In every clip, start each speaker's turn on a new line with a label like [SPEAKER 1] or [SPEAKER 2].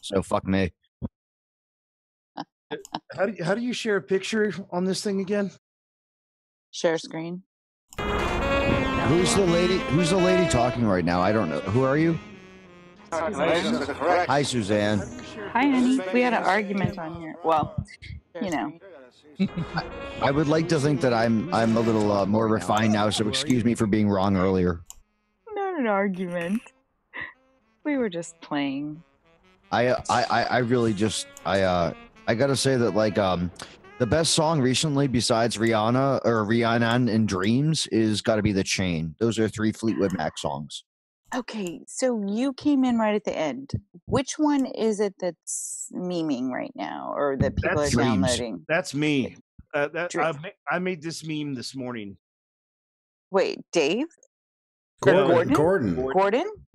[SPEAKER 1] so fuck me.
[SPEAKER 2] How do you share a picture on this thing again?
[SPEAKER 3] Share screen.
[SPEAKER 1] Who's the lady talking right now? I don't know. Who are you? Hi, Suzanne.
[SPEAKER 3] Hi, honey. We had an argument on here. Well, you know.
[SPEAKER 1] I would like to think that I'm a little more refined now, so excuse me for being wrong earlier.
[SPEAKER 3] Not an argument. We were just playing.
[SPEAKER 1] I really just I gotta say that like the best song recently besides Rihanna and Dreams is got to be The Chain. Those are 3 Fleetwood Mac songs.
[SPEAKER 3] Okay, so you came in right at the end. Which one is it that's memeing right now, or that people are downloading?
[SPEAKER 2] That's me. I made this meme this morning.
[SPEAKER 3] Wait, Dave?
[SPEAKER 4] Gordon?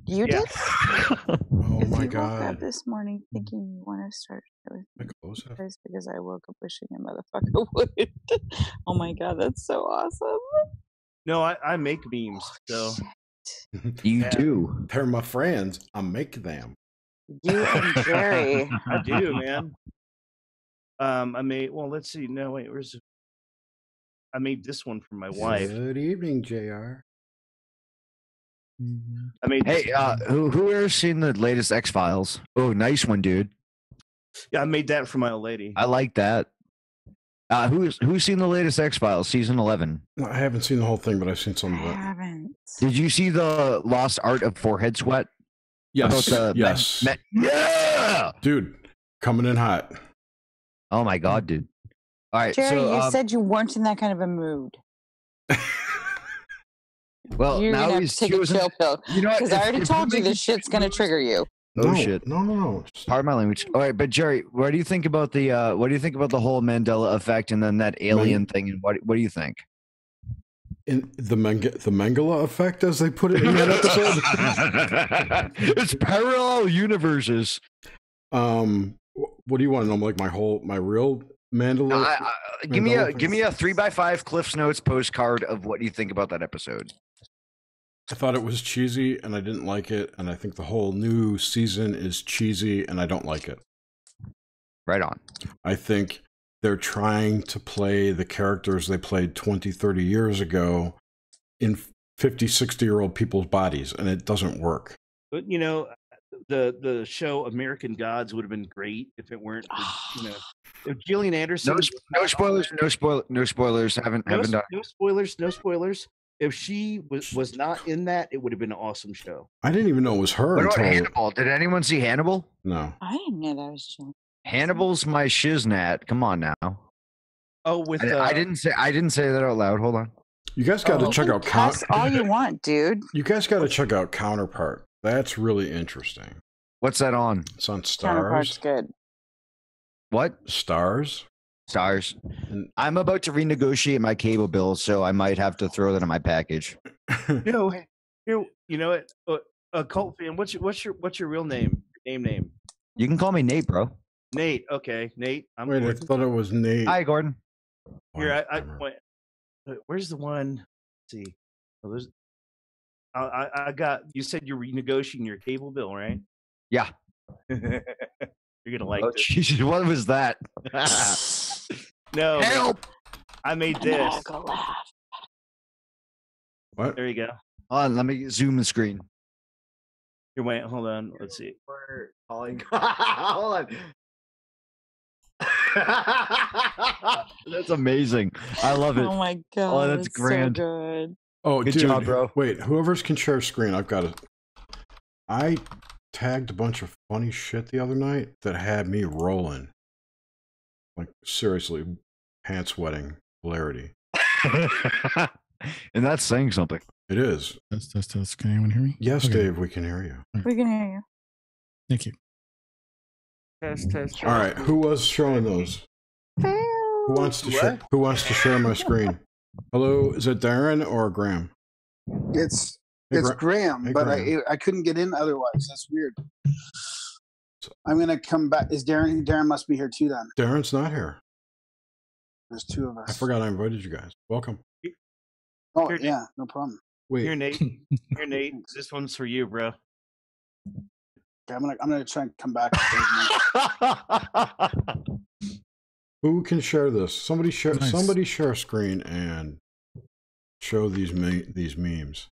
[SPEAKER 3] You did?
[SPEAKER 4] Oh my God!
[SPEAKER 3] Woke up this morning thinking you want to start with because I woke up wishing a motherfucker would. Oh my God, that's so awesome.
[SPEAKER 2] No, I make memes. So
[SPEAKER 1] you do.
[SPEAKER 4] They're my friends. I make them.
[SPEAKER 3] You and Jerry.
[SPEAKER 2] I do, man. I made. Well, let's see. No, wait. I made this one for my wife.
[SPEAKER 4] Good evening, JR.
[SPEAKER 2] I mean,
[SPEAKER 1] hey, who ever seen the latest X-Files? Oh, nice one, dude.
[SPEAKER 2] Yeah, I made that for my old lady.
[SPEAKER 1] I like that. Who's seen the latest X-Files, season 11?
[SPEAKER 4] No, I haven't seen the whole thing, but I've seen some of it.
[SPEAKER 3] I haven't.
[SPEAKER 1] Did you see the Lost Art of Forehead Sweat?
[SPEAKER 4] Yes. Yes.
[SPEAKER 1] Yeah,
[SPEAKER 4] dude, coming in hot.
[SPEAKER 1] Oh my God, dude. All right,
[SPEAKER 3] Jerry,
[SPEAKER 1] so
[SPEAKER 3] you said you weren't in that kind of a mood.
[SPEAKER 1] Well,
[SPEAKER 3] you're
[SPEAKER 1] now
[SPEAKER 3] gonna have
[SPEAKER 1] he's
[SPEAKER 3] to take a chill pill.
[SPEAKER 1] You know what?
[SPEAKER 3] Because I already told you this shit's gonna trigger you.
[SPEAKER 1] Oh shit!
[SPEAKER 4] No.
[SPEAKER 1] Pardon my language. All right, but Jerry, what do you think about the whole Mandela effect and then that alien thing? And what do you think?
[SPEAKER 4] In the Mengele effect, as they put it in that
[SPEAKER 1] episode, it's parallel universes.
[SPEAKER 4] What do you want to know? Like my real Mandela?
[SPEAKER 1] Give me a 3x5 Cliff's Notes postcard of what you think about that episode.
[SPEAKER 4] I thought it was cheesy and I didn't like it, and I think the whole new season is cheesy and I don't like it.
[SPEAKER 1] Right on.
[SPEAKER 4] I think they're trying to play the characters they played 20, 30 years ago in 50, 60-year-old people's bodies, and it doesn't work.
[SPEAKER 2] But, you know, the show American Gods would have been great if it weren't, if Gillian Anderson...
[SPEAKER 1] No spoilers. Haven't done.
[SPEAKER 2] No spoilers. If she was not in that, it would have been an awesome show.
[SPEAKER 4] I didn't even know it was her.
[SPEAKER 1] What about Hannibal? Did anyone see Hannibal?
[SPEAKER 4] No.
[SPEAKER 3] I didn't know that was true.
[SPEAKER 1] Hannibal's my shiznat. Come on now.
[SPEAKER 2] Oh, with
[SPEAKER 1] I didn't say that out loud. Hold on.
[SPEAKER 4] You guys got to check out
[SPEAKER 3] all you want, dude.
[SPEAKER 4] You guys got to check out Counterpart. That's really interesting.
[SPEAKER 1] What's that on?
[SPEAKER 4] It's on Stars.
[SPEAKER 3] Counterpart's good.
[SPEAKER 1] What?
[SPEAKER 4] Stars.
[SPEAKER 1] I'm about to renegotiate my cable bill, so I might have to throw that in my package.
[SPEAKER 2] You know what? Cult fan. What's your real name? Name.
[SPEAKER 1] You can call me Nate, bro.
[SPEAKER 2] Nate. Okay, Nate.
[SPEAKER 4] Wait, I thought it was Nate.
[SPEAKER 1] Hi, Gordon.
[SPEAKER 2] Here, where's the one? Let's see. Oh, I got. You said you're renegotiating your cable bill, right?
[SPEAKER 1] Yeah.
[SPEAKER 2] You're gonna like this.
[SPEAKER 1] Jesus, what was that?
[SPEAKER 2] No,
[SPEAKER 1] help!
[SPEAKER 2] I made this.
[SPEAKER 4] What?
[SPEAKER 2] There you go.
[SPEAKER 1] Hold on, let me zoom the screen.
[SPEAKER 2] Here, wait, hold on. Let's see.
[SPEAKER 1] We're calling. Hold on. That's amazing. I love it.
[SPEAKER 3] Oh my God.
[SPEAKER 1] Oh, that's grand.
[SPEAKER 3] So good.
[SPEAKER 4] Oh,
[SPEAKER 1] good
[SPEAKER 4] dude,
[SPEAKER 1] job, bro.
[SPEAKER 4] Wait, whoever's can share screen, I've got it. I tagged a bunch of funny shit the other night that had me rolling. Like, seriously, pants wetting hilarity.
[SPEAKER 1] And that's saying something.
[SPEAKER 4] It is.
[SPEAKER 5] Test. Can anyone hear me?
[SPEAKER 4] Yes,
[SPEAKER 5] okay.
[SPEAKER 4] Dave, we can hear you.
[SPEAKER 3] We can hear you.
[SPEAKER 5] Thank you.
[SPEAKER 2] Test.
[SPEAKER 4] All right, who was showing those? Who wants to share my screen? Hello, is it Darren or Graham?
[SPEAKER 6] It's Graham, but Graham. I couldn't get in otherwise. That's weird. I'm gonna come back. Is Darren? Darren must be here too then.
[SPEAKER 4] Darren's not here.
[SPEAKER 6] There's 2 of us.
[SPEAKER 4] I forgot I invited you guys. Welcome.
[SPEAKER 6] Oh yeah, no problem.
[SPEAKER 4] Wait.
[SPEAKER 2] Here, Nate. This one's for you, bro.
[SPEAKER 6] Okay, I'm gonna try and come back.
[SPEAKER 4] Who can share this? Somebody share.
[SPEAKER 5] Nice.
[SPEAKER 4] Somebody share a screen and show these memes.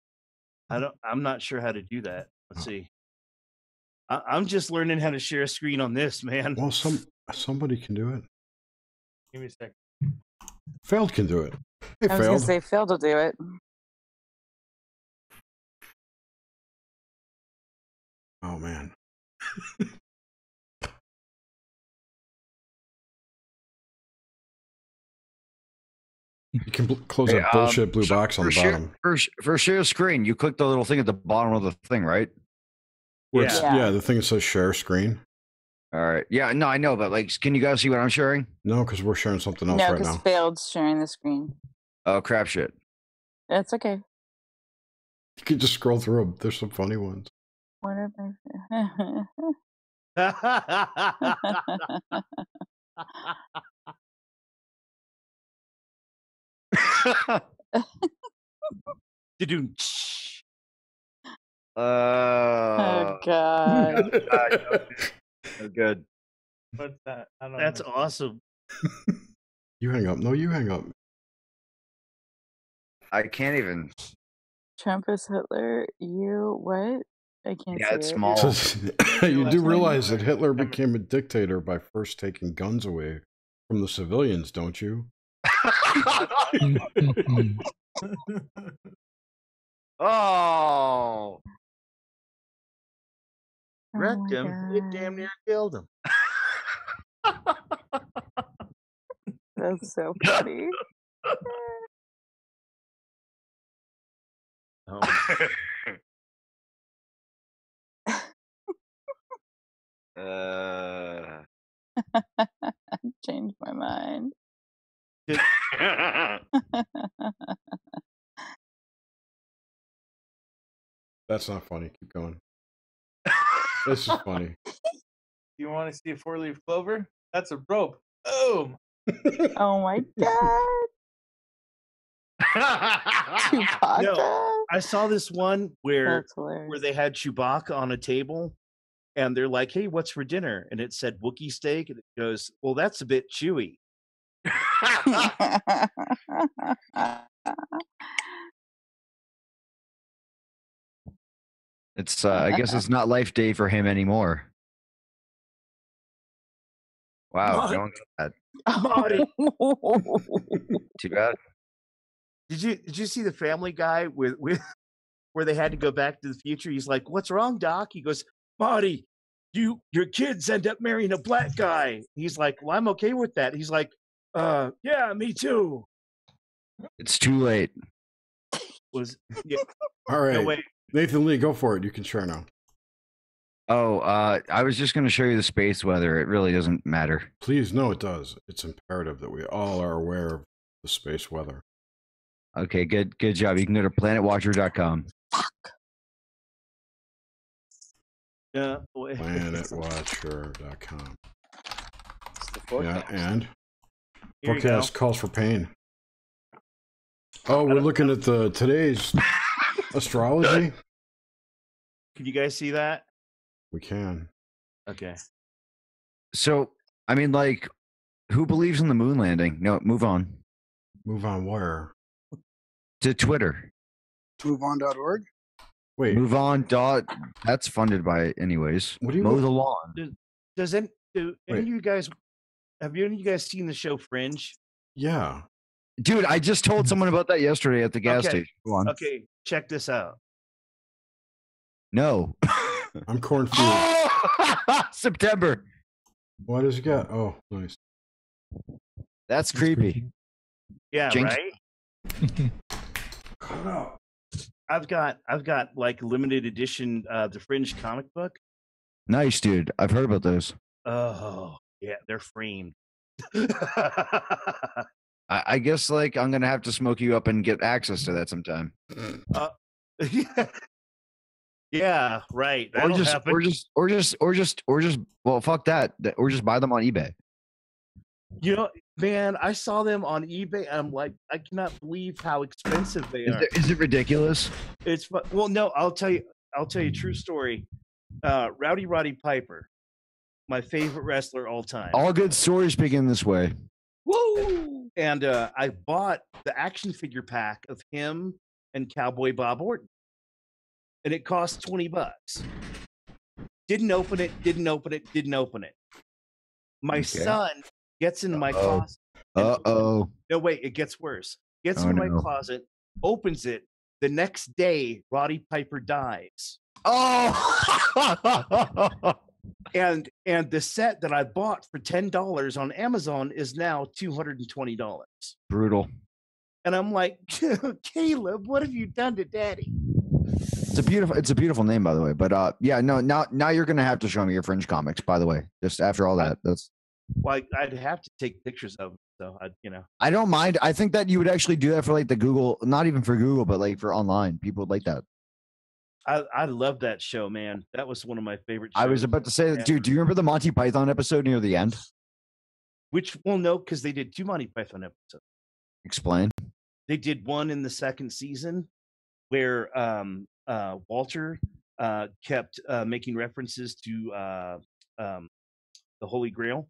[SPEAKER 2] I'm not sure how to do that. Let's see. I'm just learning how to share a screen on this, man.
[SPEAKER 4] Well, somebody can do it.
[SPEAKER 2] Give me a second.
[SPEAKER 4] Failed can do it. Hey,
[SPEAKER 3] I was gonna say failed to do it.
[SPEAKER 4] Oh man. You can close that bullshit blue box on the bottom.
[SPEAKER 1] For share screen, you click the little thing at the bottom of the thing, right?
[SPEAKER 4] Yeah, the thing that says share screen.
[SPEAKER 1] All right. Yeah, no, I know, but like, can you guys see what I'm sharing?
[SPEAKER 4] No, because we're sharing something else
[SPEAKER 3] No,
[SPEAKER 4] right
[SPEAKER 3] because
[SPEAKER 4] now.
[SPEAKER 3] failed sharing the screen.
[SPEAKER 1] Oh, crap shit.
[SPEAKER 3] That's okay.
[SPEAKER 4] You can just scroll through them. There's some funny ones.
[SPEAKER 3] What am I? Oh God.
[SPEAKER 1] So good.
[SPEAKER 2] What's that? That's awesome.
[SPEAKER 4] You hang up. No, you hang up.
[SPEAKER 1] I can't even.
[SPEAKER 3] Trump is Hitler. You what? I can't
[SPEAKER 1] Yeah,
[SPEAKER 3] see
[SPEAKER 1] it's
[SPEAKER 3] it.
[SPEAKER 1] small.
[SPEAKER 4] You do realize that Hitler became a dictator by first taking guns away from the civilians, don't you?
[SPEAKER 1] Oh.
[SPEAKER 2] Wrecked him. It damn near killed him.
[SPEAKER 3] That's so funny. Changed my mind.
[SPEAKER 4] That's not funny. Keep going. This is funny.
[SPEAKER 2] You want to see a 4-leaf clover? That's a rope. Boom.
[SPEAKER 3] Oh my God. Chewbacca?
[SPEAKER 2] No, I saw this one where
[SPEAKER 3] That's hilarious.
[SPEAKER 2] they had Chewbacca on a table and they're like, hey, what's for dinner? And it said Wookiee steak. And it goes, well, that's a bit chewy.
[SPEAKER 1] It's I guess it's not life day for him anymore. Wow, no one got that. Too bad.
[SPEAKER 2] Did you see the Family Guy with where they had to go back to the future? He's like, what's wrong, Doc? He goes, Marty, your kids end up marrying a black guy. He's like, well, I'm okay with that. He's like, yeah, me too.
[SPEAKER 1] It's too late.
[SPEAKER 2] Yeah.
[SPEAKER 4] All right.
[SPEAKER 2] No, wait.
[SPEAKER 4] Nathan Lee, go for it. You can share now.
[SPEAKER 1] Oh, I was just going to show you the space weather. It really doesn't matter.
[SPEAKER 4] Please, no, it does. It's imperative that we all are aware of the space weather.
[SPEAKER 1] Okay, good job. You can go to planetwatcher.com.
[SPEAKER 2] Yeah.
[SPEAKER 4] Planetwatcher.com.
[SPEAKER 2] Yeah,
[SPEAKER 4] and forecast calls for pain. Oh, we're looking at today's astrology.
[SPEAKER 2] Can you guys see that?
[SPEAKER 4] We can.
[SPEAKER 2] Okay.
[SPEAKER 1] So, I mean, like, who believes in the moon landing? No, move on.
[SPEAKER 4] Move on where?
[SPEAKER 1] To Twitter.
[SPEAKER 6] MoveOn.org?
[SPEAKER 4] Wait.
[SPEAKER 1] Move on. That's funded by anyways.
[SPEAKER 4] What do you
[SPEAKER 1] mow the lawn?
[SPEAKER 2] Do any of you guys seen the show Fringe?
[SPEAKER 4] Yeah.
[SPEAKER 1] Dude, I just told someone about that yesterday at the gas station. Go on.
[SPEAKER 2] Okay, check this out.
[SPEAKER 1] No.
[SPEAKER 4] I'm cornfield.
[SPEAKER 1] Oh! September.
[SPEAKER 4] What does he got? Oh, nice.
[SPEAKER 1] That's creepy.
[SPEAKER 2] Yeah,
[SPEAKER 1] Jinx.
[SPEAKER 2] right?
[SPEAKER 4] Cut out.
[SPEAKER 2] I've got like limited edition the Fringe comic book.
[SPEAKER 1] Nice, dude. I've heard about those.
[SPEAKER 2] Oh, yeah, they're framed.
[SPEAKER 1] I guess like I'm gonna have to smoke you up and get access to that sometime.
[SPEAKER 2] Yeah, right. That'll happen.
[SPEAKER 1] Or just well, fuck that. Or just buy them on eBay.
[SPEAKER 2] You know, man, I saw them on eBay. I'm like, I cannot believe how expensive they are.
[SPEAKER 1] Is it ridiculous?
[SPEAKER 2] It's well, no. I'll tell you a true story. Roddy Piper, my favorite wrestler all time.
[SPEAKER 1] All good stories begin this way.
[SPEAKER 2] Woo! And I bought the action figure pack of him and Cowboy Bob Orton, and it cost $20. Didn't open it. My son gets into my closet.
[SPEAKER 1] No,
[SPEAKER 2] wait, it gets worse. Gets into my closet, opens it. The next day, Roddy Piper dies.
[SPEAKER 1] Oh!
[SPEAKER 2] And the set that I bought for $10 on Amazon is now $220.
[SPEAKER 1] Brutal.
[SPEAKER 2] And I'm like, Caleb, what have you done to Daddy?
[SPEAKER 1] It's a beautiful name, by the way. But yeah, no, now you're gonna have to show me your Fringe comics, by the way. Just after all that, that's.
[SPEAKER 2] Well, I'd have to take pictures of them, so
[SPEAKER 1] I don't mind. I think that you would actually do that for like the Google, not even for Google, but like for online. People would like that.
[SPEAKER 2] I love that show, man. That was one of my favorite shows.
[SPEAKER 1] I was about to say, dude, do you remember the Monty Python episode near the end?
[SPEAKER 2] No, because they did 2 Monty Python episodes.
[SPEAKER 1] Explain.
[SPEAKER 2] They did one in the second season where Walter kept making references to the Holy Grail.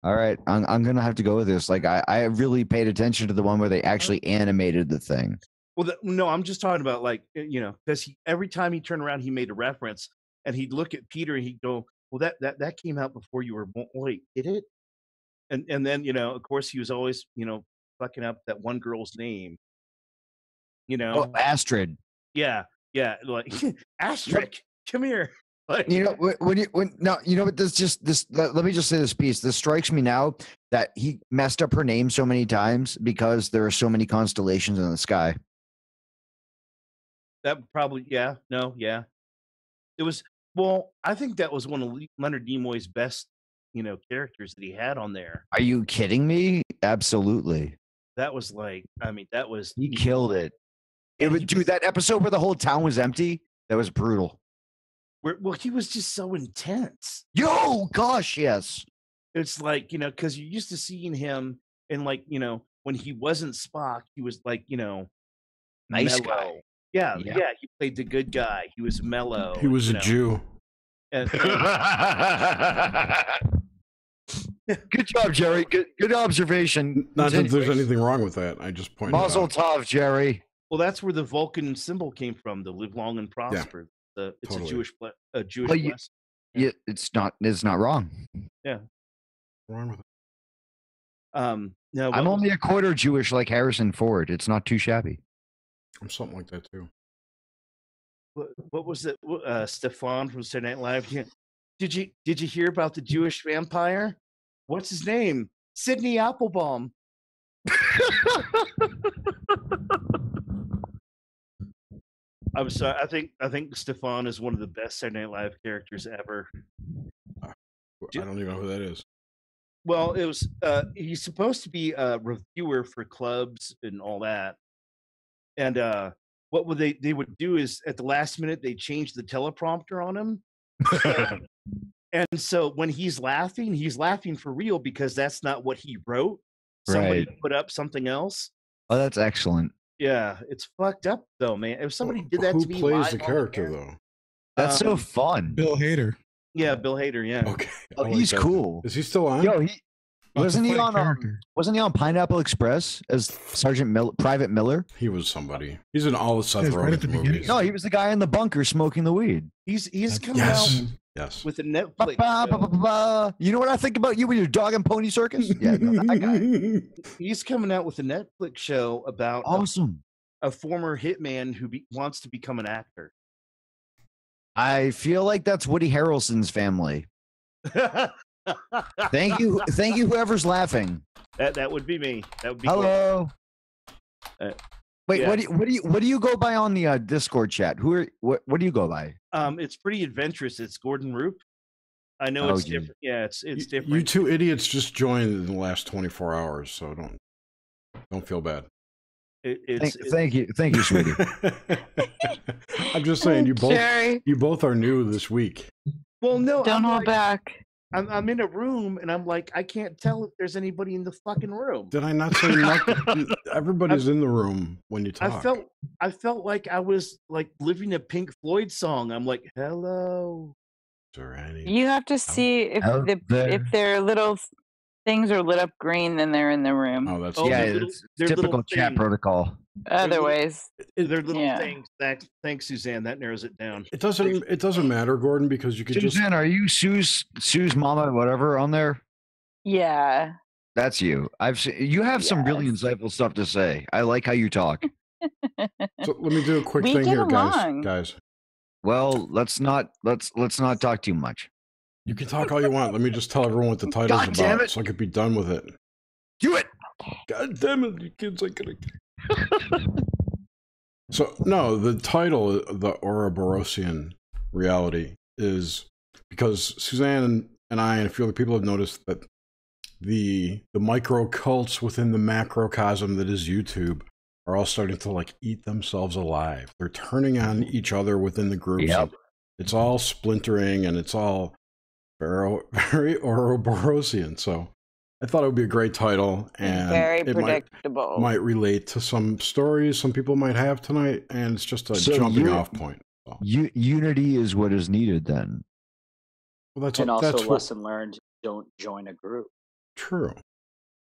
[SPEAKER 1] All right, I'm gonna have to go with this. Like, I really paid attention to the one where they actually animated the thing.
[SPEAKER 2] Well, no, I'm just talking about because every time he turned around, he made a reference, and he'd look at Peter and he'd go, "Well, that came out before you were born. Wait, did it?" And then of course, he was always fucking up that one girl's name.
[SPEAKER 1] Oh, Astrid.
[SPEAKER 2] Yeah, like Astrid, come here. Like,
[SPEAKER 1] what let me just say this piece. This strikes me now that he messed up her name so many times because there are so many constellations in the sky.
[SPEAKER 2] That probably, yeah. It was, well, I think that was one of Leonard Nimoy's best, characters that he had on there.
[SPEAKER 1] Are you kidding me? Absolutely.
[SPEAKER 2] That was
[SPEAKER 1] he killed it. Dude, that episode where the whole town was empty, that was brutal.
[SPEAKER 2] Well, he was just so intense.
[SPEAKER 1] Yo, gosh, yes.
[SPEAKER 2] It's like, because you're used to seeing him in when he wasn't Spock, he was like,
[SPEAKER 1] nice
[SPEAKER 2] mellow.
[SPEAKER 1] guy.
[SPEAKER 2] Yeah, he played the good guy. He was mellow.
[SPEAKER 4] He was a Jew.
[SPEAKER 2] And
[SPEAKER 1] good job, Jerry. Good observation.
[SPEAKER 4] Not that there's anything wrong with that. I just pointed
[SPEAKER 1] Mazel
[SPEAKER 4] out.
[SPEAKER 1] tov, Jerry.
[SPEAKER 2] Well, that's where the Vulcan symbol came from, the live long and prosper. Yeah, it's totally. a Jewish blessing.
[SPEAKER 1] Yeah, it's not wrong.
[SPEAKER 2] Yeah.
[SPEAKER 4] Wrong with it.
[SPEAKER 2] No,
[SPEAKER 1] I'm only a quarter Jewish like Harrison Ford. It's not too shabby.
[SPEAKER 4] I'm something like that too.
[SPEAKER 2] What was it? Stefan from Saturday Night Live. Did you hear about the Jewish vampire? What's his name? Sidney Applebaum. I'm sorry. I think Stefan is one of the best Saturday Night Live characters ever.
[SPEAKER 4] I don't even know who that is.
[SPEAKER 2] Well, it was he's supposed to be a reviewer for clubs and all that. And what would they would do is at the last minute they change the teleprompter on him. And so when he's laughing for real because that's not what he wrote. Somebody put up something else.
[SPEAKER 1] Oh, that's excellent.
[SPEAKER 2] Yeah, it's fucked up though, man. If somebody did that to me,
[SPEAKER 4] who plays the character though?
[SPEAKER 1] That's so fun.
[SPEAKER 5] Bill Hader.
[SPEAKER 2] Yeah, Bill Hader. Yeah.
[SPEAKER 4] Okay.
[SPEAKER 1] Oh, he's cool.
[SPEAKER 4] Is he still on?
[SPEAKER 1] Yo, wasn't he on Pineapple Express as Private Miller?
[SPEAKER 4] He was somebody. He's in all the Seth Rogen movies.
[SPEAKER 1] No, he was the guy in the bunker smoking the weed.
[SPEAKER 2] He's coming out with a Netflix.
[SPEAKER 1] You know what I think about you with your dog and pony circus? Yeah, no, that guy.
[SPEAKER 2] He's coming out with a Netflix show about a former hitman who wants to become an actor.
[SPEAKER 1] I feel like that's Woody Harrelson's family. Thank you, whoever's laughing.
[SPEAKER 2] That would be me. That would be
[SPEAKER 1] hello. Wait,
[SPEAKER 2] yeah.
[SPEAKER 1] What do you go by on the Discord chat? What do you go by?
[SPEAKER 2] It's pretty adventurous. It's Gordon Roop. I know it's different. Yeah, it's different.
[SPEAKER 4] You two idiots just joined in the last 24 hours, so don't feel bad.
[SPEAKER 1] Thank you, sweetie.
[SPEAKER 4] I'm just saying you both are new this week.
[SPEAKER 2] Well, no,
[SPEAKER 3] don't hold back.
[SPEAKER 2] I'm in a room and I'm like, I can't tell if there's anybody in the fucking room.
[SPEAKER 4] Did I not say nothing? Everybody's in the room when you talk.
[SPEAKER 2] I felt like I was like living a Pink Floyd song. I'm like, hello.
[SPEAKER 3] You have to see if their little things are lit up green, then they're in the room.
[SPEAKER 4] Oh, that's
[SPEAKER 1] it's typical chat protocol.
[SPEAKER 3] Otherwise,
[SPEAKER 2] they're little things. Thanks, Suzanne. That narrows it down.
[SPEAKER 4] It doesn't matter, Gordon, because you could
[SPEAKER 1] Suzanne, are you Sue's mama, whatever, on there?
[SPEAKER 3] Yeah.
[SPEAKER 1] That's you. You have some really insightful stuff to say. I like how you talk.
[SPEAKER 4] So let me do a quick thing here, guys.
[SPEAKER 1] Well, let's not talk too much.
[SPEAKER 4] You can talk all you want. Let me just tell everyone what the title's about, so I could be done with it.
[SPEAKER 1] Do it.
[SPEAKER 4] God damn it, you kids ain't gonna. So no, the title, the Ouroborosian reality, is because Suzanne and I and a few other people have noticed that the micro cults within the macrocosm that is YouTube are all starting to like eat themselves alive. They're turning on each other within the groups.
[SPEAKER 1] Yep.
[SPEAKER 4] It's all splintering and it's all very Ouroborosian. So I thought it would be a great title, and
[SPEAKER 3] very predictable.
[SPEAKER 4] Might relate to some stories some people might have tonight, and it's just a jumping off point. So.
[SPEAKER 1] Unity is what is needed then.
[SPEAKER 4] Well, that's
[SPEAKER 7] lesson learned: don't join a group.
[SPEAKER 4] True.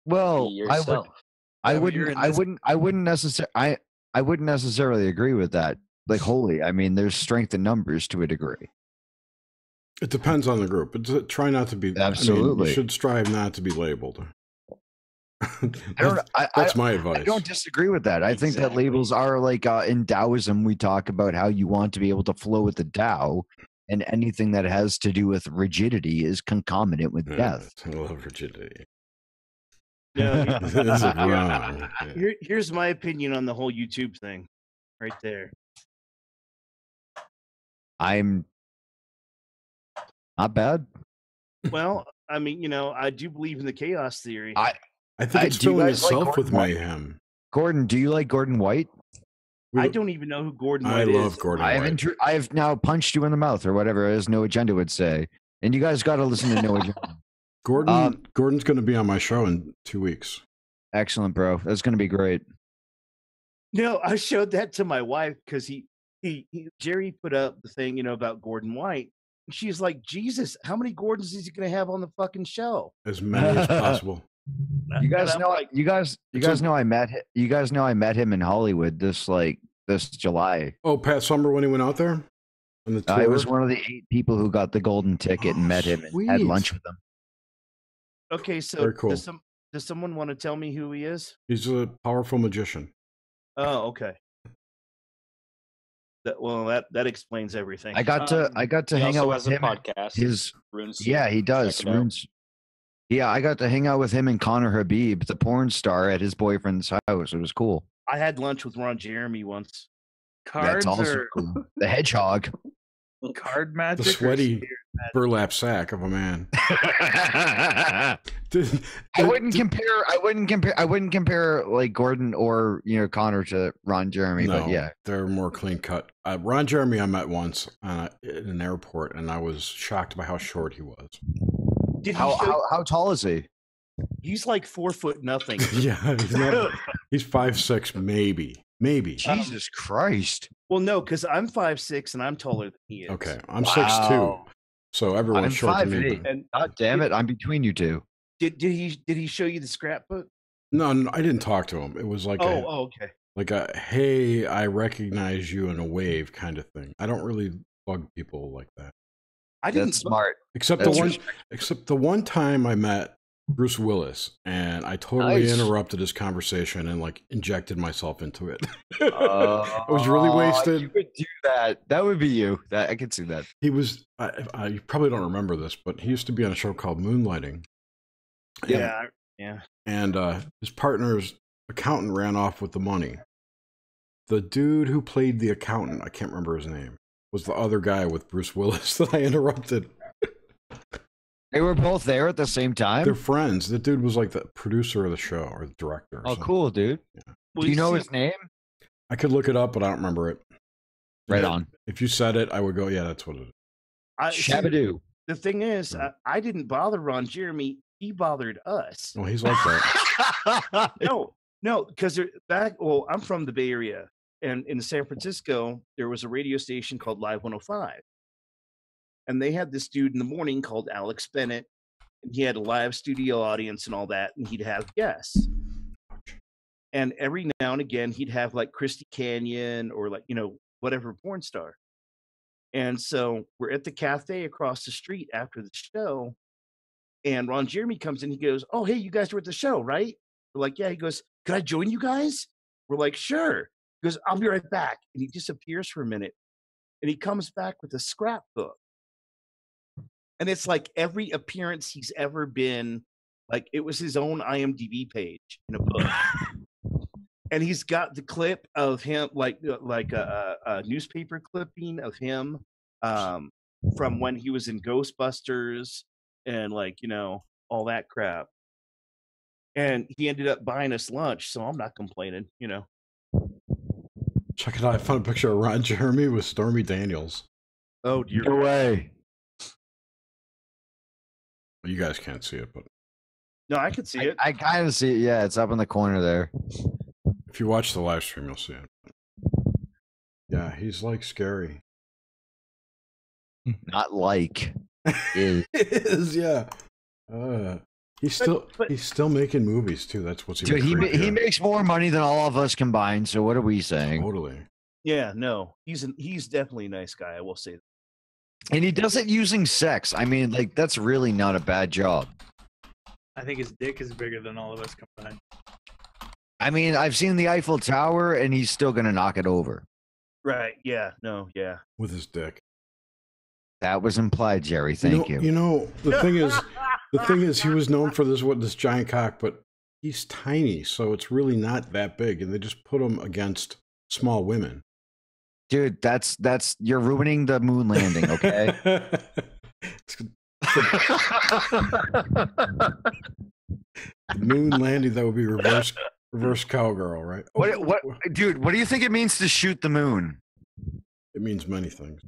[SPEAKER 1] Well, I wouldn't necessarily agree with that. Like wholly. I mean, there's strength in numbers to a degree.
[SPEAKER 4] It depends on the group. But try not to be.
[SPEAKER 1] Absolutely.
[SPEAKER 4] I mean, you should strive not to be labeled. That's my advice.
[SPEAKER 1] I don't disagree with that. I think that labels are like in Taoism, we talk about how you want to be able to flow with the Tao, and anything that has to do with rigidity is concomitant with death.
[SPEAKER 4] I love rigidity.
[SPEAKER 2] Yeah. Here's my opinion on the whole YouTube thing, right there.
[SPEAKER 1] I'm not bad.
[SPEAKER 2] Well, I mean, I do believe in the chaos theory.
[SPEAKER 4] I think it's filling itself with mayhem.
[SPEAKER 1] Gordon, do you like Gordon White?
[SPEAKER 2] I don't even know who Gordon White is.
[SPEAKER 4] I love Gordon White.
[SPEAKER 1] I have now punched you in the mouth, or whatever, as No Agenda would say. And you guys got to listen to No Agenda.
[SPEAKER 4] Gordon's going to be on my show in 2 weeks.
[SPEAKER 1] Excellent, bro. That's going to be great.
[SPEAKER 2] No, I showed that to my wife because Jerry put up the thing, about Gordon White. And she's like, Jesus, how many Gordons is he going to have on the fucking show?
[SPEAKER 4] As many as possible.
[SPEAKER 1] You guys know I met him in Hollywood this July.
[SPEAKER 4] Oh, Pat Summer when he went out there?
[SPEAKER 1] I was one of the 8 people who got the golden ticket and met him and had lunch with him.
[SPEAKER 2] Okay, so
[SPEAKER 4] very cool.
[SPEAKER 2] Does someone want to tell me who he is?
[SPEAKER 4] He's a powerful magician.
[SPEAKER 2] Oh, okay. That explains everything.
[SPEAKER 1] I got to hang out with him.
[SPEAKER 7] Podcast.
[SPEAKER 1] He does. I got to hang out with him and Connor Habib, the porn star, at his boyfriend's house. It was cool.
[SPEAKER 2] I had lunch with Ron Jeremy once.
[SPEAKER 1] That's also cool. The hedgehog.
[SPEAKER 2] Card magic.
[SPEAKER 4] The sweaty burlap sack of a man.
[SPEAKER 1] I wouldn't compare like Gordon or Connor to Ron Jeremy,
[SPEAKER 4] no,
[SPEAKER 1] but yeah,
[SPEAKER 4] they're more clean cut. Ron Jeremy I met once in an airport, and I was shocked by how short he was.
[SPEAKER 1] How tall is he?
[SPEAKER 2] He's like 4 foot nothing.
[SPEAKER 4] Yeah, he's 5'6", maybe.
[SPEAKER 1] Jesus Christ.
[SPEAKER 2] Well, no, because I'm 5'6" and I'm taller than he is.
[SPEAKER 4] Okay, I'm 6'2", so everyone's short to me.
[SPEAKER 1] And God damn it, I'm between you two.
[SPEAKER 2] Did he show you the scrapbook?
[SPEAKER 4] No, I didn't talk to him. It was like
[SPEAKER 2] okay.
[SPEAKER 4] Like a hey, I recognize you in a wave kind of thing. I don't really bug people like that.
[SPEAKER 1] That's smart.
[SPEAKER 4] Except the one time I met Bruce Willis, and I totally interrupted his conversation and like injected myself into it. I was really wasted.
[SPEAKER 1] You would do that. That would be you. That I could see that.
[SPEAKER 4] He was. I probably don't remember this, but he used to be on a show called Moonlighting.
[SPEAKER 2] Yeah.
[SPEAKER 4] And his partner's accountant ran off with the money. The dude who played the accountant, I can't remember his name, was the other guy with Bruce Willis that I interrupted.
[SPEAKER 1] They were both there at the same time?
[SPEAKER 4] They're friends. The dude was like the producer of the show or the director.
[SPEAKER 1] Oh, cool, dude.
[SPEAKER 4] Yeah.
[SPEAKER 1] Do you know his name?
[SPEAKER 4] I could look it up, but I don't remember it.
[SPEAKER 1] Right on.
[SPEAKER 4] If you said it, I would go, yeah, that's what it is.
[SPEAKER 1] Shabadoo.
[SPEAKER 2] the thing is, I didn't bother Ron Jeremy. He bothered us.
[SPEAKER 4] Well, he's like that.
[SPEAKER 2] No, because I'm from the Bay Area, and in San Francisco, there was a radio station called Live 105. And they had this dude in the morning called Alex Bennett. And he had a live studio audience and all that, and he'd have guests. And every now and again, he'd have like Christy Canyon or like, whatever porn star. And so we're at the cafe across the street after the show. And Ron Jeremy comes in. He goes, "Oh, hey, you guys were at the show, right?" We're like, "Yeah." He goes, "Could I join you guys?" We're like, "Sure." He goes, "I'll be right back." And he disappears for a minute. And he comes back with a scrapbook. And it's like every appearance he's ever been, like it was his own IMDb page in a book. And he's got the clip of him, like a newspaper clipping of him from when he was in Ghostbusters and all that crap. And he ended up buying us lunch, so I'm not complaining,
[SPEAKER 4] Check it out. I found a picture of Ron Jeremy with Stormy Daniels.
[SPEAKER 2] Oh, dear.
[SPEAKER 1] No way.
[SPEAKER 4] You guys can't see it, but
[SPEAKER 2] no, I can see it.
[SPEAKER 1] I kind of see it. Yeah, it's up in the corner there.
[SPEAKER 4] If you watch the live stream, you'll see it. Yeah, he's like scary.
[SPEAKER 1] Not like
[SPEAKER 4] is. It is, yeah. He's still making movies too. That's what's
[SPEAKER 1] dude. He makes more money than all of us combined. So what are we saying?
[SPEAKER 4] Totally.
[SPEAKER 2] Yeah, no, he's definitely a nice guy. I will say that.
[SPEAKER 1] And he does it using sex. I mean, like that's really not a bad job.
[SPEAKER 8] I think his dick is bigger than all of us combined.
[SPEAKER 1] I mean, I've seen the Eiffel Tower, and he's still gonna knock it over.
[SPEAKER 2] Right? Yeah. No. Yeah.
[SPEAKER 4] With his dick.
[SPEAKER 1] That was implied, Jerry. Thank you.
[SPEAKER 4] You know, the thing is, he was known for this giant cock, but he's tiny, so it's really not that big, and they just put him against small women.
[SPEAKER 1] Dude, that's you're ruining the moon landing, okay?
[SPEAKER 4] The moon landing, that would be reverse cowgirl, right?
[SPEAKER 1] What, dude? What do you think it means to shoot the moon?
[SPEAKER 4] It means many things.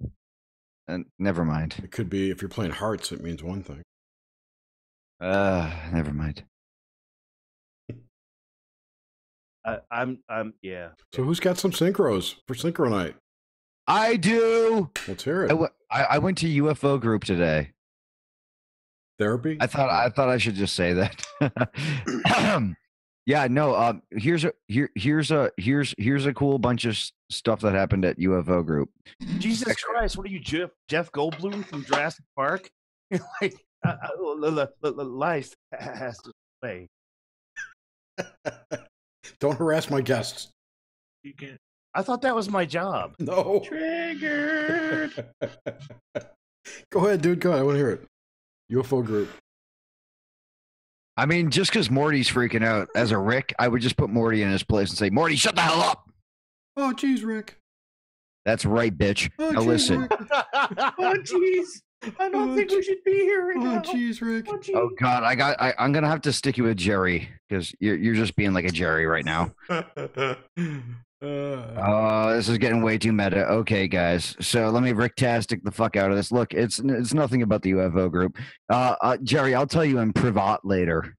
[SPEAKER 1] Never mind.
[SPEAKER 4] It could be if you're playing hearts, it means one thing.
[SPEAKER 1] Never mind.
[SPEAKER 2] I'm yeah.
[SPEAKER 4] So who's got some synchros for Synchro Night?
[SPEAKER 1] I do.
[SPEAKER 4] Let's hear it.
[SPEAKER 1] I went to UFO group today.
[SPEAKER 4] Therapy?
[SPEAKER 1] I thought I should just say that. Yeah, no. Here's a cool bunch of stuff that happened at UFO group.
[SPEAKER 2] Jesus Christ! What are you, Jeff Goldblum from Jurassic Park? Like life has to play.
[SPEAKER 4] Don't harass my guests.
[SPEAKER 2] You can. I thought that was my job.
[SPEAKER 4] No.
[SPEAKER 2] Triggered.
[SPEAKER 4] Go ahead, dude. Go ahead. I want to hear it. UFO group.
[SPEAKER 1] I mean, just because Morty's freaking out as a Rick, I would just put Morty in his place and say, "Morty, shut the hell up."
[SPEAKER 4] Oh, geez, Rick.
[SPEAKER 1] That's right, bitch.
[SPEAKER 4] Oh,
[SPEAKER 1] now
[SPEAKER 4] geez,
[SPEAKER 1] listen.
[SPEAKER 4] Rick.
[SPEAKER 8] Oh, jeez. I don't think we should be here right now.
[SPEAKER 4] Oh, jeez, Rick.
[SPEAKER 1] Oh God, I'm gonna have to stick you with Jerry because you're just being like a Jerry right now. This is getting way too meta. Okay, guys, so let me Rick-tastic the fuck out of this. Look, it's nothing about the UFO group. Jerry, I'll tell you in privat later.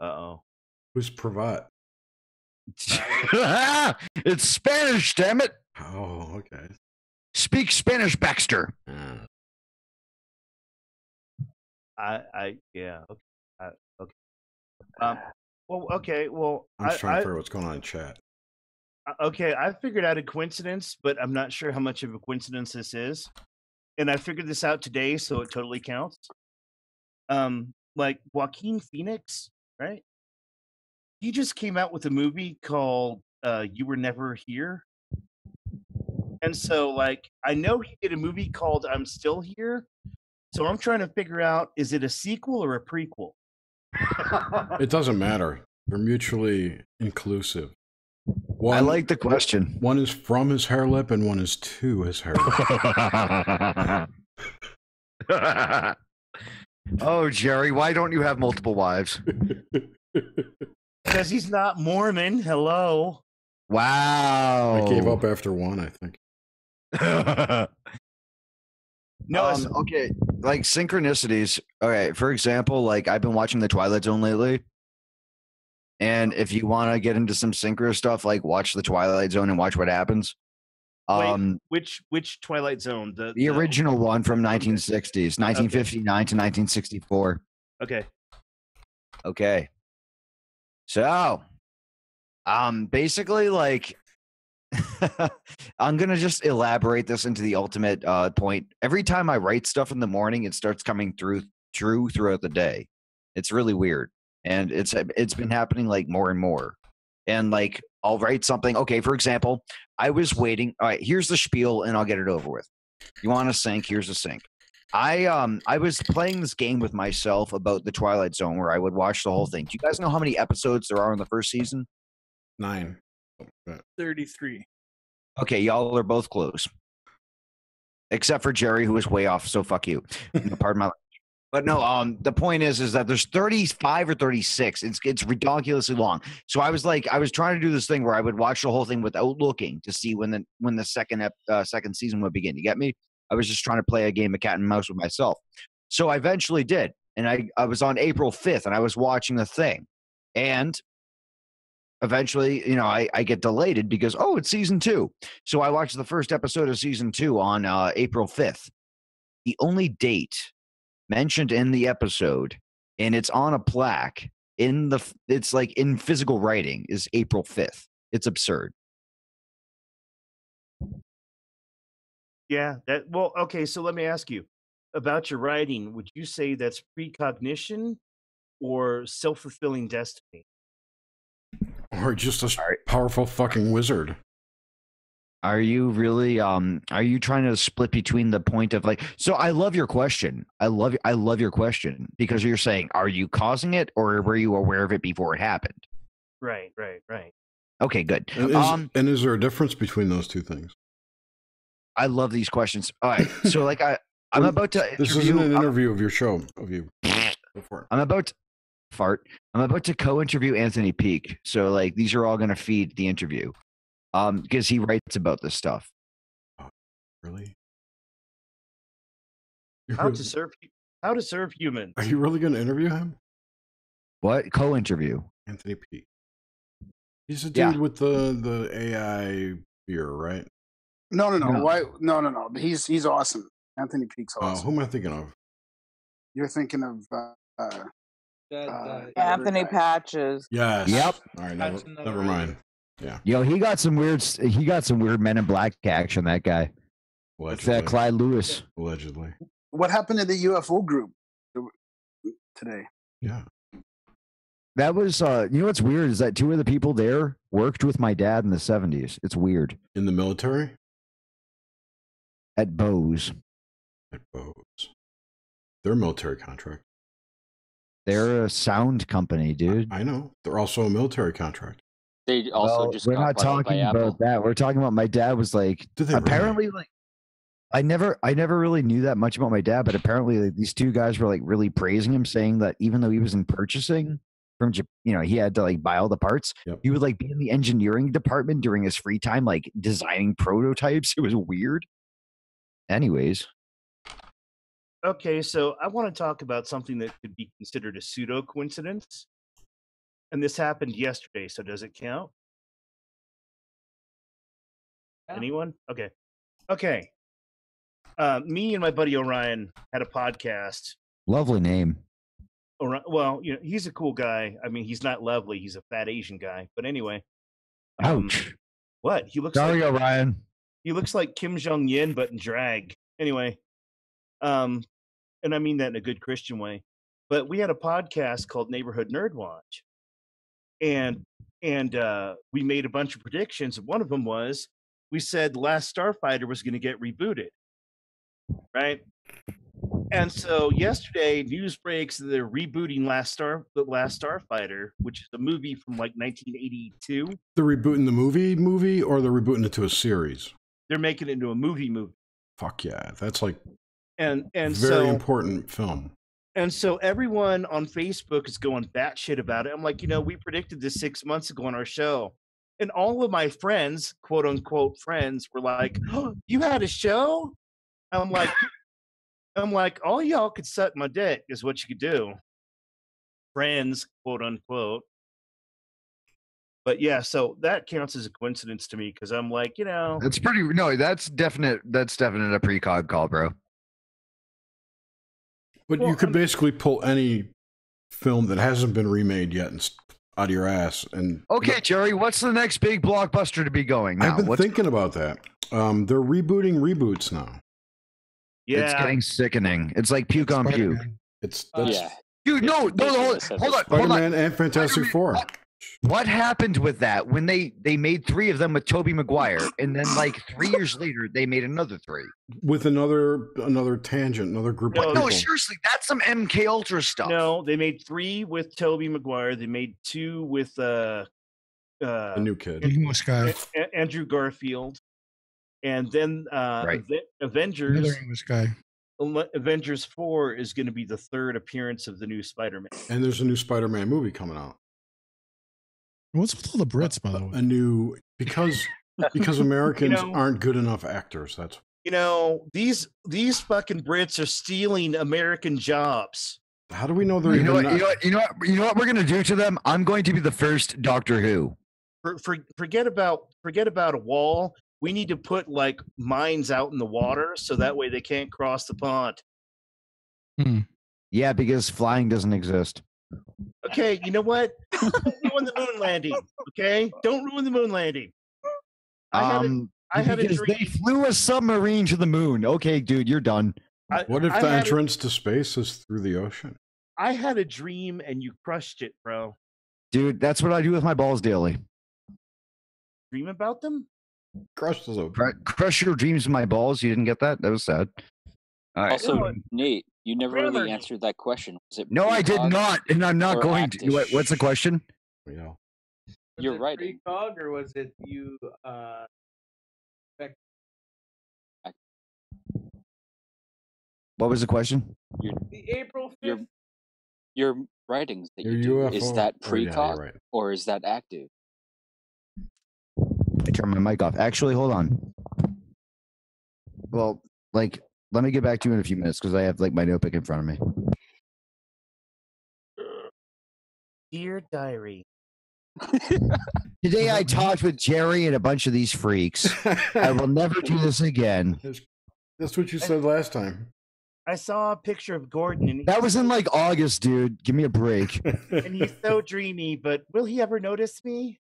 [SPEAKER 4] Who's privat?
[SPEAKER 1] It's Spanish, damn it.
[SPEAKER 4] Oh, okay.
[SPEAKER 1] Speak Spanish, Baxter.
[SPEAKER 2] Yeah. Okay. Well, okay. Well,
[SPEAKER 4] I'm just trying to figure out what's going on in chat.
[SPEAKER 2] Okay, I figured out a coincidence, but I'm not sure how much of a coincidence this is. And I figured this out today, so it totally counts. Like Joaquin Phoenix, right? He just came out with a movie called You Were Never Here. And so, like, I know he did a movie called I'm Still Here. So I'm trying to figure out, is it a sequel or a prequel?
[SPEAKER 4] It doesn't matter. They're mutually inclusive.
[SPEAKER 1] I like the question.
[SPEAKER 4] One is from his hair lip and one is to his hair lip.
[SPEAKER 1] Oh, Jerry, why don't you have multiple wives?
[SPEAKER 2] Because he's not Mormon. Hello.
[SPEAKER 1] Wow.
[SPEAKER 4] I gave up after one, I think.
[SPEAKER 2] No,
[SPEAKER 1] okay, like synchronicities. Okay, for example, like I've been watching The Twilight Zone lately, and if you want to get into some synchro stuff, like watch The Twilight Zone and watch what happens.
[SPEAKER 2] Wait, which Twilight Zone?
[SPEAKER 1] The original one from 1960s, 1959 to 1964.
[SPEAKER 2] Okay.
[SPEAKER 1] Okay. So, basically, like, I'm gonna just elaborate this into the ultimate point. Every time I write stuff in the morning, it starts coming true throughout the day. It's really weird, and it's been happening like more and more. And like, I'll write something. Okay, for example, I was waiting. All right, here's the spiel, and I'll get it over with. You want a sync? Here's a sync. I was playing this game with myself about the Twilight Zone where I would watch the whole thing. Do you guys know how many episodes there are in the first season?
[SPEAKER 4] 9.
[SPEAKER 8] 33.
[SPEAKER 1] Okay, y'all are both close. Except for Jerry, who was way off, so fuck you. Pardon my language. But no, the point is that there's 35 or 36. It's ridiculously long. So I was trying to do this thing where I would watch the whole thing without looking to see when the second season would begin. You get me? I was just trying to play a game of cat and mouse with myself. So I eventually did. And I was on April 5th and I was watching the thing. And eventually, I get delated because, it's season 2. So I watched the first episode of season 2 on April 5th. The only date mentioned in the episode, and it's on a plaque it's like in physical writing, is April 5th. It's absurd.
[SPEAKER 2] Yeah. Okay. So let me ask you about your writing. Would you say that's precognition or self-fulfilling destiny?
[SPEAKER 4] Or just a powerful fucking wizard.
[SPEAKER 1] Are you really are you trying to split between the point of like, so I love your question. I love your question because you're saying, are you causing it or were you aware of it before it happened?
[SPEAKER 2] Right.
[SPEAKER 1] Okay, good.
[SPEAKER 4] And is there a difference between those two things?
[SPEAKER 1] I love these questions. All right. So like I'm about to
[SPEAKER 4] This isn't an interview of your show of you. Before.
[SPEAKER 1] I'm about to co-interview Anthony Peake. So like these are all going to feed the interview. Because he writes about this stuff.
[SPEAKER 4] Oh, really?
[SPEAKER 2] How to serve humans.
[SPEAKER 4] Are you really going to interview him?
[SPEAKER 1] What? Co-interview?
[SPEAKER 4] Anthony Peake. He's a dude with the AI fear, right?
[SPEAKER 6] No. Why? No. He's awesome. Anthony Peake's awesome.
[SPEAKER 4] Who am I thinking of?
[SPEAKER 6] You're thinking of
[SPEAKER 3] Anthony Patches.
[SPEAKER 4] Yes.
[SPEAKER 1] Yep.
[SPEAKER 4] All right. Never mind. Yeah.
[SPEAKER 1] Yo, he got some weird Men in Black action. That guy. It's that Clyde Lewis.
[SPEAKER 4] Allegedly.
[SPEAKER 6] What happened to the UFO group today?
[SPEAKER 4] Yeah.
[SPEAKER 1] That was what's weird is that 2 of the people there worked with my dad in the 70s. It's weird.
[SPEAKER 4] In the military?
[SPEAKER 1] At Bose.
[SPEAKER 4] They're a military contract.
[SPEAKER 1] They're a sound company, dude.
[SPEAKER 4] I know. They're also a military contract.
[SPEAKER 7] They also
[SPEAKER 1] we're not talking about that. We're talking about my dad was like apparently really? Like I never really knew that much about my dad, but apparently like, these 2 guys were like really praising him, saying that even though he was in purchasing from he had to like buy all the parts.
[SPEAKER 4] Yep.
[SPEAKER 1] He would like be in the engineering department during his free time, like designing prototypes. It was weird. Anyways.
[SPEAKER 2] Okay, so I want to talk about something that could be considered a pseudo coincidence. And this happened yesterday, so does it count? Yeah. Anyone? Okay. Me and my buddy Orion had a podcast.
[SPEAKER 1] Lovely name.
[SPEAKER 2] Well, he's a cool guy. I mean, he's not lovely. He's a fat Asian guy. But anyway.
[SPEAKER 1] Ouch.
[SPEAKER 2] What? He looks
[SPEAKER 1] Sorry,
[SPEAKER 2] like
[SPEAKER 1] Orion.
[SPEAKER 2] He looks like Kim Jong-un, but in drag. Anyway. And I mean that in a good Christian way. But we had a podcast called Neighborhood Nerd Watch. And we made a bunch of predictions. One of them was we said The Last Starfighter was going to get rebooted, right? And so yesterday, news breaks that they're rebooting The Last Starfighter, which is a movie from like 1982.
[SPEAKER 4] They're rebooting the movie, or they're rebooting it to a series?
[SPEAKER 2] They're making it into a movie.
[SPEAKER 4] Fuck yeah, that's like
[SPEAKER 2] and
[SPEAKER 4] very important film.
[SPEAKER 2] And so everyone on Facebook is going batshit about it. I'm like, we predicted this 6 months ago on our show. And all of my friends, quote unquote friends, were like, oh, you had a show? I'm like, I'm like, all y'all could suck my dick is what you could do. Friends, quote unquote. But yeah, so that counts as a coincidence to me because I'm like,
[SPEAKER 1] that's pretty. No, that's definite. That's definite a precog call, bro.
[SPEAKER 4] But you could basically pull any film that hasn't been remade yet and out of your ass. And
[SPEAKER 1] okay, Jerry, what's the next big blockbuster to be going now?
[SPEAKER 4] I've been thinking about that. They're rebooting reboots now.
[SPEAKER 2] Yeah,
[SPEAKER 1] it's getting sickening. It's like puke on puke. Dude, no, hold on.
[SPEAKER 4] Spider-Man and Fantastic Four.
[SPEAKER 1] What happened with that when they made 3 of them with Tobey Maguire, and then like 3 years later they made another 3
[SPEAKER 4] with another tangent, another group of people.
[SPEAKER 1] No, seriously, that's some MK Ultra stuff.
[SPEAKER 2] No, they made 3 with Tobey Maguire. They made 2 with
[SPEAKER 4] the new kid,
[SPEAKER 5] English guy,
[SPEAKER 2] Andrew Garfield, and then Avengers.
[SPEAKER 5] Another English guy.
[SPEAKER 2] Avengers 4 is going to be the 3rd appearance of the new Spider-Man.
[SPEAKER 4] And there's a new Spider-Man movie coming out.
[SPEAKER 5] What's with all the Brits, by the way?
[SPEAKER 4] A new because Americans aren't good enough actors. That's
[SPEAKER 2] these fucking Brits are stealing American jobs.
[SPEAKER 4] How do we know they're
[SPEAKER 1] you know what we're gonna do to them? I'm going to be the first Doctor Who.
[SPEAKER 2] Forget about a wall. We need to put like mines out in the water so that way they can't cross the pond.
[SPEAKER 1] Yeah, because flying doesn't exist.
[SPEAKER 2] Okay, you know what? Don't ruin the moon landing. Okay, don't ruin the moon landing. I had a dream.
[SPEAKER 1] They flew a submarine to the moon. Okay, dude, you're done.
[SPEAKER 4] What if the entrance to space is through the ocean?
[SPEAKER 2] I had a dream and you crushed it, bro.
[SPEAKER 1] Dude, that's what I do with my balls daily.
[SPEAKER 2] Dream about them?
[SPEAKER 4] Crush
[SPEAKER 1] your dreams with my balls. You didn't get that? That was sad. All right.
[SPEAKER 7] Also, Nate, you never really answered that question. Was it
[SPEAKER 1] no, I did not, and I'm not going to. What's the question?
[SPEAKER 7] You're right.
[SPEAKER 8] Precog, or was it you?
[SPEAKER 1] What was the question?
[SPEAKER 8] The April 5th.
[SPEAKER 7] Your writings that you do, is that precog or is that active?
[SPEAKER 1] I turned my mic off. Actually, hold on. Well, let me get back to you in a few minutes because I have my notebook in front of me.
[SPEAKER 2] Dear diary.
[SPEAKER 1] Today I talked with Jerry and a bunch of these freaks. I will never do this again.
[SPEAKER 4] That's what you said last time.
[SPEAKER 2] I saw a picture of Gordon. And
[SPEAKER 1] that was in August, dude. Give me a break.
[SPEAKER 2] And he's so dreamy, but will he ever notice me?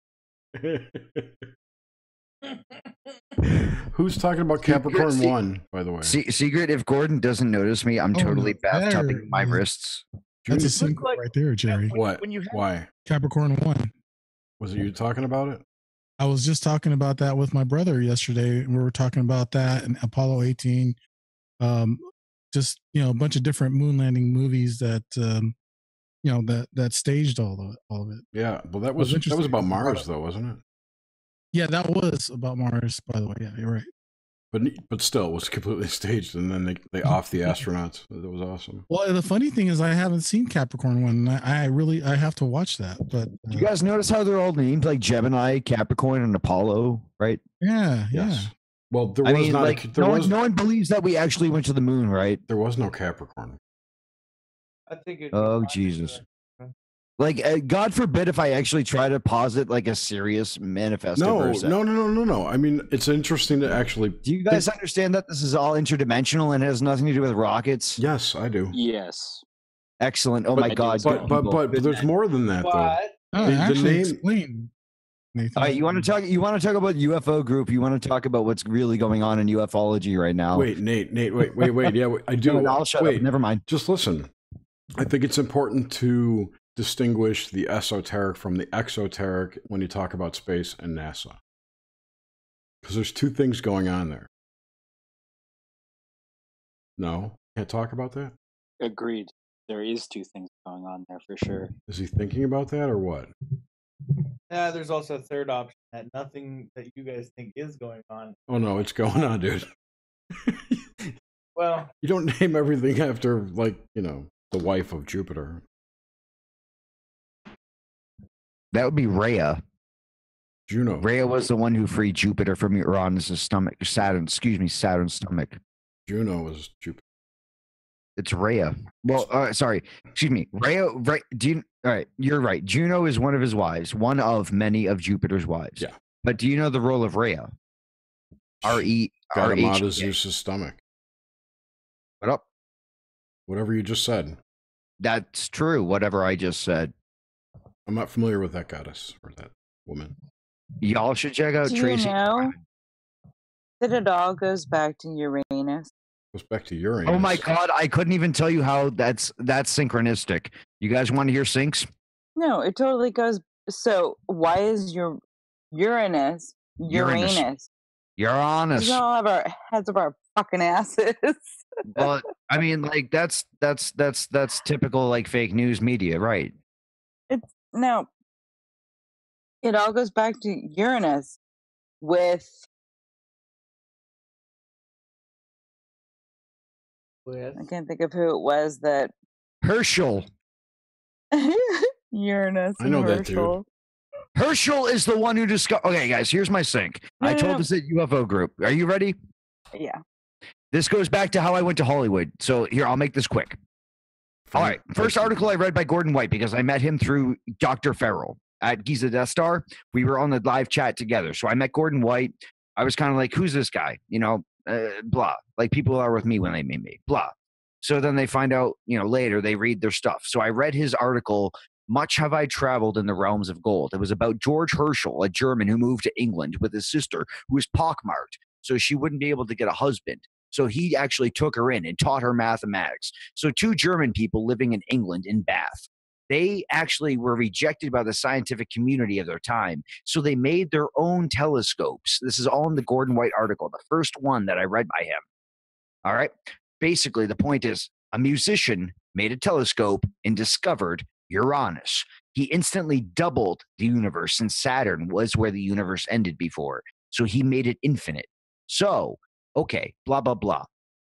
[SPEAKER 4] Who's talking about Capricorn 1, by the way?
[SPEAKER 1] Secret, if Gordon doesn't notice me, I'm totally bathtubing my wrists.
[SPEAKER 5] That's a secret right there, Jerry.
[SPEAKER 4] What? Why?
[SPEAKER 5] Capricorn 1.
[SPEAKER 4] Was it you talking about it?
[SPEAKER 5] I was just talking about that with my brother yesterday. We were talking about that and Apollo 18. Just, a bunch of different moon landing movies that, that staged all of it.
[SPEAKER 4] Yeah. Well, that was about Mars, though, wasn't it?
[SPEAKER 5] Yeah, that was about Mars, by the way. Yeah, you're right.
[SPEAKER 4] But still, it was completely staged, and then they offed the astronauts. That was awesome.
[SPEAKER 5] Well, the funny thing is, I haven't seen Capricorn 1, and I have to watch that. But
[SPEAKER 1] do you guys notice how they're all named like Gemini, Capricorn, and Apollo, right?
[SPEAKER 5] Yeah,
[SPEAKER 4] yes.
[SPEAKER 5] Yeah.
[SPEAKER 4] Well, no
[SPEAKER 1] one believes that we actually went to the moon, right?
[SPEAKER 4] There was no Capricorn.
[SPEAKER 8] I think it.
[SPEAKER 1] Oh, Jesus. God forbid if I actually try to posit a serious manifesto.
[SPEAKER 4] No. I mean, it's interesting to actually.
[SPEAKER 1] Do you guys understand that this is all interdimensional and has nothing to do with rockets?
[SPEAKER 4] Yes, I do.
[SPEAKER 7] Yes.
[SPEAKER 1] Excellent. Oh my God.
[SPEAKER 4] But there's more than that, though.
[SPEAKER 5] The name. Explain.
[SPEAKER 1] All right, you want to talk about UFO group? You want to talk about what's really going on in ufology right now?
[SPEAKER 4] Wait, Nate. Wait. Yeah, I do.
[SPEAKER 1] No, I'll shut up. Never mind.
[SPEAKER 4] Just listen. I think it's important to distinguish the esoteric from the exoteric when you talk about space and NASA. Because there's two things going on there. No? Can't talk about that?
[SPEAKER 7] Agreed. There is two things going on there for sure.
[SPEAKER 4] Is he thinking about that or what?
[SPEAKER 8] Yeah, there's also a third option that nothing that you guys think is going on.
[SPEAKER 4] Oh no, it's going on, dude.
[SPEAKER 8] Well,
[SPEAKER 4] you don't name everything after, the wife of Jupiter.
[SPEAKER 1] That would be Rhea.
[SPEAKER 4] Juno.
[SPEAKER 1] Rhea was the one who freed Jupiter from Uranus' stomach. Saturn's stomach.
[SPEAKER 4] Juno was Jupiter.
[SPEAKER 1] It's Rhea. Well, sorry. Excuse me. Rhea. Right. All right. You're right. Juno is one of his wives, one of many of Jupiter's wives.
[SPEAKER 4] Yeah.
[SPEAKER 1] But do you know the role of Rhea? R-E.
[SPEAKER 4] Got him out of Zeus's stomach.
[SPEAKER 1] What up?
[SPEAKER 4] Whatever you just said.
[SPEAKER 1] That's true. Whatever I just said.
[SPEAKER 4] I'm not familiar with that goddess or that woman.
[SPEAKER 1] Y'all should check out Tracy.
[SPEAKER 3] You know that it all goes back to Uranus.
[SPEAKER 4] Goes back to Uranus.
[SPEAKER 1] Oh my God! I couldn't even tell you how that's synchronistic. You guys want to hear syncs?
[SPEAKER 3] No, it totally goes. So why is your Uranus?
[SPEAKER 1] You're honest.
[SPEAKER 3] We all have our heads of our fucking asses.
[SPEAKER 1] Well, I mean, like that's typical like fake news media, right?
[SPEAKER 3] No. It all goes back to Uranus with I can't think of who it was that
[SPEAKER 1] Herschel.
[SPEAKER 3] Uranus.
[SPEAKER 4] I know that dude.
[SPEAKER 1] Herschel is the one who discovered. Okay, guys, here's my sync. I told this at UFO group. Are you ready?
[SPEAKER 3] Yeah.
[SPEAKER 1] This goes back to how I went to Hollywood. So here, I'll make this quick. All right. First article I read by Gordon White because I met him through Dr. Farrell at Giza Death Star. We were on the live chat together. So I met Gordon White. I was kind of like, who's this guy? You know, blah. Like people are with me when they meet me, blah. So then they find out, you know, later they read their stuff. So I read his article, Much Have I Traveled in the Realms of Gold. It was about George Herschel, a German who moved to England with his sister who was pockmarked. So she wouldn't be able to get a husband. So he actually took her in and taught her mathematics. So two German people living in England in Bath, they actually were rejected by the scientific community of their time. So they made their own telescopes. This is all in the Gordon White article, the first one that I read by him. All right. Basically, the point is a musician made a telescope and discovered Uranus. He instantly doubled the universe since Saturn was where the universe ended before. So he made it infinite. So, okay, blah, blah, blah.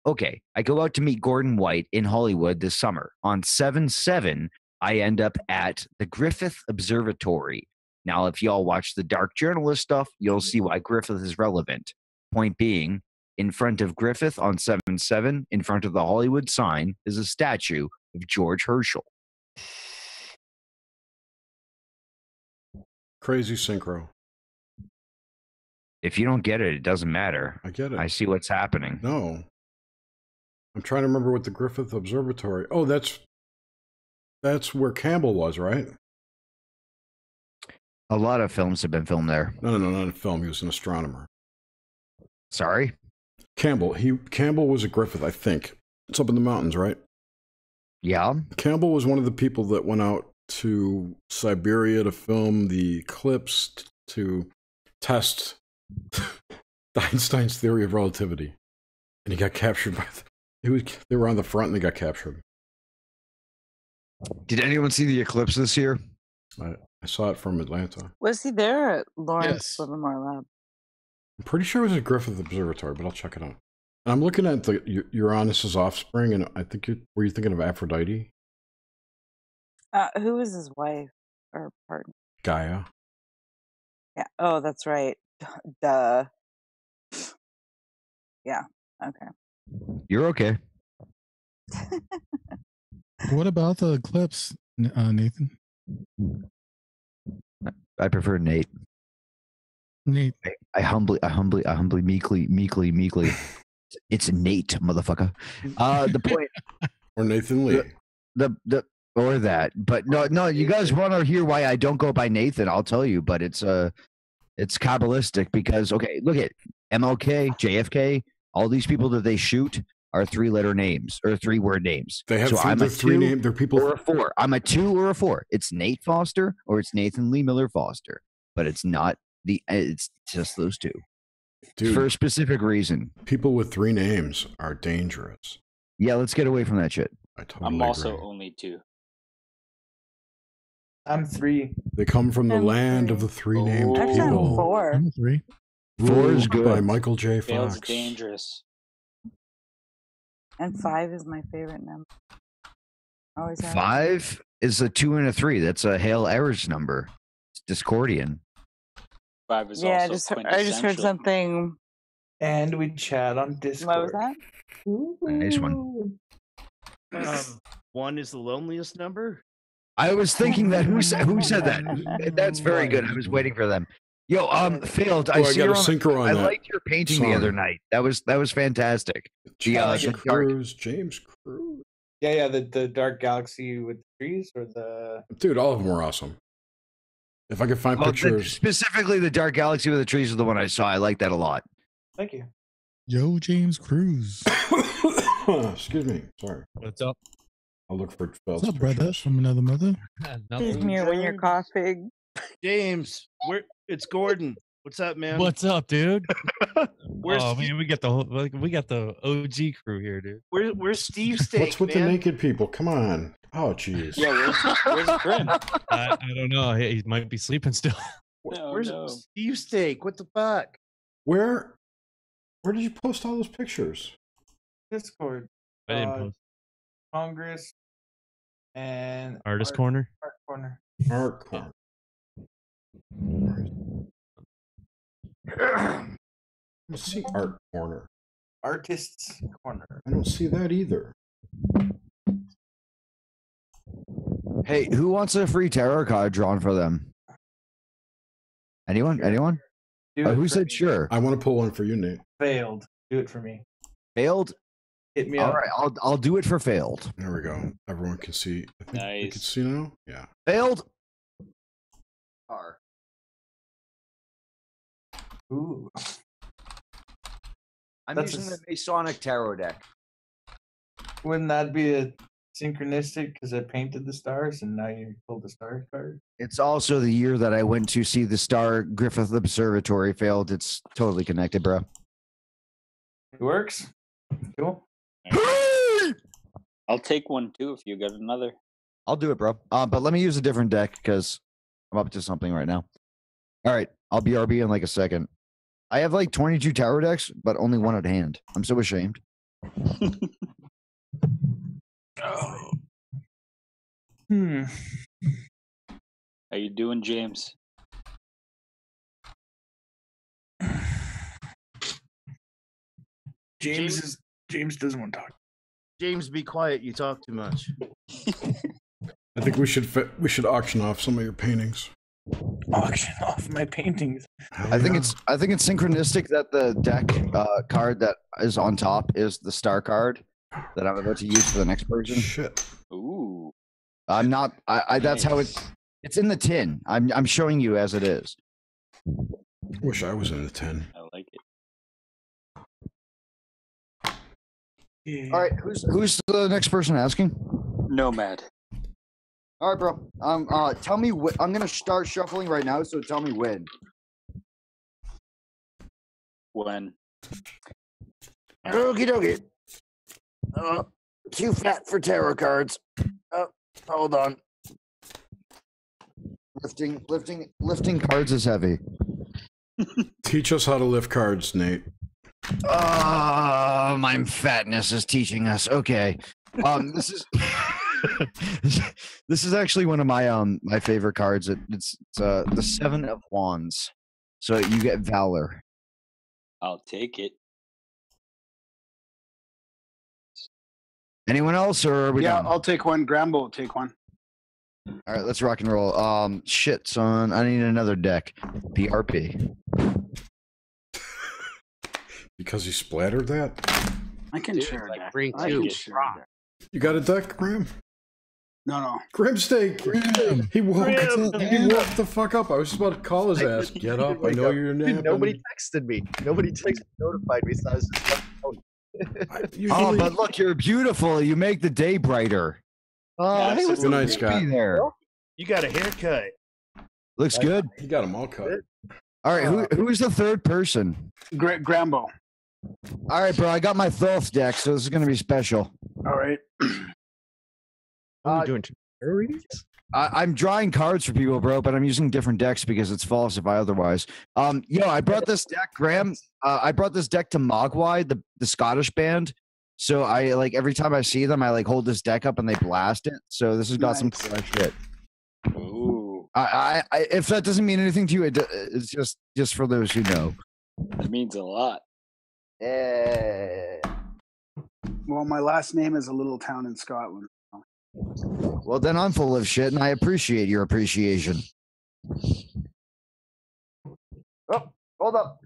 [SPEAKER 1] Okay, I go out to meet Gordon White in Hollywood this summer. On 7/7, I end up at the Griffith Observatory. Now, if y'all watch the Dark Journalist stuff, you'll see why Griffith is relevant. Point being, in front of Griffith on 7/7, in front of the Hollywood sign, is a statue of George Herschel.
[SPEAKER 4] Crazy synchro.
[SPEAKER 1] If you don't get it, it doesn't matter.
[SPEAKER 4] I get it.
[SPEAKER 1] I see what's happening.
[SPEAKER 4] No. I'm trying to remember what the Griffith Observatory. Oh, that's where Campbell was, right?
[SPEAKER 1] A lot of films have been filmed there.
[SPEAKER 4] No, not a film. He was an astronomer.
[SPEAKER 1] Sorry?
[SPEAKER 4] Campbell was at Griffith, I think. It's up in the mountains, right?
[SPEAKER 1] Yeah.
[SPEAKER 4] Campbell was one of the people that went out to Siberia to film the eclipse to test Einstein's theory of relativity. And he got captured by they were on the front and they got captured.
[SPEAKER 1] Did anyone see the eclipse this year?
[SPEAKER 4] I saw it from Atlanta.
[SPEAKER 3] Was he there at Lawrence Livermore Lab?
[SPEAKER 4] I'm pretty sure it was at Griffith Observatory, but I'll check it out. And I'm looking at the Uranus's offspring, and I think were you thinking of Aphrodite?
[SPEAKER 3] Who was his wife or partner?
[SPEAKER 4] Gaia.
[SPEAKER 3] Yeah. Oh, that's right. Duh. Yeah. Okay.
[SPEAKER 1] You're okay.
[SPEAKER 5] What about the eclipse, Nathan?
[SPEAKER 1] I prefer Nate.
[SPEAKER 5] Nate.
[SPEAKER 1] I humbly, meekly. It's Nate, motherfucker. The point.
[SPEAKER 4] Or Nathan Lee.
[SPEAKER 1] Or that. But no. You guys want to hear why I don't go by Nathan? I'll tell you. But it's Kabbalistic because look at MLK, JFK, all these people that they shoot are 3-letter names or 3-word names.
[SPEAKER 4] They have three names. They're people
[SPEAKER 1] or a 4. I'm a 2 or a 4. It's Nate Foster or it's Nathan Lee Miller Foster. But it's not it's just those two. Dude, for a specific reason.
[SPEAKER 4] People with 3 names are dangerous.
[SPEAKER 1] Yeah, let's get away from that shit.
[SPEAKER 7] I'm also only 2.
[SPEAKER 8] I'm 3.
[SPEAKER 4] They come from the land of the 3 named
[SPEAKER 3] Actually,
[SPEAKER 4] people.
[SPEAKER 3] I'm 4.
[SPEAKER 5] I'm 3.
[SPEAKER 1] 4 is good.
[SPEAKER 4] By Michael J. Fox.
[SPEAKER 7] Fail's dangerous.
[SPEAKER 3] And 5 is my favorite number. Always have.
[SPEAKER 1] 5 is a 2 and a 3. That's a Hale Errors number. It's Discordian.
[SPEAKER 7] 5 is
[SPEAKER 3] I
[SPEAKER 7] also
[SPEAKER 3] just heard something.
[SPEAKER 8] And we chat on Discord.
[SPEAKER 3] What was that?
[SPEAKER 1] Nice one.
[SPEAKER 2] 1 is the loneliest number.
[SPEAKER 1] I was thinking that. Who said that? That's very good. I was waiting for them. Yo, failed. I see
[SPEAKER 4] got a synchro on
[SPEAKER 1] I
[SPEAKER 4] that
[SPEAKER 1] liked your painting the other night. That was fantastic.
[SPEAKER 4] James Cruz.
[SPEAKER 8] Yeah, the dark galaxy with the trees, or
[SPEAKER 4] dude. All of them were awesome. If I could find pictures,
[SPEAKER 1] specifically the dark galaxy with the trees is the one I saw. I like that a lot.
[SPEAKER 8] Thank you.
[SPEAKER 5] Yo, James Cruz.
[SPEAKER 4] Excuse me. Sorry.
[SPEAKER 9] What's up?
[SPEAKER 4] I'll look for
[SPEAKER 5] What's up, brother? From another mother.
[SPEAKER 3] Excuse me when you're coughing.
[SPEAKER 2] James, it's Gordon. What's up, man?
[SPEAKER 9] What's up, dude?
[SPEAKER 2] Where's
[SPEAKER 9] man, we got the OG crew here, dude.
[SPEAKER 2] Where's Steve Steak?
[SPEAKER 4] What's with the naked people? Come on. Oh, jeez.
[SPEAKER 7] Yeah, where's Grim?
[SPEAKER 9] I don't know. He might be sleeping still.
[SPEAKER 2] Where's Steve Steak? What the fuck?
[SPEAKER 4] Where did you post all those pictures?
[SPEAKER 8] Discord.
[SPEAKER 9] I didn't post.
[SPEAKER 8] Congress and
[SPEAKER 9] Artist Corner.
[SPEAKER 8] Art Corner.
[SPEAKER 4] Art Corner. Let's see Art Corner.
[SPEAKER 8] Artists Corner.
[SPEAKER 4] I don't see that either.
[SPEAKER 1] Hey, who wants a free tarot card drawn for them? Anyone?
[SPEAKER 8] Sure.
[SPEAKER 1] Anyone? Who said sure?
[SPEAKER 4] I want to pull one for you, Nate.
[SPEAKER 8] Failed. Do it for me.
[SPEAKER 1] Failed?
[SPEAKER 8] Hit me
[SPEAKER 1] All
[SPEAKER 8] up.
[SPEAKER 1] right, I'll do it for failed.
[SPEAKER 4] There we go. Everyone can see. I think
[SPEAKER 7] Nice.
[SPEAKER 4] you can see now? Yeah.
[SPEAKER 1] Failed?
[SPEAKER 8] Ooh.
[SPEAKER 1] I'm
[SPEAKER 8] That's
[SPEAKER 1] using the Masonic tarot deck.
[SPEAKER 8] Wouldn't that be a synchronistic because I painted the stars and now you pulled the star card?
[SPEAKER 1] It's also the year that I went to see the Star Griffith Observatory. Failed. It's totally connected, bro.
[SPEAKER 8] It works. Cool.
[SPEAKER 7] I'll take one too if you got another.
[SPEAKER 1] I'll do it, bro. But let me use a different deck because I'm up to something right now. All right, I'll BRB in like a second. I have like 22 tarot decks, but only one at hand. I'm so ashamed.
[SPEAKER 8] Hmm.
[SPEAKER 7] How you doing, James?
[SPEAKER 8] James doesn't want to talk.
[SPEAKER 2] James, be quiet. You talk too much.
[SPEAKER 4] I think we should auction off some of your paintings.
[SPEAKER 8] Auction off my paintings.
[SPEAKER 1] I think it's synchronistic that the deck card that is on top is the star card that I'm about to use for the next person.
[SPEAKER 4] Shit.
[SPEAKER 7] Ooh.
[SPEAKER 1] I'm not. That's how it's in the tin. I'm showing you as it is.
[SPEAKER 4] Wish I was in the 10.
[SPEAKER 7] I like it.
[SPEAKER 8] Yeah.
[SPEAKER 1] All right, who's the next person asking?
[SPEAKER 7] Nomad.
[SPEAKER 1] All right, bro. Tell me. I'm gonna start shuffling right now. So tell me when.
[SPEAKER 7] When?
[SPEAKER 1] Okie dokie. Too fat for tarot cards. Hold on. Lifting cards is heavy.
[SPEAKER 4] Teach us how to lift cards, Nate.
[SPEAKER 1] My fatness is teaching us. Okay. This is this is actually one of my favorite cards. It's the 7 of Wands. So you get Valor.
[SPEAKER 7] I'll take it.
[SPEAKER 1] Anyone else, or are we done?
[SPEAKER 6] I'll take one. Grambo will take one.
[SPEAKER 1] All right, let's rock and roll. Shit, son. I need another deck. PRP.
[SPEAKER 4] Because you splattered that?
[SPEAKER 6] I can share
[SPEAKER 7] like
[SPEAKER 6] that.
[SPEAKER 7] bring
[SPEAKER 6] I
[SPEAKER 7] two.
[SPEAKER 6] can share that.
[SPEAKER 4] You got a deck, Graham?
[SPEAKER 6] No.
[SPEAKER 4] Grim Steak. He woke the fuck up. I was just about to call his ass. Get up. I know you're napping.
[SPEAKER 10] Nobody texted me. Nobody notified me. So I was just
[SPEAKER 1] Oh, but look, you're beautiful. You make the day brighter.
[SPEAKER 2] Oh,
[SPEAKER 4] hey, good night, Scott.
[SPEAKER 1] There.
[SPEAKER 2] You got a haircut.
[SPEAKER 1] Looks good.
[SPEAKER 4] He got them all cut.
[SPEAKER 1] All right, who is the third person?
[SPEAKER 6] Grambo.
[SPEAKER 1] All right, bro. I got my Thoth deck, so this is going to be special.
[SPEAKER 6] All right.
[SPEAKER 10] What are you doing? Tarot readings?
[SPEAKER 1] I'm drawing cards for people, bro, but I'm using different decks because it's falsify otherwise. I brought this deck, Graham. I brought this deck to Mogwai, the Scottish band. So I every time I see them, I hold this deck up and they blast it. So this has got some cool shit.
[SPEAKER 7] Ooh.
[SPEAKER 1] I if that doesn't mean anything to you, it's just for those who know.
[SPEAKER 7] That means a lot.
[SPEAKER 6] Well, my last name is a little town in Scotland.
[SPEAKER 1] Well, then I'm full of shit, and I appreciate your appreciation. Oh, hold up.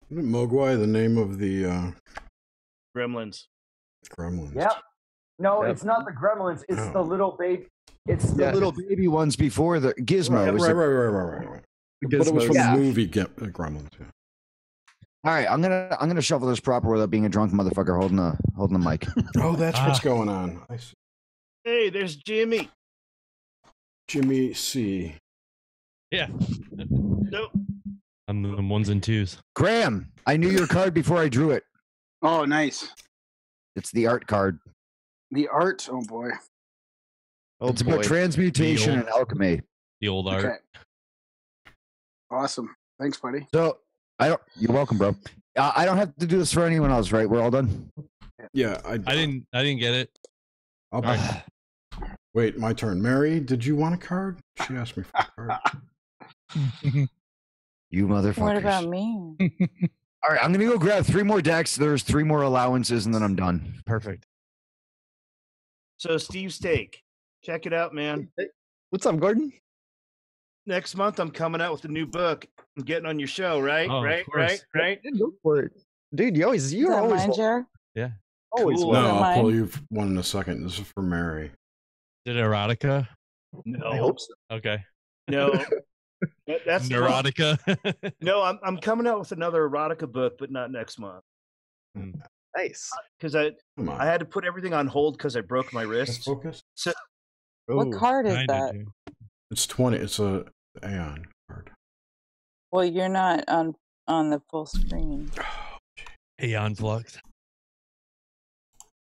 [SPEAKER 4] Isn't Mogwai the name of the
[SPEAKER 2] Gremlins?
[SPEAKER 4] Gremlins.
[SPEAKER 11] Yep. No,
[SPEAKER 2] Yep.
[SPEAKER 11] it's not the Gremlins. It's the little baby. It's
[SPEAKER 1] The little baby ones before the Gizmo.
[SPEAKER 4] Right. But it was from the movie Gremlins. Yeah.
[SPEAKER 1] All right, I'm gonna shuffle this proper without being a drunk motherfucker holding the mic.
[SPEAKER 4] Oh, that's what's going on. I see.
[SPEAKER 2] Hey, there's Jimmy.
[SPEAKER 4] Jimmy C.
[SPEAKER 9] Yeah.
[SPEAKER 2] Nope.
[SPEAKER 9] I'm the ones and twos.
[SPEAKER 1] Graham, I knew your card before I drew it.
[SPEAKER 6] Oh, nice.
[SPEAKER 1] It's the art card.
[SPEAKER 6] The art. Oh boy.
[SPEAKER 1] It's about transmutation and alchemy.
[SPEAKER 9] The old art.
[SPEAKER 6] Okay. Awesome. Thanks, buddy.
[SPEAKER 1] So you're welcome, bro. I don't have to do this for anyone else, right? We're all done.
[SPEAKER 4] Yeah, I
[SPEAKER 9] didn't get it.
[SPEAKER 4] Right. Wait, my turn. Mary, did you want a card? She asked me for a card.
[SPEAKER 1] You motherfuckers.
[SPEAKER 3] What about me?
[SPEAKER 1] All right, I'm gonna go grab 3 more decks. There's 3 more allowances, and then I'm done.
[SPEAKER 9] Perfect.
[SPEAKER 2] So Steve Steak, check it out, man.
[SPEAKER 10] What's up, Gordon?
[SPEAKER 2] Next month I'm coming out with a new book. I'm getting on your show, right?
[SPEAKER 9] Oh,
[SPEAKER 2] right.
[SPEAKER 10] Go for it, dude. You're always
[SPEAKER 3] Jared?
[SPEAKER 9] Yeah.
[SPEAKER 10] Always.
[SPEAKER 2] Cool.
[SPEAKER 4] No, I'll pull you one in a second. This is for Mary.
[SPEAKER 9] Did erotica?
[SPEAKER 2] No.
[SPEAKER 10] I hope so.
[SPEAKER 9] Okay.
[SPEAKER 2] No. That's
[SPEAKER 9] Neurotica.
[SPEAKER 2] No, I'm coming out with another erotica book, but not next month.
[SPEAKER 10] Nice.
[SPEAKER 2] Because I had to put everything on hold because I broke my wrist.
[SPEAKER 4] Focus.
[SPEAKER 2] So
[SPEAKER 3] What card is that?
[SPEAKER 4] It's 20. It's a Aeon card.
[SPEAKER 3] Well, you're not on the full screen.
[SPEAKER 9] Aeon Flux.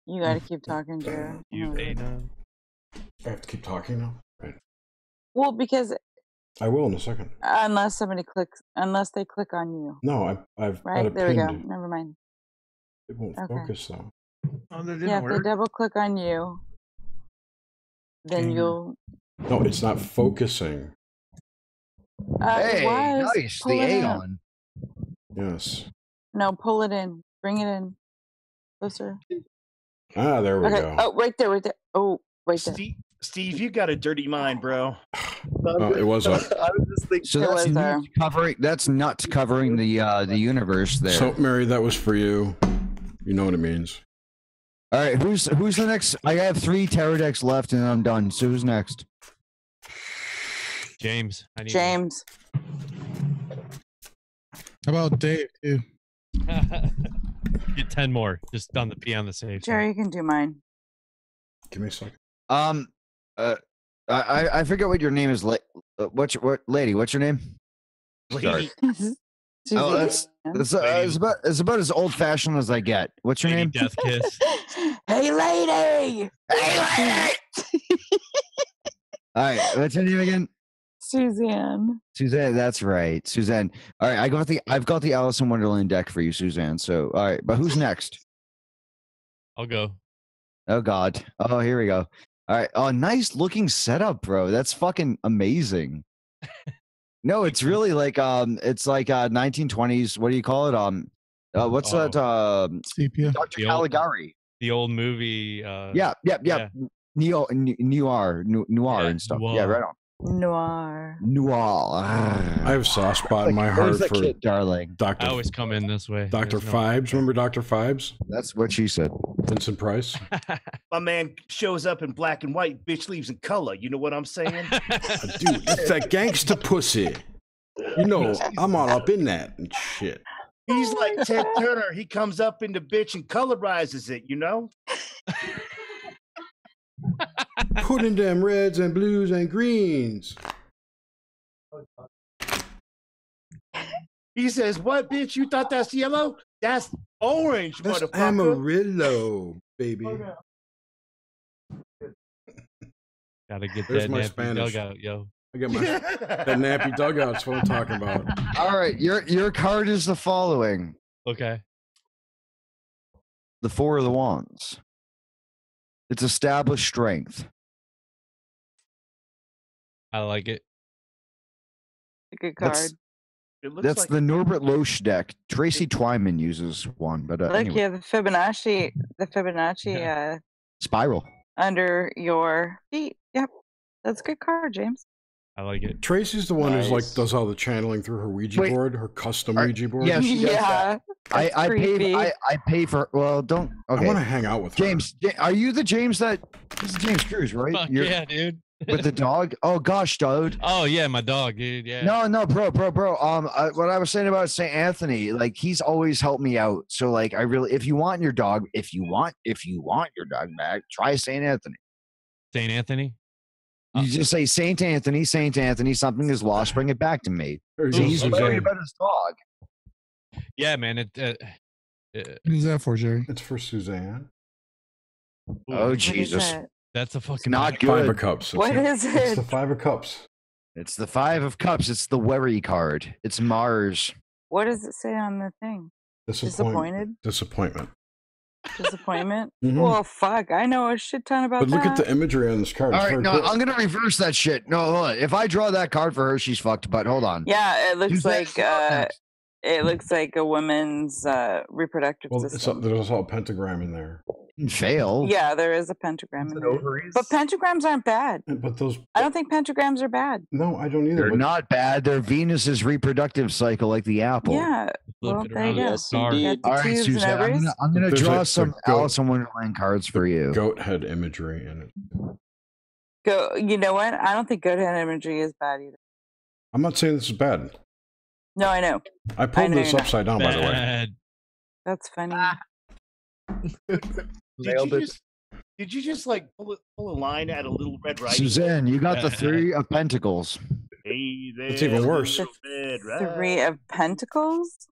[SPEAKER 3] You got to keep talking, Jared.
[SPEAKER 4] I have to keep talking now? Right.
[SPEAKER 3] Well, because
[SPEAKER 4] I will in a second.
[SPEAKER 3] unless they click on you.
[SPEAKER 4] No, I've got
[SPEAKER 3] Right,
[SPEAKER 4] it
[SPEAKER 3] there we go.
[SPEAKER 4] pinned.
[SPEAKER 3] Never mind.
[SPEAKER 4] It won't
[SPEAKER 3] Okay.
[SPEAKER 4] focus though.
[SPEAKER 8] Oh, that didn't
[SPEAKER 3] Yeah, if
[SPEAKER 8] work.
[SPEAKER 3] they double click on you, then you'll.
[SPEAKER 4] No, it's not focusing.
[SPEAKER 1] Hey,
[SPEAKER 3] it was.
[SPEAKER 1] nice.
[SPEAKER 3] Pull
[SPEAKER 1] The
[SPEAKER 3] it in.
[SPEAKER 1] Aeon.
[SPEAKER 4] Yes.
[SPEAKER 3] No, pull it in. Bring it in. Closer.
[SPEAKER 4] Ah, there we
[SPEAKER 3] Okay.
[SPEAKER 4] go.
[SPEAKER 3] Oh, right there, right there. Oh, right there.
[SPEAKER 2] Steve, you got a dirty mind, bro.
[SPEAKER 4] Oh, it was up.
[SPEAKER 10] I was just thinking.
[SPEAKER 1] So that's nuts covering the universe there.
[SPEAKER 4] So, Mary, that was for you. You know what it means.
[SPEAKER 1] All right, who's the next? I have 3 tarot decks left, and I'm done. So who's next?
[SPEAKER 9] James.
[SPEAKER 3] James.
[SPEAKER 5] How about Dave too?
[SPEAKER 9] Get 10 more. Just on the safe.
[SPEAKER 3] Jerry, you can do mine.
[SPEAKER 4] Give me a second.
[SPEAKER 1] I forget what your name is. What's your name?
[SPEAKER 2] Lady.
[SPEAKER 1] Oh, it's about as old fashioned as I get. What's your name?
[SPEAKER 9] Death Kiss.
[SPEAKER 3] Hey, lady.
[SPEAKER 1] Hey, lady. All right, what's your name again?
[SPEAKER 3] Suzanne.
[SPEAKER 1] Suzanne, that's right, Suzanne. All right, I've got the Alice in Wonderland deck for you, Suzanne. So, all right, but who's next?
[SPEAKER 9] I'll go.
[SPEAKER 1] Oh God. Oh, here we go. All right. Oh, nice looking setup, bro. That's fucking amazing. No, it's really like it's like 1920s. What do you call it? What's that?
[SPEAKER 5] Sepia.
[SPEAKER 1] Dr. Caligari.
[SPEAKER 9] The old movie.
[SPEAKER 1] Yeah. Noir and stuff.
[SPEAKER 9] Noir.
[SPEAKER 1] Yeah, right on.
[SPEAKER 3] Noir.
[SPEAKER 4] I have a soft spot in my heart for
[SPEAKER 1] kid, darling.
[SPEAKER 4] Dr.
[SPEAKER 9] I always come in this way.
[SPEAKER 4] Dr.
[SPEAKER 9] There's no-
[SPEAKER 4] Fibes. Remember Dr. Fibes?
[SPEAKER 1] That's what she said.
[SPEAKER 4] Vincent Price.
[SPEAKER 2] My man shows up in black and white, bitch leaves in color. You know what I'm saying?
[SPEAKER 4] Dude, it's that gangster pussy. You know, I'm all up in that and shit.
[SPEAKER 2] He's like Ted Turner. He comes up in the bitch and colorizes it, you know?
[SPEAKER 4] Putting them reds and blues and greens.
[SPEAKER 2] He says, "What, bitch? You thought that's yellow? That's orange,
[SPEAKER 4] That's
[SPEAKER 2] motherfucker."
[SPEAKER 4] Amarillo, baby.
[SPEAKER 9] Gotta get
[SPEAKER 4] There's
[SPEAKER 9] that
[SPEAKER 4] my
[SPEAKER 9] nappy
[SPEAKER 4] Spanish.
[SPEAKER 9] dugout, yo.
[SPEAKER 4] I got my that nappy dugout's what I'm talking about.
[SPEAKER 1] All right, your card is the following:
[SPEAKER 9] Okay.
[SPEAKER 1] the 4 of the Wands. It's established strength.
[SPEAKER 9] I like it.
[SPEAKER 3] A good card.
[SPEAKER 2] That's
[SPEAKER 1] like the Norbert Loesch deck. Tracy Twyman uses one, but
[SPEAKER 3] Look,
[SPEAKER 1] anyway.
[SPEAKER 3] yeah, the Fibonacci
[SPEAKER 1] Spiral
[SPEAKER 3] under your feet. Yep, that's a good card, James.
[SPEAKER 9] I like it.
[SPEAKER 4] Tracy's the one who's like does all the channeling through her Ouija board, her custom Ouija board.
[SPEAKER 1] Yeah, she does that. I pay for. Well, don't. Okay.
[SPEAKER 4] I want to hang out with
[SPEAKER 1] James. Are you the James that? This is James Cruz, right?
[SPEAKER 9] Fuck yeah, dude.
[SPEAKER 1] With the dog. Oh gosh, dude.
[SPEAKER 9] Oh yeah, my dog, dude. Yeah.
[SPEAKER 1] No, bro. What I was saying about St. Anthony, like he's always helped me out. So like, I really, if you want your dog your dog back, try St. Anthony.
[SPEAKER 9] St. Anthony.
[SPEAKER 1] You just say St. Anthony, something is lost, bring it back to me. He's worried about his dog.
[SPEAKER 9] Yeah, man.
[SPEAKER 5] Who's that for, Jerry?
[SPEAKER 4] It's for Suzanne.
[SPEAKER 1] Oh Jesus.
[SPEAKER 9] That's a fucking
[SPEAKER 1] not good.
[SPEAKER 4] 5 of Cups.
[SPEAKER 3] What is it?
[SPEAKER 4] It's the 5 of Cups.
[SPEAKER 1] It's the 5 of Cups. It's the worry card. It's Mars.
[SPEAKER 3] What does it say on the thing? Disappointed?
[SPEAKER 4] Disappointment.
[SPEAKER 3] Disappointment?
[SPEAKER 4] Mhm.
[SPEAKER 3] Well, fuck. I know a shit ton about
[SPEAKER 4] But
[SPEAKER 3] that.
[SPEAKER 4] look at the imagery on this card.
[SPEAKER 1] All
[SPEAKER 4] It's
[SPEAKER 1] right,
[SPEAKER 4] very
[SPEAKER 1] no,
[SPEAKER 4] cool.
[SPEAKER 1] I'm gonna reverse that shit. No, hold on. If I draw that card for her, she's fucked. But hold on.
[SPEAKER 3] Yeah, it looks
[SPEAKER 1] Suzanne,
[SPEAKER 3] like a woman's reproductive system.
[SPEAKER 4] There's also a pentagram in there.
[SPEAKER 1] Fail.
[SPEAKER 3] Yeah, there is a pentagram in there. But pentagrams aren't bad.
[SPEAKER 4] But those,
[SPEAKER 3] I don't think pentagrams are bad.
[SPEAKER 4] no, I don't either.
[SPEAKER 1] They're not bad. They're Venus's reproductive cycle, like the apple.
[SPEAKER 3] Yeah. Well, there you go.
[SPEAKER 7] Yes, indeed.
[SPEAKER 1] All right, Suzanne. I'm gonna
[SPEAKER 4] There's
[SPEAKER 1] draw
[SPEAKER 4] a
[SPEAKER 1] some
[SPEAKER 4] goat-
[SPEAKER 1] Alice in Wonderland cards for you.
[SPEAKER 4] Goat head imagery in it.
[SPEAKER 3] Go. You know what? I don't think good head imagery is bad either.
[SPEAKER 4] I'm not saying this is bad.
[SPEAKER 3] No, I know.
[SPEAKER 4] I pulled
[SPEAKER 3] know
[SPEAKER 4] this
[SPEAKER 3] you're not.
[SPEAKER 4] upside down, by the way.
[SPEAKER 9] Bad.
[SPEAKER 3] That's funny.
[SPEAKER 2] Did you just like pull a line at a little Red Riding?
[SPEAKER 1] Suzanne, you got the 3 of Pentacles.
[SPEAKER 2] Hey there,
[SPEAKER 4] It's even worse.
[SPEAKER 2] Little Red Riding.
[SPEAKER 3] 3 of Pentacles?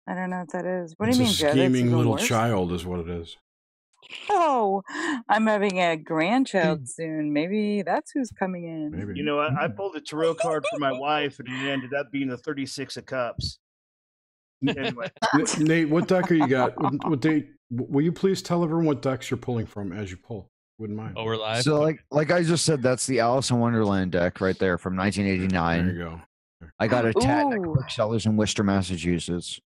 [SPEAKER 3] I don't know what that is. What do you mean,
[SPEAKER 4] It's a
[SPEAKER 3] Joe? That's
[SPEAKER 4] scheming
[SPEAKER 3] even
[SPEAKER 4] little
[SPEAKER 3] worse?
[SPEAKER 4] child is what it is.
[SPEAKER 3] Oh, I'm having a grandchild soon. Maybe that's who's coming in.
[SPEAKER 4] Maybe.
[SPEAKER 2] You know, I pulled a tarot card for my wife, and it ended up being the 36 of Cups. Anyway,
[SPEAKER 4] Nate, what deck are you got? Will you please tell everyone what decks you're pulling from as you pull? Wouldn't mind.
[SPEAKER 9] Oh, we're live.
[SPEAKER 1] So, like I just said, that's the Alice in Wonderland deck right there from 1989.
[SPEAKER 4] There you go.
[SPEAKER 1] I got a tat at
[SPEAKER 3] Ooh.
[SPEAKER 1] Booksellers in Worcester, Massachusetts.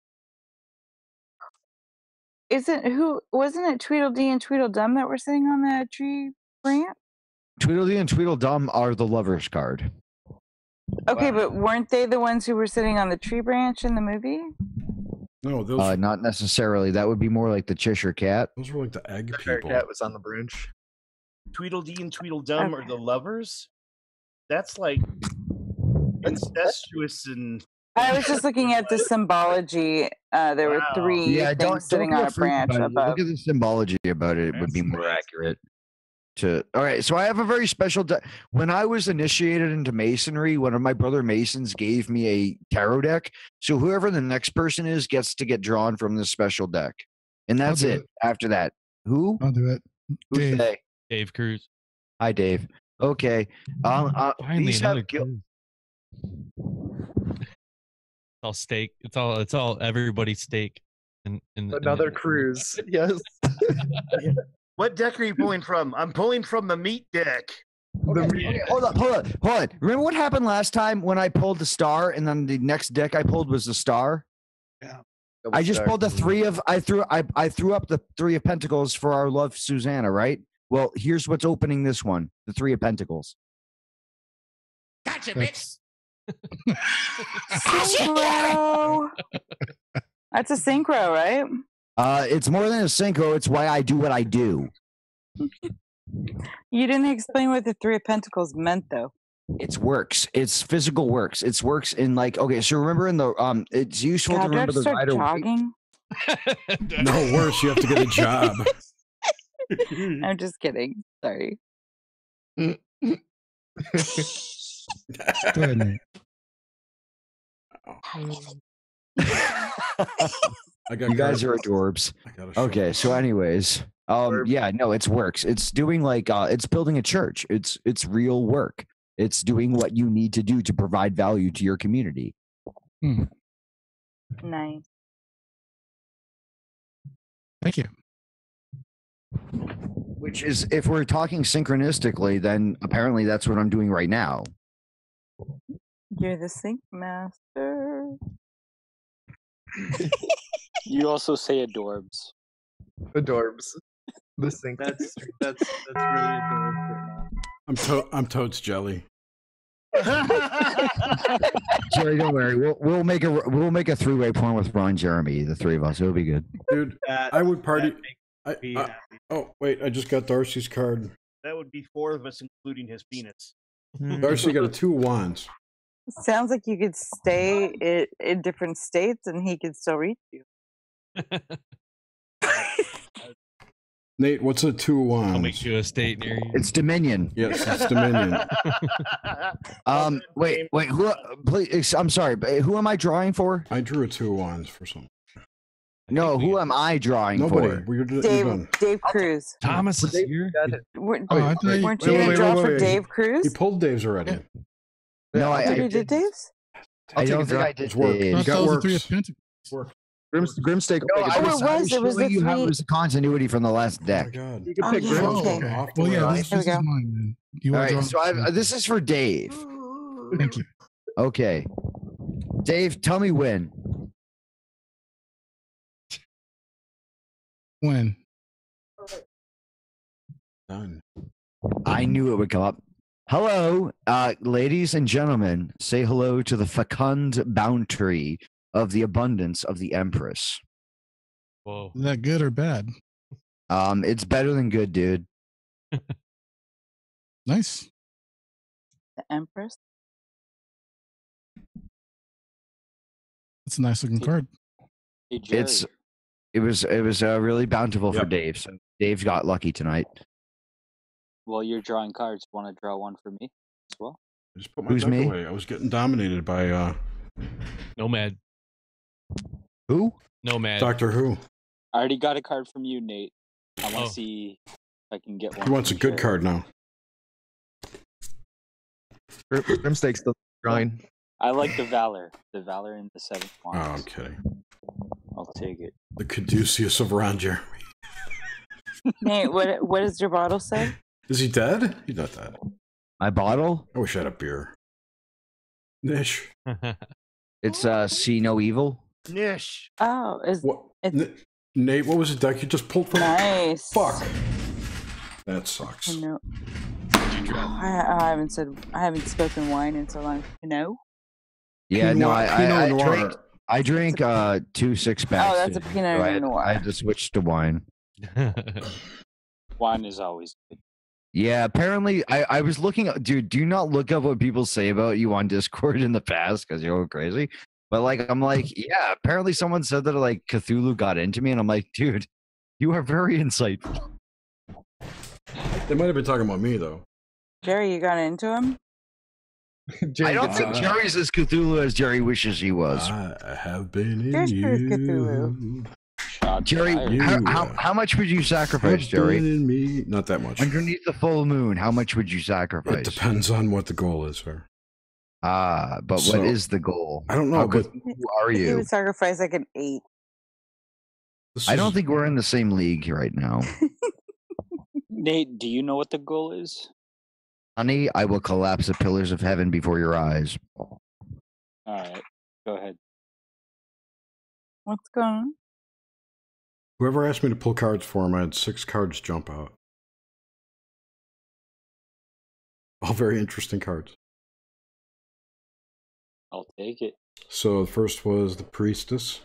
[SPEAKER 3] Wasn't it Tweedledee and Tweedledum that were sitting on the tree branch?
[SPEAKER 1] Tweedledee and Tweedledum are the lovers card.
[SPEAKER 3] Okay, but weren't they the ones who were sitting on the tree branch in the movie?
[SPEAKER 4] No, those
[SPEAKER 1] Not necessarily. That would be more like the Cheshire Cat.
[SPEAKER 4] those were like the egg
[SPEAKER 10] The
[SPEAKER 4] people.
[SPEAKER 10] cat was on the branch.
[SPEAKER 2] Tweedledee and Tweedledum are the lovers. That's like incestuous and.
[SPEAKER 3] I was just looking at the symbology. There were 3 things sitting on a branch above.
[SPEAKER 1] Look at the symbology about it. It would be more accurate. All right, so I have a very special deck. When I was initiated into masonry, one of my brother masons gave me a tarot deck. So whoever the next person is gets to get drawn from this special deck, and that's
[SPEAKER 5] I'll do
[SPEAKER 1] it. After that, who?
[SPEAKER 5] I'll do it.
[SPEAKER 1] Who's
[SPEAKER 5] Dave.
[SPEAKER 1] they?
[SPEAKER 9] Dave Cruz.
[SPEAKER 1] Hi, Dave. Okay.
[SPEAKER 9] Finally,
[SPEAKER 1] These
[SPEAKER 9] another
[SPEAKER 1] have guilt.
[SPEAKER 9] It's all steak. It's all everybody's steak.
[SPEAKER 10] Another cruise. Yes.
[SPEAKER 2] What deck are you pulling from? I'm pulling from the meat deck.
[SPEAKER 1] Okay, hold on. Remember what happened last time when I pulled the star, and then the next deck I pulled was the star?
[SPEAKER 10] Yeah.
[SPEAKER 1] I just pulled the 3 of. I threw up the 3 of Pentacles for our love Susanna, right? Well, here's what's opening this one: the 3 of Pentacles.
[SPEAKER 2] Gotcha, bitch.
[SPEAKER 3] Synchro. That's a synchro, right?
[SPEAKER 1] It's more than a synchro. It's why I do what I do.
[SPEAKER 3] You didn't explain what the 3 of Pentacles meant, though.
[SPEAKER 1] It's works. It's physical works. It's works in like, okay, so remember in the it's useful
[SPEAKER 3] God,
[SPEAKER 1] to
[SPEAKER 3] do I have
[SPEAKER 1] remember
[SPEAKER 3] to
[SPEAKER 1] the
[SPEAKER 3] start
[SPEAKER 1] rider.
[SPEAKER 3] jogging?
[SPEAKER 4] No, worse, you have to get a job.
[SPEAKER 3] I'm just kidding. Sorry.
[SPEAKER 5] Go ahead, Nate.
[SPEAKER 1] You guys are adorbs. Okay, so anyways, yeah, no, it's works. It's doing like it's building a church. It's real work. It's doing what you need to do to provide value to your community.
[SPEAKER 3] Nice.
[SPEAKER 5] Thank you.
[SPEAKER 1] Which is, if we're talking synchronistically, then apparently that's what I'm doing right now.
[SPEAKER 3] You're the sync master.
[SPEAKER 7] You also say adorbs.
[SPEAKER 10] Adorbs. The sync.
[SPEAKER 8] That's really adorable right now.
[SPEAKER 4] I'm Toad's jelly.
[SPEAKER 1] Jerry, don't worry. We'll make a three-way porn with Ron Jeremy, the three of us. It'll be good.
[SPEAKER 4] Dude, I would party. Oh wait, I just got Darcy's card.
[SPEAKER 2] That would be 4 of us, including his penis.
[SPEAKER 4] Darcy got a 2 wands.
[SPEAKER 3] Sounds like you could stay in different states and he could still reach you.
[SPEAKER 4] Nate, what's a 2 wands?
[SPEAKER 9] I'll make you a state near you.
[SPEAKER 1] It's Dominion.
[SPEAKER 4] Yes, it's Dominion.
[SPEAKER 1] Wait. Who? Please, I'm sorry, but who am I drawing for?
[SPEAKER 4] I drew a 2 wands for some.
[SPEAKER 1] No, who am I drawing
[SPEAKER 4] for?
[SPEAKER 3] Dave Cruz.
[SPEAKER 9] Thomas is here.
[SPEAKER 3] Weren't you going to draw for Dave Cruz?
[SPEAKER 4] He pulled Dave's already.
[SPEAKER 1] No,
[SPEAKER 3] I did Dave's?
[SPEAKER 1] I don't think I did.
[SPEAKER 4] You got works.
[SPEAKER 10] Grimstake.
[SPEAKER 1] No, I was
[SPEAKER 3] it was the
[SPEAKER 1] you how
[SPEAKER 3] three-
[SPEAKER 1] it was the continuity from the last deck.
[SPEAKER 4] Oh my God.
[SPEAKER 10] You can pick Grimstake.
[SPEAKER 5] Okay. Well, yeah, this
[SPEAKER 3] There we
[SPEAKER 5] is
[SPEAKER 3] go.
[SPEAKER 5] mine. Then. You
[SPEAKER 1] All
[SPEAKER 5] wanna
[SPEAKER 1] right,
[SPEAKER 5] draw-
[SPEAKER 1] so this is for Dave.
[SPEAKER 5] Thank you.
[SPEAKER 1] Okay, Dave, tell me when.
[SPEAKER 5] When?
[SPEAKER 4] Done.
[SPEAKER 1] I knew it would come up. Hello, ladies and gentlemen. Say hello to the fecund bounty of the abundance of the Empress.
[SPEAKER 9] Whoa.
[SPEAKER 5] Is that good or bad?
[SPEAKER 1] It's better than good, dude.
[SPEAKER 5] Nice.
[SPEAKER 3] The Empress?
[SPEAKER 5] It's a nice looking card.
[SPEAKER 7] Hey, Jerry.
[SPEAKER 1] It was really bountiful for
[SPEAKER 4] Yep.
[SPEAKER 1] Dave. So Dave got lucky tonight.
[SPEAKER 7] While you're drawing cards, want to draw one for me as well?
[SPEAKER 4] I just put my
[SPEAKER 1] Who's
[SPEAKER 4] deck
[SPEAKER 1] me?
[SPEAKER 4] away. I was getting dominated by
[SPEAKER 9] Nomad.
[SPEAKER 1] Who?
[SPEAKER 9] Nomad.
[SPEAKER 4] Doctor Who.
[SPEAKER 7] I already got a card from you, Nate. I want to
[SPEAKER 9] Oh.
[SPEAKER 7] see if I can get one.
[SPEAKER 4] He wants a
[SPEAKER 7] from
[SPEAKER 4] good
[SPEAKER 7] Jerry.
[SPEAKER 4] card now.
[SPEAKER 10] Grimstake's still drawing.
[SPEAKER 7] I like the Valor. The Valor in the 7th
[SPEAKER 4] Oh,
[SPEAKER 7] one.
[SPEAKER 4] I'm kidding.
[SPEAKER 7] I'll take it.
[SPEAKER 4] The Caduceus of Ron Jeremy.
[SPEAKER 3] Nate, what does your bottle say?
[SPEAKER 4] Is he dead? He's not dead.
[SPEAKER 1] My bottle?
[SPEAKER 4] I wish I had a beer. Nish.
[SPEAKER 1] It's See No Evil.
[SPEAKER 2] Nish.
[SPEAKER 3] Oh,
[SPEAKER 4] What?
[SPEAKER 3] it's
[SPEAKER 4] Nate, what was the deck you just pulled from?
[SPEAKER 3] nice.
[SPEAKER 4] Fuck. That sucks.
[SPEAKER 3] No. I haven't spoken wine in so long. No.
[SPEAKER 1] Yeah, no,
[SPEAKER 4] Pinot Noir.
[SPEAKER 1] I drink 2 6-packs.
[SPEAKER 3] Oh, that's a
[SPEAKER 1] dude.
[SPEAKER 3] Pinot Noir.
[SPEAKER 1] I had to switch to wine.
[SPEAKER 7] Wine is always good.
[SPEAKER 1] Yeah, apparently I was looking up, dude, do not look up what people say about you on Discord in the past because you're going crazy. But I'm like, yeah, apparently someone said that like Cthulhu got into me, and I'm like, dude, you are very insightful.
[SPEAKER 4] They might have been talking about me though.
[SPEAKER 3] Jerry, you got into him?
[SPEAKER 1] I don't think Jerry's as Cthulhu as Jerry wishes he was.
[SPEAKER 4] I have been in
[SPEAKER 3] There's
[SPEAKER 4] you.
[SPEAKER 3] Cthulhu.
[SPEAKER 7] Shots
[SPEAKER 1] Jerry,
[SPEAKER 7] fired.
[SPEAKER 1] how much would you sacrifice,
[SPEAKER 4] Have
[SPEAKER 1] Jerry?
[SPEAKER 4] been in me. Not that much.
[SPEAKER 1] Underneath the full moon, how much would you
[SPEAKER 4] It
[SPEAKER 1] sacrifice?
[SPEAKER 4] depends on what the goal is, sir.
[SPEAKER 1] But
[SPEAKER 4] So,
[SPEAKER 1] what is the goal?
[SPEAKER 4] I don't know,
[SPEAKER 1] How
[SPEAKER 4] but
[SPEAKER 1] Cthulhu are
[SPEAKER 3] He
[SPEAKER 1] you?
[SPEAKER 3] would sacrifice like an 8.
[SPEAKER 4] this
[SPEAKER 1] I don't
[SPEAKER 4] is-
[SPEAKER 1] think we're in the same league right now.
[SPEAKER 7] Nate, do you know what the goal is?
[SPEAKER 1] Honey, I will collapse the pillars of heaven before your eyes.
[SPEAKER 7] All right, go ahead.
[SPEAKER 3] What's going on?
[SPEAKER 4] Whoever asked me to pull cards for him, I had 6 cards jump out. All very interesting cards.
[SPEAKER 7] I'll take it.
[SPEAKER 4] So the first was the Priestess.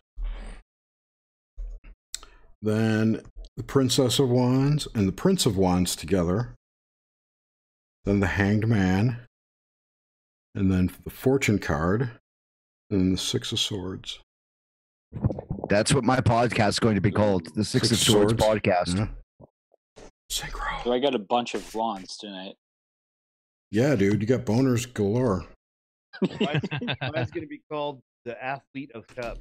[SPEAKER 4] Then the Princess of Wands and the Prince of Wands together. Then the Hanged Man. And then the Fortune card. And then the 6 of Swords.
[SPEAKER 1] That's what my podcast is going to be called, the Six of Swords podcast.
[SPEAKER 4] Yeah. Synchro.
[SPEAKER 7] So I got a bunch of wands tonight.
[SPEAKER 4] Yeah, dude, you got boners galore.
[SPEAKER 2] Mine's going to be called the Athlete of Cup.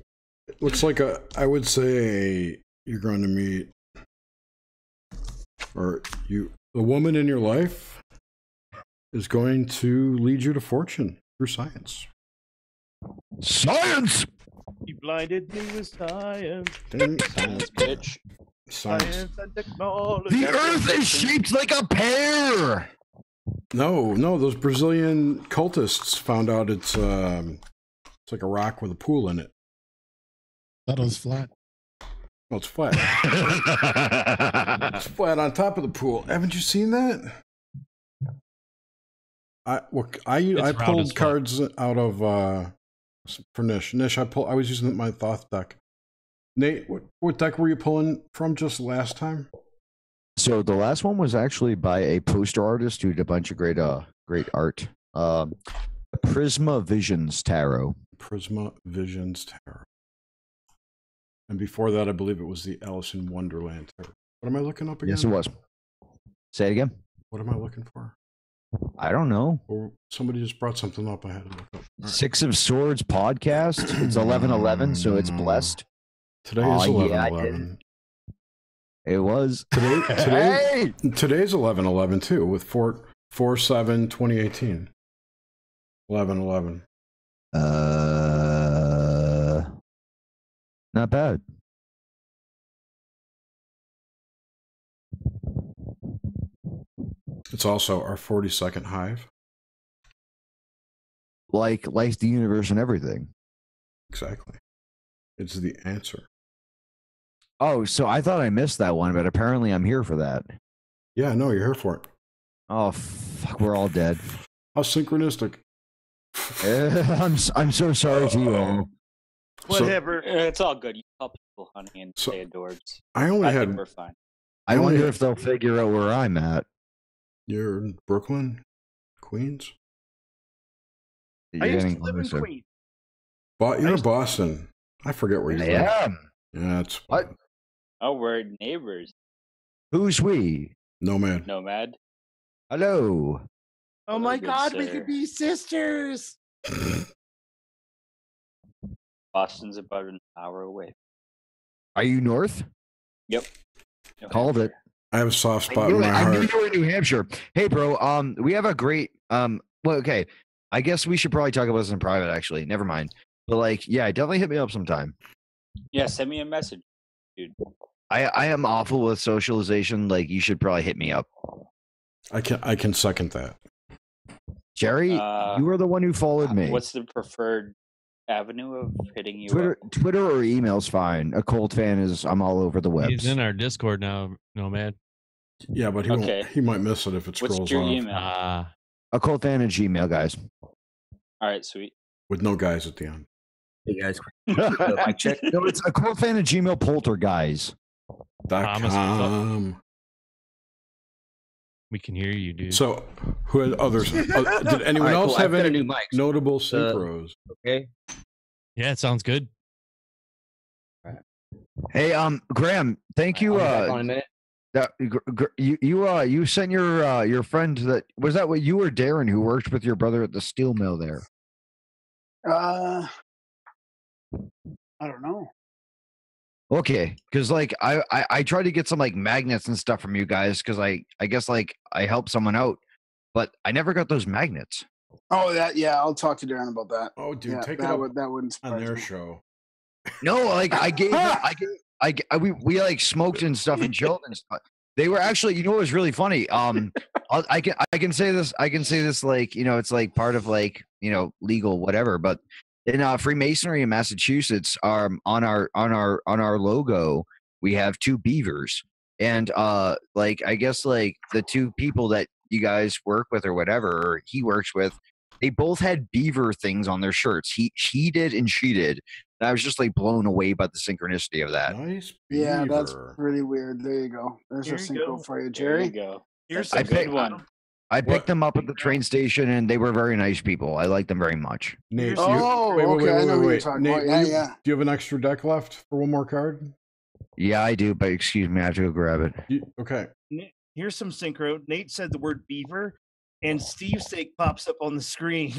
[SPEAKER 4] It looks like I would say you're going to meet, or the woman in your life is going to lead you to fortune through science.
[SPEAKER 1] Science!
[SPEAKER 2] He blinded me with science.
[SPEAKER 7] Science, bitch.
[SPEAKER 4] Science.
[SPEAKER 2] And technology.
[SPEAKER 1] The earth is shaped like a pear!
[SPEAKER 4] No, those Brazilian cultists found out it's like a rock with a pool in it.
[SPEAKER 5] Thought it was flat.
[SPEAKER 4] Well, it's flat. It's flat on top of the pool. Haven't you seen that? I pulled cards out of for Nish. Nish, I was using my Thoth deck. Nate, what deck were you pulling from just last time?
[SPEAKER 1] So the last one was actually by a poster artist who did a bunch of great art. Prisma Visions Tarot.
[SPEAKER 4] Prisma Visions Tarot. And before that, I believe it was the Alice in Wonderland Tarot. What am I looking up again?
[SPEAKER 1] Yes, it was. Say it again.
[SPEAKER 4] What am I looking for?
[SPEAKER 1] I don't know.
[SPEAKER 4] Or somebody just brought something up I had to look up. Right.
[SPEAKER 1] Six of Swords podcast. It's 11/11, so it's blessed.
[SPEAKER 4] Today is 11/11.
[SPEAKER 1] It was.
[SPEAKER 4] Today's 11/11 too, with 4/7/2018. 11/11.
[SPEAKER 1] Not bad.
[SPEAKER 4] It's also our 42nd hive.
[SPEAKER 1] Like the universe and everything.
[SPEAKER 4] Exactly. It's the answer.
[SPEAKER 1] Oh, so I thought I missed that one, but apparently I'm here for that.
[SPEAKER 4] Yeah, no, you're here for it.
[SPEAKER 1] Oh, fuck, we're all dead.
[SPEAKER 4] How synchronistic.
[SPEAKER 1] I'm so sorry to you all.
[SPEAKER 2] Whatever.
[SPEAKER 7] It's all good. You tell people, honey, and say adored.
[SPEAKER 4] I
[SPEAKER 7] think we're fine.
[SPEAKER 1] I wonder if they'll figure out where I'm at.
[SPEAKER 4] You're in Brooklyn, Queens?
[SPEAKER 2] I used to live in Queens.
[SPEAKER 4] You're in Boston. I forget where you live.
[SPEAKER 1] Yeah.
[SPEAKER 4] Yeah, it's
[SPEAKER 1] what?
[SPEAKER 7] Oh, we're neighbors.
[SPEAKER 1] Who's we?
[SPEAKER 4] Nomad.
[SPEAKER 1] Hello.
[SPEAKER 2] Oh my God, we could be sisters.
[SPEAKER 7] Boston's about an hour away.
[SPEAKER 1] Are you north?
[SPEAKER 7] Yep.
[SPEAKER 1] Called it.
[SPEAKER 4] I have a soft spot in my heart.
[SPEAKER 1] I knew you were in New Hampshire. Hey, bro. We have a great well, okay. I guess we should probably talk about this in private. Actually, never mind. But like, yeah, definitely hit me up sometime.
[SPEAKER 7] Yeah, send me a message, dude.
[SPEAKER 1] I am awful with socialization. Like, you should probably hit me up.
[SPEAKER 4] I can second that.
[SPEAKER 1] Jerry, you were the one who followed me.
[SPEAKER 7] What's the preferred avenue of hitting you
[SPEAKER 1] Twitter,
[SPEAKER 7] up?
[SPEAKER 1] Twitter or email's fine. A cold fan is I'm all over the web.
[SPEAKER 9] He's in our Discord now, Nomad.
[SPEAKER 4] Yeah, but he might miss it if it scrolls off.
[SPEAKER 7] What's your email?
[SPEAKER 1] A cold fan at Gmail, guys.
[SPEAKER 7] All right, sweet.
[SPEAKER 4] With no guys at the end.
[SPEAKER 10] Hey guys,
[SPEAKER 1] No, it's a cold fan at Gmail poltergeist.
[SPEAKER 4] .com.
[SPEAKER 9] We can hear you, dude.
[SPEAKER 4] So, who had others? Did anyone else have any notable synchros?
[SPEAKER 10] Okay.
[SPEAKER 9] Yeah, it sounds good.
[SPEAKER 1] Hey, Graham, thank you.
[SPEAKER 10] On a minute.
[SPEAKER 1] You sent your friend that was that what you or Darren who worked with your brother at the steel mill there?
[SPEAKER 6] I don't know.
[SPEAKER 1] Okay, because like I tried to get some like magnets and stuff from you guys because I guess like I helped someone out, but I never got those magnets.
[SPEAKER 6] Oh, I'll talk to Darren about that.
[SPEAKER 4] Oh, dude, take
[SPEAKER 6] that
[SPEAKER 4] it up
[SPEAKER 6] that wouldn't
[SPEAKER 4] on their
[SPEAKER 6] me.
[SPEAKER 4] show.
[SPEAKER 1] No, like we like smoked and stuff and chilled and stuff. They were actually, you know, what was really funny. I can say this like, you know, it's like part of like, you know, legal whatever, but in Freemasonry in Massachusetts, on our logo, we have two beavers, and like I guess like the two people that you guys work with or whatever, or he works with, they both had beaver things on their shirts. He did and she did. And I was just like blown away by the synchronicity of that.
[SPEAKER 4] Nice
[SPEAKER 6] beaver. Yeah, that's pretty weird. There you go. There's a synchro for you, Jerry.
[SPEAKER 7] There you go.
[SPEAKER 2] Here's
[SPEAKER 7] a good one.
[SPEAKER 1] I picked them up at the train station, and they were very nice people. I like them very much.
[SPEAKER 4] Nate,
[SPEAKER 6] okay. I know what you're talking
[SPEAKER 4] Nate,
[SPEAKER 6] about. Yeah.
[SPEAKER 4] Do you have an extra deck left for one more card?
[SPEAKER 1] Yeah, I do, but excuse me, I have to go grab it.
[SPEAKER 4] Okay.
[SPEAKER 2] Here's some synchro. Nate said the word beaver, and Steve's sake pops up on the screen.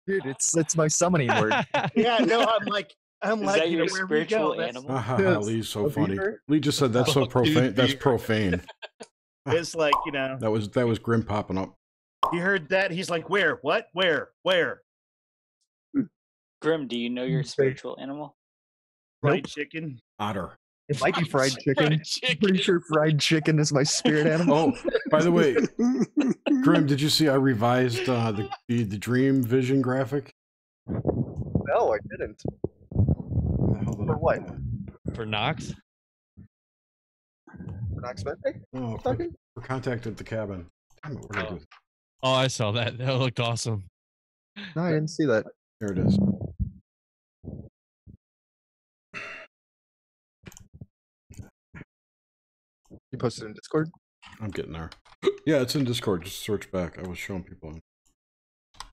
[SPEAKER 10] Dude, it's my summoning word.
[SPEAKER 2] Yeah, no, I'm
[SPEAKER 7] Is
[SPEAKER 2] like,
[SPEAKER 7] that
[SPEAKER 2] you
[SPEAKER 7] your
[SPEAKER 2] know, where we
[SPEAKER 7] spiritual
[SPEAKER 2] go,
[SPEAKER 7] animal?
[SPEAKER 4] Lee's so funny. Lee just said that's so profane. That's profane.
[SPEAKER 2] It's like, you know.
[SPEAKER 4] That was Grim popping up.
[SPEAKER 2] He heard that. He's like, where? What? Where?
[SPEAKER 7] Grim, do you know your spiritual animal?
[SPEAKER 2] Fried chicken.
[SPEAKER 4] Otter.
[SPEAKER 10] It might be fried chicken. I'm pretty sure fried chicken is my spirit animal.
[SPEAKER 4] Oh, by the way, Grim, did you see I revised the dream vision graphic?
[SPEAKER 10] No, I didn't. For what?
[SPEAKER 9] For Knox?
[SPEAKER 10] For Knox Mente?
[SPEAKER 4] Oh, for contact at the cabin. Damn it, what did I do?
[SPEAKER 9] Oh, I saw that. That looked awesome.
[SPEAKER 10] No, I didn't see that.
[SPEAKER 4] There it is.
[SPEAKER 10] You posted in Discord?
[SPEAKER 4] I'm getting there. Yeah, it's in Discord. Just search back. I was showing people.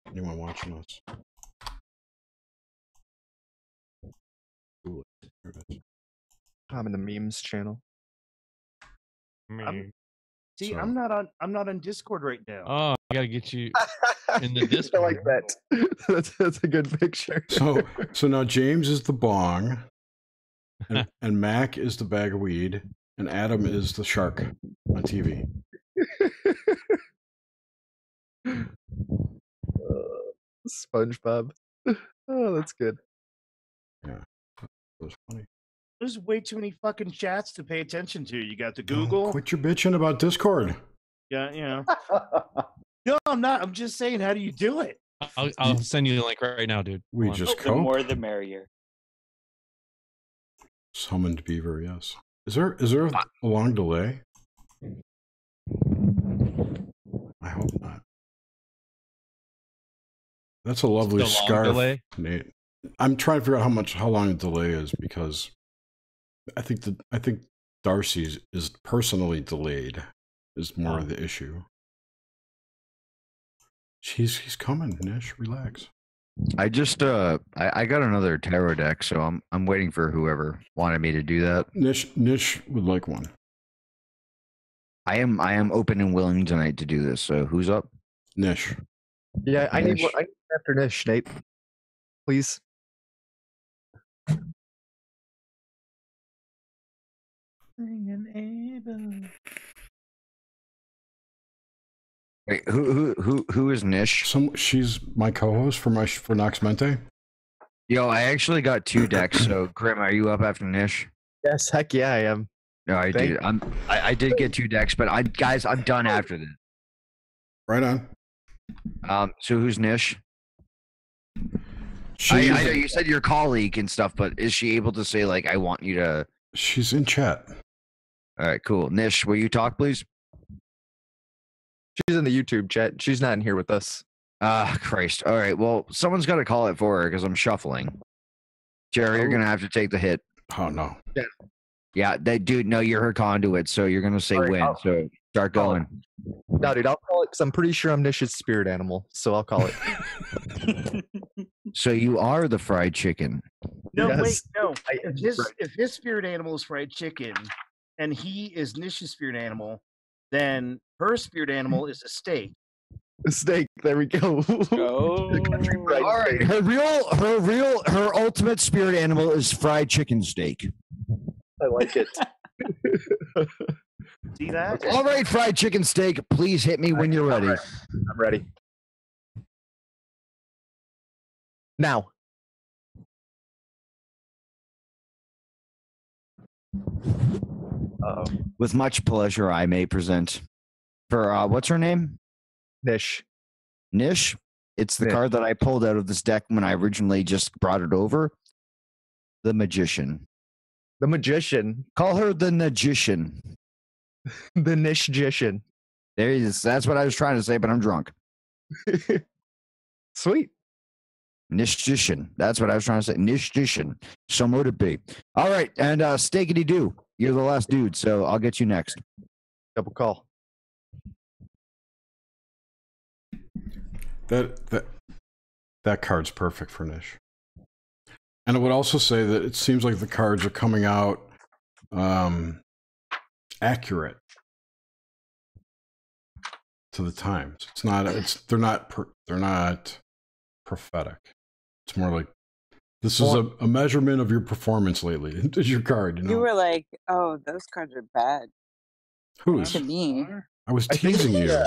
[SPEAKER 4] Anyone watching us? Ooh, there it is.
[SPEAKER 10] I'm in the memes channel.
[SPEAKER 2] See, I'm not on Discord right now.
[SPEAKER 9] Oh, I gotta get you in the Discord.
[SPEAKER 10] I like that. That's a good picture.
[SPEAKER 4] So now James is the bong, and Mac is the bag of weed, and Adam is the shark on TV.
[SPEAKER 10] SpongeBob. Oh, that's good.
[SPEAKER 4] Yeah, that was funny.
[SPEAKER 2] There's way too many fucking chats to pay attention to. You got the Google.
[SPEAKER 4] Quit your bitching about Discord.
[SPEAKER 2] Yeah, you know. No, I'm not. I'm just saying, how do you do it?
[SPEAKER 9] I'll send you the link right now, dude.
[SPEAKER 4] We just
[SPEAKER 7] The
[SPEAKER 4] cope.
[SPEAKER 7] more the merrier.
[SPEAKER 4] Summoned beaver, yes. Is there a long delay? I hope not. That's a lovely scarf,
[SPEAKER 9] delay?
[SPEAKER 4] Nate. I'm trying to figure out how long the delay is, because I think Darcy's is personally delayed is more of the issue. He's coming, Nish. Relax.
[SPEAKER 1] I just I got another tarot deck, so I'm waiting for whoever wanted me to do that.
[SPEAKER 4] Nish would like one.
[SPEAKER 1] I am open and willing tonight to do this. So who's up?
[SPEAKER 4] Nish.
[SPEAKER 10] Yeah, I need one. I need after Nish, Nate. Please.
[SPEAKER 1] Wait, who is Nish?
[SPEAKER 4] She's my co-host for Nox Mente.
[SPEAKER 1] Yo, I actually got 2 decks. So Grim, are you up after Nish?
[SPEAKER 10] Yes, heck yeah, I am.
[SPEAKER 1] No, I did. I did get 2 decks, but I'm done after this.
[SPEAKER 4] Right on.
[SPEAKER 1] So who's Nish? I know you said your colleague and stuff, but is she able to say, like, I want you to?
[SPEAKER 4] She's in chat.
[SPEAKER 1] All right, cool. Nish, will you talk, please?
[SPEAKER 10] She's in the YouTube chat. She's not in here with us.
[SPEAKER 1] Christ. All right. Well, someone's got to call it for her because I'm shuffling. Jerry, you're gonna have to take the hit.
[SPEAKER 4] Oh no.
[SPEAKER 1] Yeah, dude. No, you're her conduit, so you're gonna say win. So start going.
[SPEAKER 10] No, dude, I'll call it because I'm pretty sure I'm Nish's spirit animal, so I'll call it.
[SPEAKER 1] So you are the fried chicken.
[SPEAKER 2] No,
[SPEAKER 10] Yes.
[SPEAKER 2] wait, no. If his spirit animal is fried chicken, and he is Nish's spirit animal, then her spirit animal is a steak.
[SPEAKER 10] A steak. There we go.
[SPEAKER 7] Oh.
[SPEAKER 1] All right. Her ultimate spirit animal is fried chicken steak.
[SPEAKER 10] I like it.
[SPEAKER 2] See that?
[SPEAKER 1] All right, fried chicken steak. Please hit me when you're ready.
[SPEAKER 10] I'm ready. Now.
[SPEAKER 1] With much pleasure, I may present for what's her name?
[SPEAKER 10] Nish.
[SPEAKER 1] Nish. It's the
[SPEAKER 10] Nish.
[SPEAKER 1] card that I pulled out of this deck when I originally just brought it over. The Magician.
[SPEAKER 10] The Magician.
[SPEAKER 1] Call her the Magician.
[SPEAKER 10] The Nish-gician.
[SPEAKER 1] There he is. That's what I was trying to say, but I'm drunk.
[SPEAKER 10] Sweet.
[SPEAKER 1] Nish-gician. That's what I was trying to say. Nish-gician. So mote it be. All right, and Steakity-doo. You're the last dude, so I'll get you next.
[SPEAKER 10] Double call.
[SPEAKER 4] That card's perfect for Nish. And I would also say that it seems like the cards are coming out accurate to the times. It's not. They're not prophetic. It's more like this is a measurement of your performance lately. It's your card. You know.
[SPEAKER 12] You were like, "Oh, those cards are bad."
[SPEAKER 4] Who's
[SPEAKER 12] to me?
[SPEAKER 4] I was teasing you.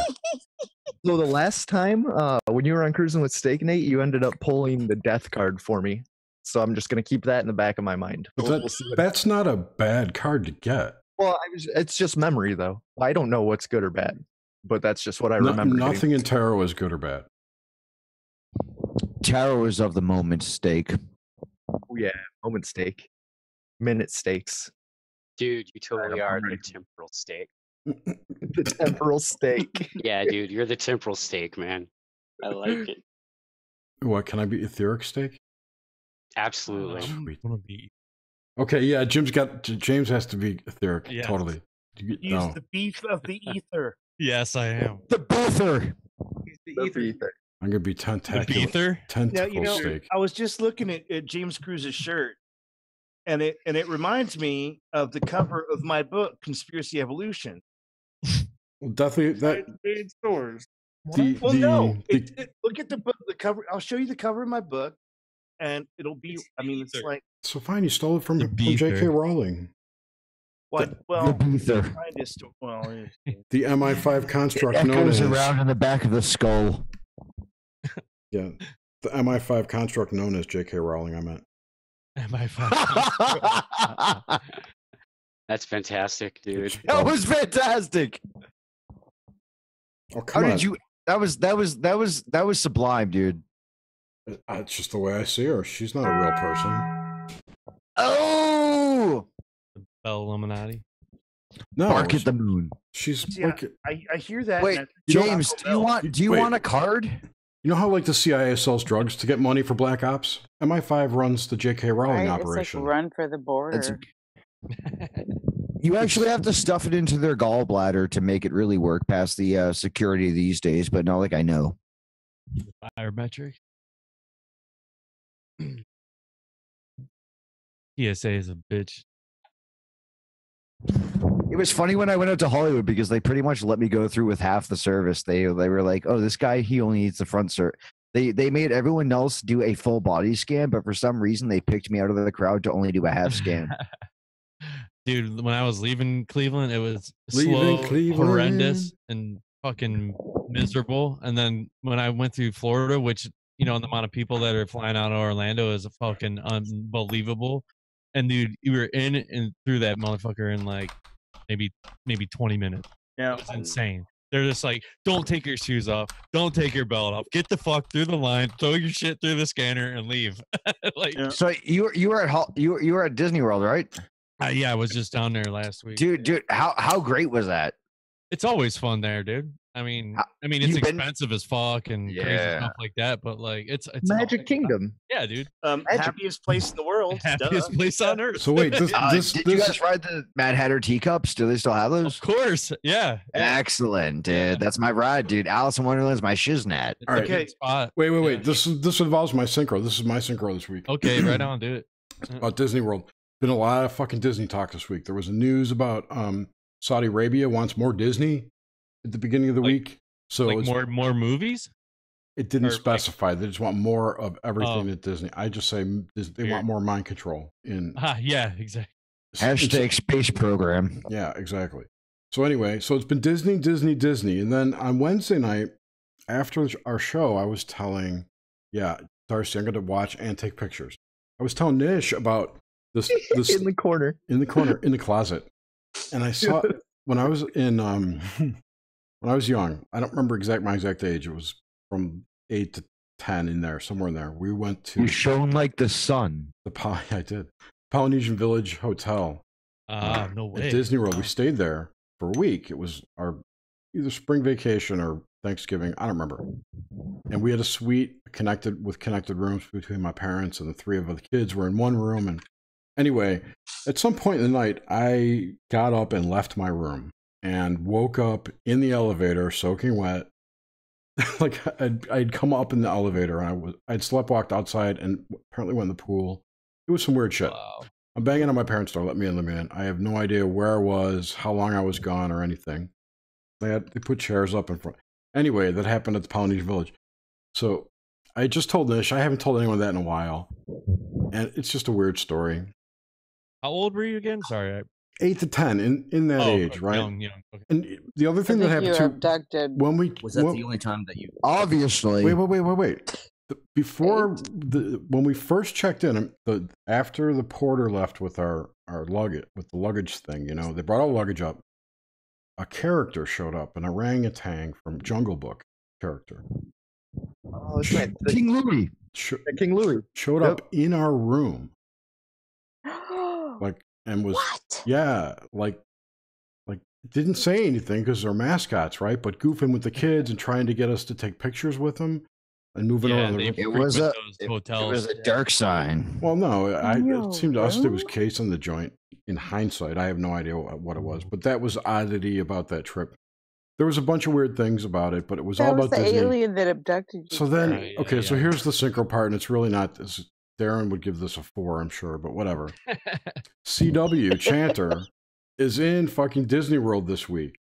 [SPEAKER 10] So the last time when you were on Cruising with Steak, Nate, you ended up pulling the death card for me. So I'm just going to keep that in the back of my mind.
[SPEAKER 4] That's not a bad card to get.
[SPEAKER 10] Well, it's just memory, though. I don't know what's good or bad, but that's just what I remember.
[SPEAKER 4] Nothing in tarot is good or bad.
[SPEAKER 1] Tarot is of the moment, steak.
[SPEAKER 10] Oh, yeah, moment steak. Minute steaks.
[SPEAKER 13] Dude, you totally are the temporal steak.
[SPEAKER 10] The temporal steak.
[SPEAKER 13] Yeah, dude, you're the temporal steak, man. I like it.
[SPEAKER 4] What, can I be etheric steak?
[SPEAKER 13] Absolutely.
[SPEAKER 4] Okay, yeah, James has to be etheric.
[SPEAKER 9] Yes.
[SPEAKER 4] Totally.
[SPEAKER 2] Use the beef of the ether.
[SPEAKER 9] Yes, I am.
[SPEAKER 1] The beether.
[SPEAKER 2] The ether.
[SPEAKER 4] I'm gonna be tentacular.
[SPEAKER 9] Beether?
[SPEAKER 4] Tentacle steak.
[SPEAKER 2] I was just looking at James Cruz's shirt, and it reminds me of the cover of my book, Conspiracy Evolution.
[SPEAKER 4] Well, definitely that.
[SPEAKER 8] Paid stores.
[SPEAKER 2] Look at the book, the cover. I'll show you the cover of my book, and it'll be. I mean, it's like.
[SPEAKER 4] So fine, you stole it from J.K. Rowling.
[SPEAKER 2] What?
[SPEAKER 1] The beether.
[SPEAKER 4] The MI5 construct
[SPEAKER 1] It
[SPEAKER 4] known
[SPEAKER 1] echoes
[SPEAKER 4] as
[SPEAKER 1] around in the back of the skull.
[SPEAKER 4] Yeah, the MI5 construct known as J.K. Rowling. I meant
[SPEAKER 9] MI5.
[SPEAKER 13] That's fantastic, dude.
[SPEAKER 1] That was fantastic.
[SPEAKER 4] Oh, come
[SPEAKER 1] How
[SPEAKER 4] on.
[SPEAKER 1] did you? That was sublime, dude.
[SPEAKER 4] It's just the way I see her. She's not a real person.
[SPEAKER 1] Oh,
[SPEAKER 9] Bell Illuminati.
[SPEAKER 4] No,
[SPEAKER 1] bark at the moon.
[SPEAKER 4] She's
[SPEAKER 2] I hear that.
[SPEAKER 1] Wait, James, do you want a card?
[SPEAKER 4] You know how like the CIA sells drugs to get money for black ops? MI5 runs the J.K. Rowling operation.
[SPEAKER 12] It's like run for the border.
[SPEAKER 1] You actually have to stuff it into their gallbladder to make it really work past the security these days, but not like I know.
[SPEAKER 9] Biometric. PSA is a bitch.
[SPEAKER 1] It was funny when I went out to Hollywood because they pretty much let me go through with half the service. They were like, "Oh, this guy, he only needs the front cert." They made everyone else do a full body scan, but for some reason they picked me out of the crowd to only do a half scan.
[SPEAKER 9] Dude, when I was leaving Cleveland, it was slow, horrendous, and fucking miserable. And then when I went through Florida, which, you know, the amount of people that are flying out of Orlando is fucking unbelievable. And dude, you were in and through that motherfucker in like maybe 20 minutes.
[SPEAKER 2] Yeah,
[SPEAKER 9] it was insane. They're just like, don't take your shoes off, don't take your belt off, get the fuck through the line, throw your shit through the scanner, and leave.
[SPEAKER 1] So you were at Disney World, right?
[SPEAKER 9] Yeah, I was just down there last week.
[SPEAKER 1] Dude, how great was that?
[SPEAKER 9] It's always fun there, dude. I mean, it's expensive as fuck and crazy stuff like that, but like it's
[SPEAKER 10] Magic Kingdom.
[SPEAKER 9] Yeah, dude.
[SPEAKER 2] Happiest place in the world.
[SPEAKER 9] Happiest place on earth.
[SPEAKER 4] So wait,
[SPEAKER 1] did you guys ride the Mad Hatter teacups? Do they still have those?
[SPEAKER 9] Of course, yeah.
[SPEAKER 1] Excellent, dude. That's my ride, dude. Alice in Wonderland's my shiznat.
[SPEAKER 4] All right.
[SPEAKER 2] Okay.
[SPEAKER 4] Wait. This involves my synchro. This is my synchro this week.
[SPEAKER 9] Okay, right on, do it.
[SPEAKER 4] About Disney World. Been a lot of fucking Disney talk this week. There was news about Saudi Arabia wants more Disney at the beginning of the week. So
[SPEAKER 9] like
[SPEAKER 4] it's
[SPEAKER 9] more movies?
[SPEAKER 4] It didn't specify. They just want more of everything at Disney. I just say they want more mind control in.
[SPEAKER 9] Yeah, exactly.
[SPEAKER 1] Hashtag space program.
[SPEAKER 4] Yeah, exactly. So anyway, so it's been Disney, and then on Wednesday night after our show, I was telling, Darcy, I'm going to watch and take pictures. I was telling Nish about this
[SPEAKER 10] in the corner,
[SPEAKER 4] in the closet, and I saw when I was in when I was young. I don't remember my exact age. It was from 8 to 10 in there, somewhere in there. We went to.
[SPEAKER 1] You shone like the sun.
[SPEAKER 4] I did. Polynesian Village Hotel.
[SPEAKER 9] No way.
[SPEAKER 4] At Disney World. We stayed there for a week. It was our either spring vacation or Thanksgiving. I don't remember. And we had a suite connected rooms between my parents, and the three of the kids were in one room. And anyway, at some point in the night, I got up and left my room and woke up in the elevator, soaking wet. Like I'd come up in the elevator and I'd sleptwalked outside and apparently went in the pool. It was some weird shit.
[SPEAKER 9] Wow.
[SPEAKER 4] I'm banging on my parents' door. Let me in. I have no idea where I was, how long I was gone, or anything. They put chairs up in front. Anyway, that happened at the Polynesian Village. So I just told Nish. I haven't told anyone that in a while, and it's just a weird story.
[SPEAKER 9] How old were you again? Sorry.
[SPEAKER 4] 8 to 10 in that age, right?
[SPEAKER 9] Young. Okay.
[SPEAKER 4] And the other thing that happened too,
[SPEAKER 12] abducted.
[SPEAKER 4] when we
[SPEAKER 11] was that the only time that you
[SPEAKER 1] obviously
[SPEAKER 4] wait. When we first checked in, after the porter left with our luggage, with the luggage thing, they brought our luggage up. A character showed up, an orangutan from Jungle Book character.
[SPEAKER 1] Oh, that's right. King Louie.
[SPEAKER 10] King Louie
[SPEAKER 4] showed up in our room. And was didn't say anything because they're mascots, right? But goofing with the kids and trying to get us to take pictures with them and moving around the room.
[SPEAKER 1] It was a dark sign.
[SPEAKER 4] Well, no, it seemed to us there was case on the joint. In hindsight, I have no idea what it was, but that was oddity about that trip. There was a bunch of weird things about it, but it was all about
[SPEAKER 3] the
[SPEAKER 4] Disney.
[SPEAKER 3] alien that abducted you.
[SPEAKER 4] So then, so here's the synchro part, and it's really not. Darren would give this a 4, I'm sure, but whatever. CW Chanter is in fucking Disney World this week.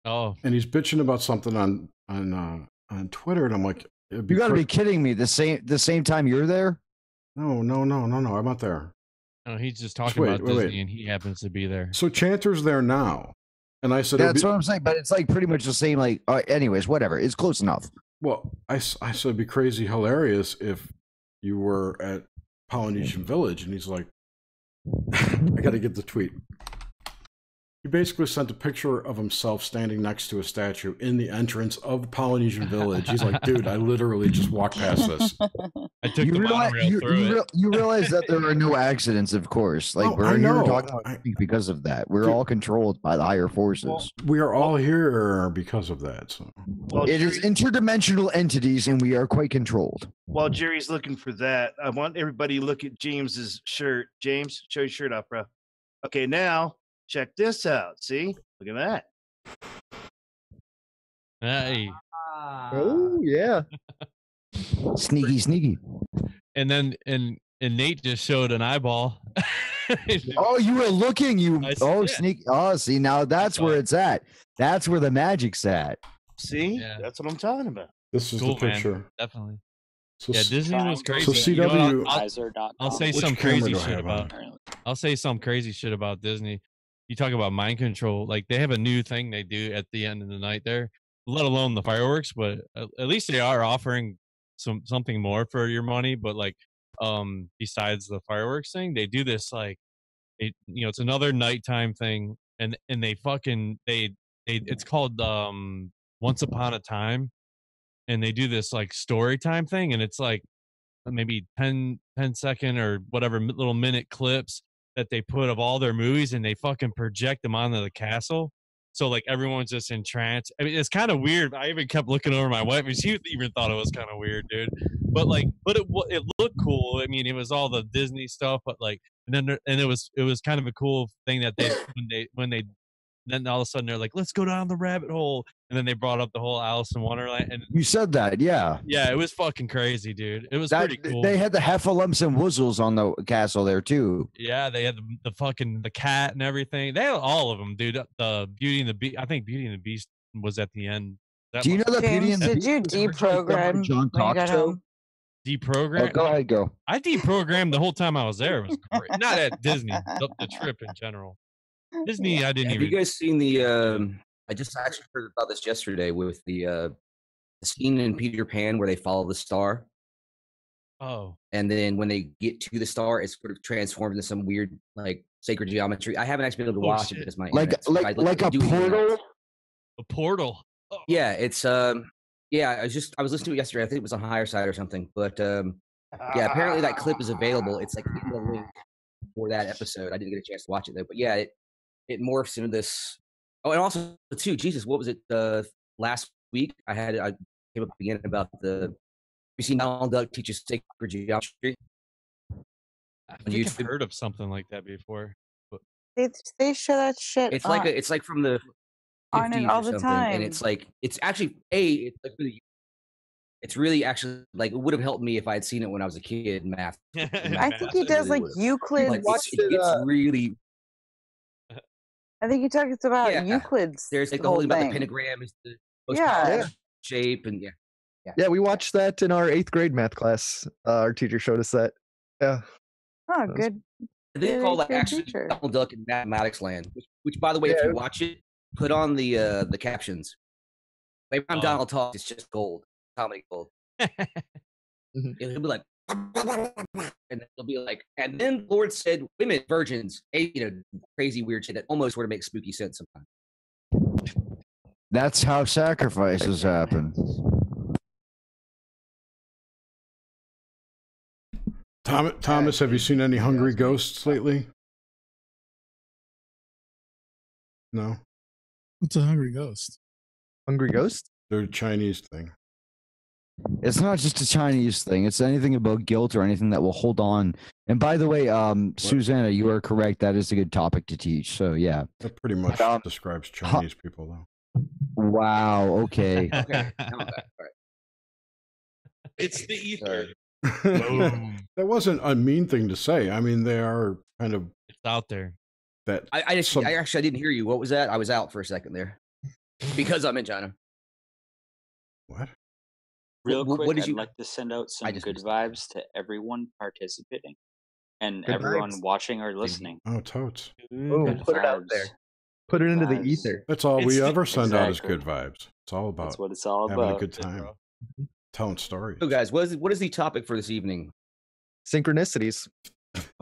[SPEAKER 9] Oh,
[SPEAKER 4] and he's bitching about something on Twitter, and I'm like,
[SPEAKER 1] you got to be kidding me! The same time you're there?
[SPEAKER 4] No, I'm not there.
[SPEAKER 9] No, he's just talking about Disney, and he happens to be there.
[SPEAKER 4] So Chanter's there now, and I said,
[SPEAKER 1] "That's what I'm saying." But it's like pretty much the same. Like, anyways, whatever. It's close enough.
[SPEAKER 4] Well, I said it'd be crazy hilarious if you were at Polynesian Village, and he's like, "I got to get the tweet." He basically sent a picture of himself standing next to a statue in the entrance of the Polynesian Village. He's like, dude, I literally just walked past this.
[SPEAKER 9] I took the monorail through it.
[SPEAKER 1] You realize that there are no accidents, of course. Like, we're here talking about because of that. We're all controlled by the higher forces.
[SPEAKER 4] Well, we are all here because of that. So.
[SPEAKER 2] Well,
[SPEAKER 1] it is interdimensional entities, and we are quite controlled.
[SPEAKER 2] While Jerry's looking for that, I want everybody to look at James's shirt. James, show your shirt off, bro. Okay, now... check this out. See? Look at that.
[SPEAKER 9] Hey.
[SPEAKER 10] Oh, yeah.
[SPEAKER 1] Sneaky.
[SPEAKER 9] And then and Nate just showed an eyeball.
[SPEAKER 1] Oh, you were looking. Sneak. Oh, see, now that's where it's at. That's where the magic's at.
[SPEAKER 2] See? Yeah. That's what I'm talking about.
[SPEAKER 4] This is the picture.
[SPEAKER 9] Man. Definitely.
[SPEAKER 4] So,
[SPEAKER 9] Disney was crazy.
[SPEAKER 4] So CW,
[SPEAKER 9] I'll say some crazy shit about. I'll say some crazy shit about Disney. You talk about mind control, like they have a new thing they do at the end of the night there, let alone the fireworks, but at least they are offering something more for your money. But like, besides the fireworks thing, they do this like, it's another nighttime thing, and they it's called Once Upon a Time, and they do this like story time thing, and it's like maybe 10 second or whatever little minute clips that they put of all their movies, and they fucking project them onto the castle. So like everyone's just in trance. I mean, it's kind of weird. I even kept looking over my wife, and she even thought it was kind of weird, dude. But it looked cool. I mean, it was all the Disney stuff, but like, and it was kind of a cool thing that then all of a sudden they're like, let's go down the rabbit hole. And then they brought up the whole Alice in Wonderland. And
[SPEAKER 1] you said that, yeah.
[SPEAKER 9] Yeah, it was fucking crazy, dude. It was pretty cool.
[SPEAKER 1] They had the Heffalumps and Wuzzles on the castle there too.
[SPEAKER 9] Yeah, they had the cat and everything. They had all of them, dude. The Beauty and the Beast. I think Beauty and the Beast was at the end.
[SPEAKER 1] Do you know that Beauty and the Beast?
[SPEAKER 3] Did you deprogram
[SPEAKER 1] John Cocktail?
[SPEAKER 9] Deprogram?
[SPEAKER 1] Go ahead, go.
[SPEAKER 9] I deprogrammed the whole time I was there. It was great. Not at Disney, the trip in general. Disney, I didn't even.
[SPEAKER 14] Have you guys seen the? I just actually heard about this yesterday with the scene in Peter Pan where they follow the star.
[SPEAKER 9] Oh.
[SPEAKER 14] And then when they get to the star, it's sort of transformed into some weird like sacred geometry. I haven't actually been able to watch it because my
[SPEAKER 1] like a portal.
[SPEAKER 9] A portal.
[SPEAKER 14] Oh. Yeah, it's I was listening to it yesterday. I think it was on Higher Side or something. But yeah, apparently that clip is available. It's like in the link for that episode. I didn't get a chance to watch it though. But yeah, it morphs into this. Oh, and also too, Jesus, what was it? Last week I came up again about you seen Donald Duck teaches sacred geometry?
[SPEAKER 9] I think I've heard of something like that before. But
[SPEAKER 3] they show that shit.
[SPEAKER 14] It's like from the
[SPEAKER 3] on it all the time,
[SPEAKER 14] and it's actually it's really actually like it would have helped me if I had seen it when I was a kid in math.
[SPEAKER 3] I think he does like Euclid.
[SPEAKER 14] Like, it's really.
[SPEAKER 3] I think he talks about Euclid's.
[SPEAKER 14] There's like the whole thing about the pentagram is the most powerful shape, and
[SPEAKER 10] yeah, we watched that in our 8th grade math class. Our teacher showed us that. Yeah.
[SPEAKER 3] Oh, good.
[SPEAKER 14] They call that actually Donald Duck in Mathematics Land. Which, by the way, if you watch it, put on the captions. Every time Donald talks, it's just gold, comedy gold. And he'll be like, and they'll be like, and then Lord said, "Women, virgins," crazy weird shit that almost sort of makes spooky sense sometimes.
[SPEAKER 1] That's how sacrifices happen.
[SPEAKER 4] Thomas, have you seen any hungry ghosts lately? No.
[SPEAKER 5] What's a hungry ghost?
[SPEAKER 10] Hungry ghost?
[SPEAKER 4] They're a Chinese thing.
[SPEAKER 1] It's not just a Chinese thing. It's anything about guilt or anything that will hold on. And by the way, Susanna, you are correct. That is a good topic to teach. So yeah,
[SPEAKER 4] that pretty much describes Chinese people, though.
[SPEAKER 1] Wow. Okay.
[SPEAKER 14] Okay. All right.
[SPEAKER 9] It's the ether.
[SPEAKER 4] That wasn't a mean thing to say. I mean, they are kind of.
[SPEAKER 9] It's out there.
[SPEAKER 4] That
[SPEAKER 14] I didn't hear you. What was that? I was out for a second there because I'm in China.
[SPEAKER 4] What?
[SPEAKER 13] Real quick,
[SPEAKER 14] what did
[SPEAKER 13] I'd
[SPEAKER 14] you
[SPEAKER 13] like to send out some good vibes to everyone participating and
[SPEAKER 10] Good
[SPEAKER 13] everyone
[SPEAKER 10] vibes.
[SPEAKER 13] watching or listening.
[SPEAKER 4] Oh, totes.
[SPEAKER 10] Oh,
[SPEAKER 13] Good
[SPEAKER 10] put it out
[SPEAKER 13] vibes.
[SPEAKER 10] there. Put it into the
[SPEAKER 13] Vibes.
[SPEAKER 10] ether.
[SPEAKER 4] That's all we
[SPEAKER 9] It's-
[SPEAKER 4] ever send out is
[SPEAKER 13] Exactly.
[SPEAKER 4] good vibes. It's all about
[SPEAKER 13] That's what it's all
[SPEAKER 4] having a
[SPEAKER 13] about.
[SPEAKER 4] good time, telling stories.
[SPEAKER 14] So, guys, what is the topic for this evening?
[SPEAKER 10] Synchronicities.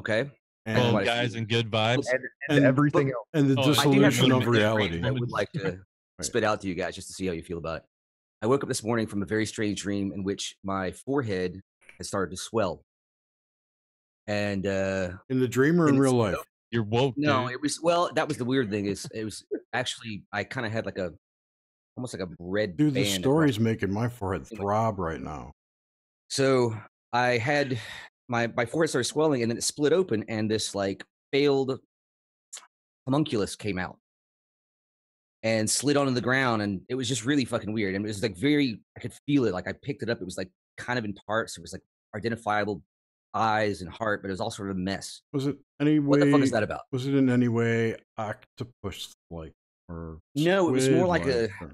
[SPEAKER 14] Okay.
[SPEAKER 4] And-
[SPEAKER 9] Oh, guys, and good vibes.
[SPEAKER 10] And everything else.
[SPEAKER 4] And the
[SPEAKER 9] Oh, I do have
[SPEAKER 4] dissolution
[SPEAKER 14] something
[SPEAKER 4] of
[SPEAKER 14] in my brain
[SPEAKER 4] reality.
[SPEAKER 14] that I would like to spit out to you guys just to see how you feel about it. I woke up this morning from a very strange dream in which my forehead has started to swell. And
[SPEAKER 4] In the dream or in real life?
[SPEAKER 9] You're woke.
[SPEAKER 14] no,
[SPEAKER 9] dude.
[SPEAKER 14] it was that was the weird thing is it was actually I kind of had like almost like a red
[SPEAKER 4] Dude, the
[SPEAKER 14] band
[SPEAKER 4] story's making my forehead throb right now.
[SPEAKER 14] So I had my forehead started swelling and then it split open and this like failed homunculus came out and slid onto the ground and it was just really fucking weird. And it was like I could feel it. Like I picked it up. It was like kind of in parts. It was like identifiable eyes and heart, but it was all sort of a mess.
[SPEAKER 4] Was it any way?
[SPEAKER 14] What the fuck is that about?
[SPEAKER 4] Was it in any way octopus-like or
[SPEAKER 14] No, it was more like a
[SPEAKER 4] squid-like or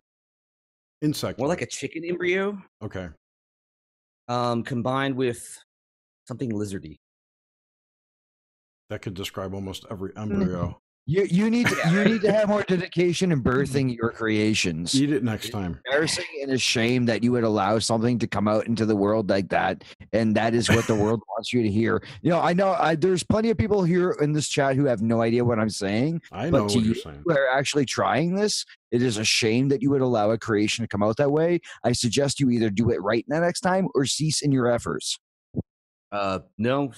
[SPEAKER 4] insect?
[SPEAKER 14] more like a chicken embryo
[SPEAKER 4] Okay.
[SPEAKER 14] combined with something lizardy.
[SPEAKER 4] That could describe almost every embryo.
[SPEAKER 1] You need to have more dedication in birthing your creations.
[SPEAKER 4] Eat it next time.
[SPEAKER 1] Embarrassing and a shame that you would allow something to come out into the world like that, and that is what the world wants you to hear. You know, I know there's plenty of people here in this chat who have no idea what I'm saying.
[SPEAKER 4] I know
[SPEAKER 1] but to
[SPEAKER 4] what you're
[SPEAKER 1] you
[SPEAKER 4] saying.
[SPEAKER 1] who are actually trying this, it is a shame that you would allow a creation to come out that way. I suggest you either do it right the next time or cease in your efforts.
[SPEAKER 14] No,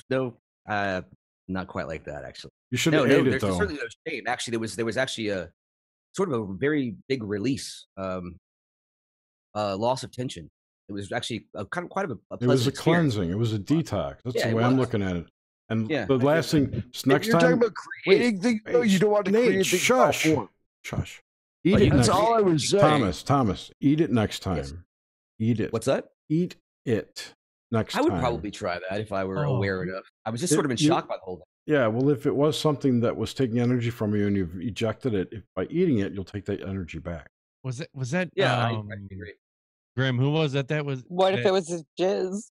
[SPEAKER 14] not quite like that actually.
[SPEAKER 4] You should have ate it
[SPEAKER 14] there's
[SPEAKER 4] though.
[SPEAKER 14] certainly no shame. Actually, there was actually a sort of a very big release, loss of tension. It was actually quite a
[SPEAKER 4] It was
[SPEAKER 14] pleasant
[SPEAKER 4] a
[SPEAKER 14] experience.
[SPEAKER 4] cleansing. It was a detox. That's
[SPEAKER 14] Yeah,
[SPEAKER 4] the
[SPEAKER 14] it
[SPEAKER 4] way I'm
[SPEAKER 14] was.
[SPEAKER 4] looking at it. And
[SPEAKER 14] Yeah.
[SPEAKER 4] the last thing, next
[SPEAKER 1] You're
[SPEAKER 4] time.
[SPEAKER 1] talking about creating things. No, you don't want to
[SPEAKER 4] Nate,
[SPEAKER 1] create things.
[SPEAKER 4] shush. Shush. Eat
[SPEAKER 14] Well,
[SPEAKER 4] it
[SPEAKER 14] you-
[SPEAKER 4] next
[SPEAKER 1] That's all I was saying.
[SPEAKER 4] Thomas, eat it next time.
[SPEAKER 14] Yes.
[SPEAKER 4] Eat it.
[SPEAKER 14] What's that?
[SPEAKER 4] Eat it next
[SPEAKER 14] I would
[SPEAKER 4] time.
[SPEAKER 14] probably try that if I were
[SPEAKER 9] Oh.
[SPEAKER 14] aware enough. I was just sort of in shock by the whole thing.
[SPEAKER 4] Yeah, well, if it was something that was taking energy from you and you've ejected it, by eating it, you'll take that energy back.
[SPEAKER 9] Was that?
[SPEAKER 14] Yeah, I
[SPEAKER 9] agree. Grim, who was that? That was.
[SPEAKER 12] What if
[SPEAKER 9] that-
[SPEAKER 12] it was his jizz?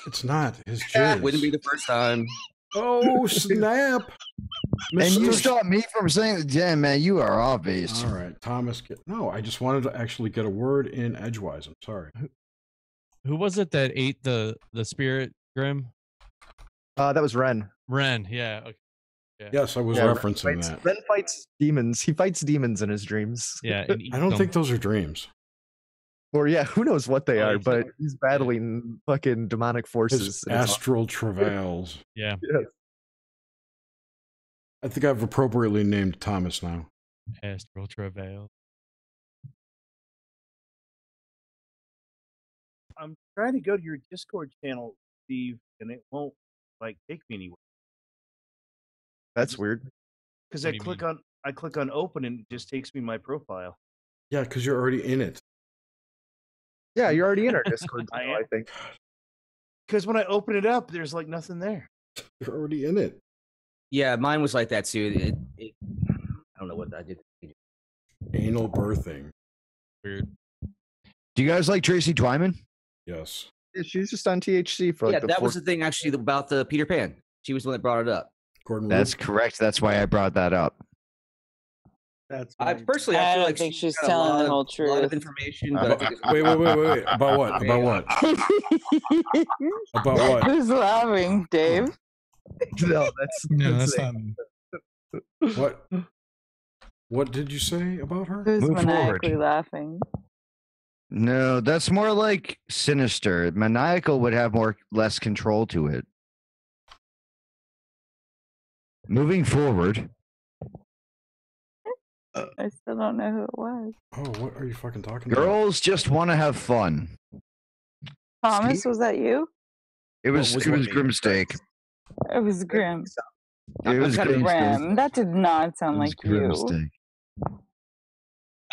[SPEAKER 4] It's not his
[SPEAKER 14] It
[SPEAKER 4] jizz.
[SPEAKER 14] wouldn't be the first time.
[SPEAKER 4] Oh, snap.
[SPEAKER 1] And you
[SPEAKER 4] Mr.
[SPEAKER 1] stopped me from saying, "Damn, man, you are off base."
[SPEAKER 4] All right, Thomas. No, I just wanted to actually get a word in edgewise. I'm sorry.
[SPEAKER 9] Who was it that ate the spirit, Grim?
[SPEAKER 10] That was Ren.
[SPEAKER 9] Ren. Yeah. Okay. Yeah.
[SPEAKER 4] Yes, I was
[SPEAKER 10] Yeah,
[SPEAKER 4] referencing that.
[SPEAKER 10] Ren fights demons. He fights demons in his dreams.
[SPEAKER 9] Yeah. and
[SPEAKER 4] I don't
[SPEAKER 9] eat
[SPEAKER 4] think
[SPEAKER 9] them.
[SPEAKER 4] those are dreams.
[SPEAKER 10] Or yeah, who knows what they
[SPEAKER 9] Oh,
[SPEAKER 10] are,
[SPEAKER 9] it's
[SPEAKER 10] but
[SPEAKER 9] like-
[SPEAKER 10] he's battling fucking demonic forces.
[SPEAKER 4] His
[SPEAKER 10] and it's
[SPEAKER 4] astral travails.
[SPEAKER 9] Yeah.
[SPEAKER 10] Yes.
[SPEAKER 4] I think I've appropriately named Thomas now.
[SPEAKER 9] Astral travail.
[SPEAKER 2] I'm trying to go to your Discord channel, Steve, and it won't take me anywhere.
[SPEAKER 10] That's weird.
[SPEAKER 2] Because
[SPEAKER 9] What
[SPEAKER 2] I
[SPEAKER 9] do you
[SPEAKER 2] click on open and it just takes me my profile.
[SPEAKER 4] Yeah, because you're already in it.
[SPEAKER 10] Yeah, you're already in our Discord
[SPEAKER 2] I
[SPEAKER 10] channel,
[SPEAKER 2] am.
[SPEAKER 10] I think.
[SPEAKER 2] Because when I open it up, there's nothing there.
[SPEAKER 4] You're already in it.
[SPEAKER 14] Yeah, mine was like that too. I don't know what I did.
[SPEAKER 4] Anal birthing.
[SPEAKER 9] Weird.
[SPEAKER 1] Do you guys like Tracy Twyman?
[SPEAKER 4] Yes.
[SPEAKER 10] Yeah, she's just on THC for
[SPEAKER 14] Yeah, that was the thing actually about the Peter Pan. She was the one that brought it up.
[SPEAKER 4] Gordon
[SPEAKER 1] That's correct. That's why I brought that up.
[SPEAKER 8] That's
[SPEAKER 14] I personally, I feel like
[SPEAKER 3] think she's
[SPEAKER 14] got
[SPEAKER 3] telling the
[SPEAKER 14] a
[SPEAKER 3] whole
[SPEAKER 14] lot of
[SPEAKER 3] truth.
[SPEAKER 14] information. But I think it's
[SPEAKER 4] Wait. About what? About what? About what?
[SPEAKER 3] Who's laughing, Dave?
[SPEAKER 10] No,
[SPEAKER 5] that's not.
[SPEAKER 4] What? What did you say about her?
[SPEAKER 3] Who's
[SPEAKER 1] Move
[SPEAKER 3] maniacally
[SPEAKER 1] forward.
[SPEAKER 3] laughing?
[SPEAKER 1] No, that's more like sinister. Maniacal would have less control to it. Moving forward.
[SPEAKER 3] I still don't know who it was.
[SPEAKER 4] Oh, what are you fucking talking about?
[SPEAKER 1] Girls just want to have fun.
[SPEAKER 3] Thomas, was that you?
[SPEAKER 1] It was Grimstake.
[SPEAKER 3] It was Grim.
[SPEAKER 1] It was
[SPEAKER 3] Grim. That did not sound like you.
[SPEAKER 1] Grimstake.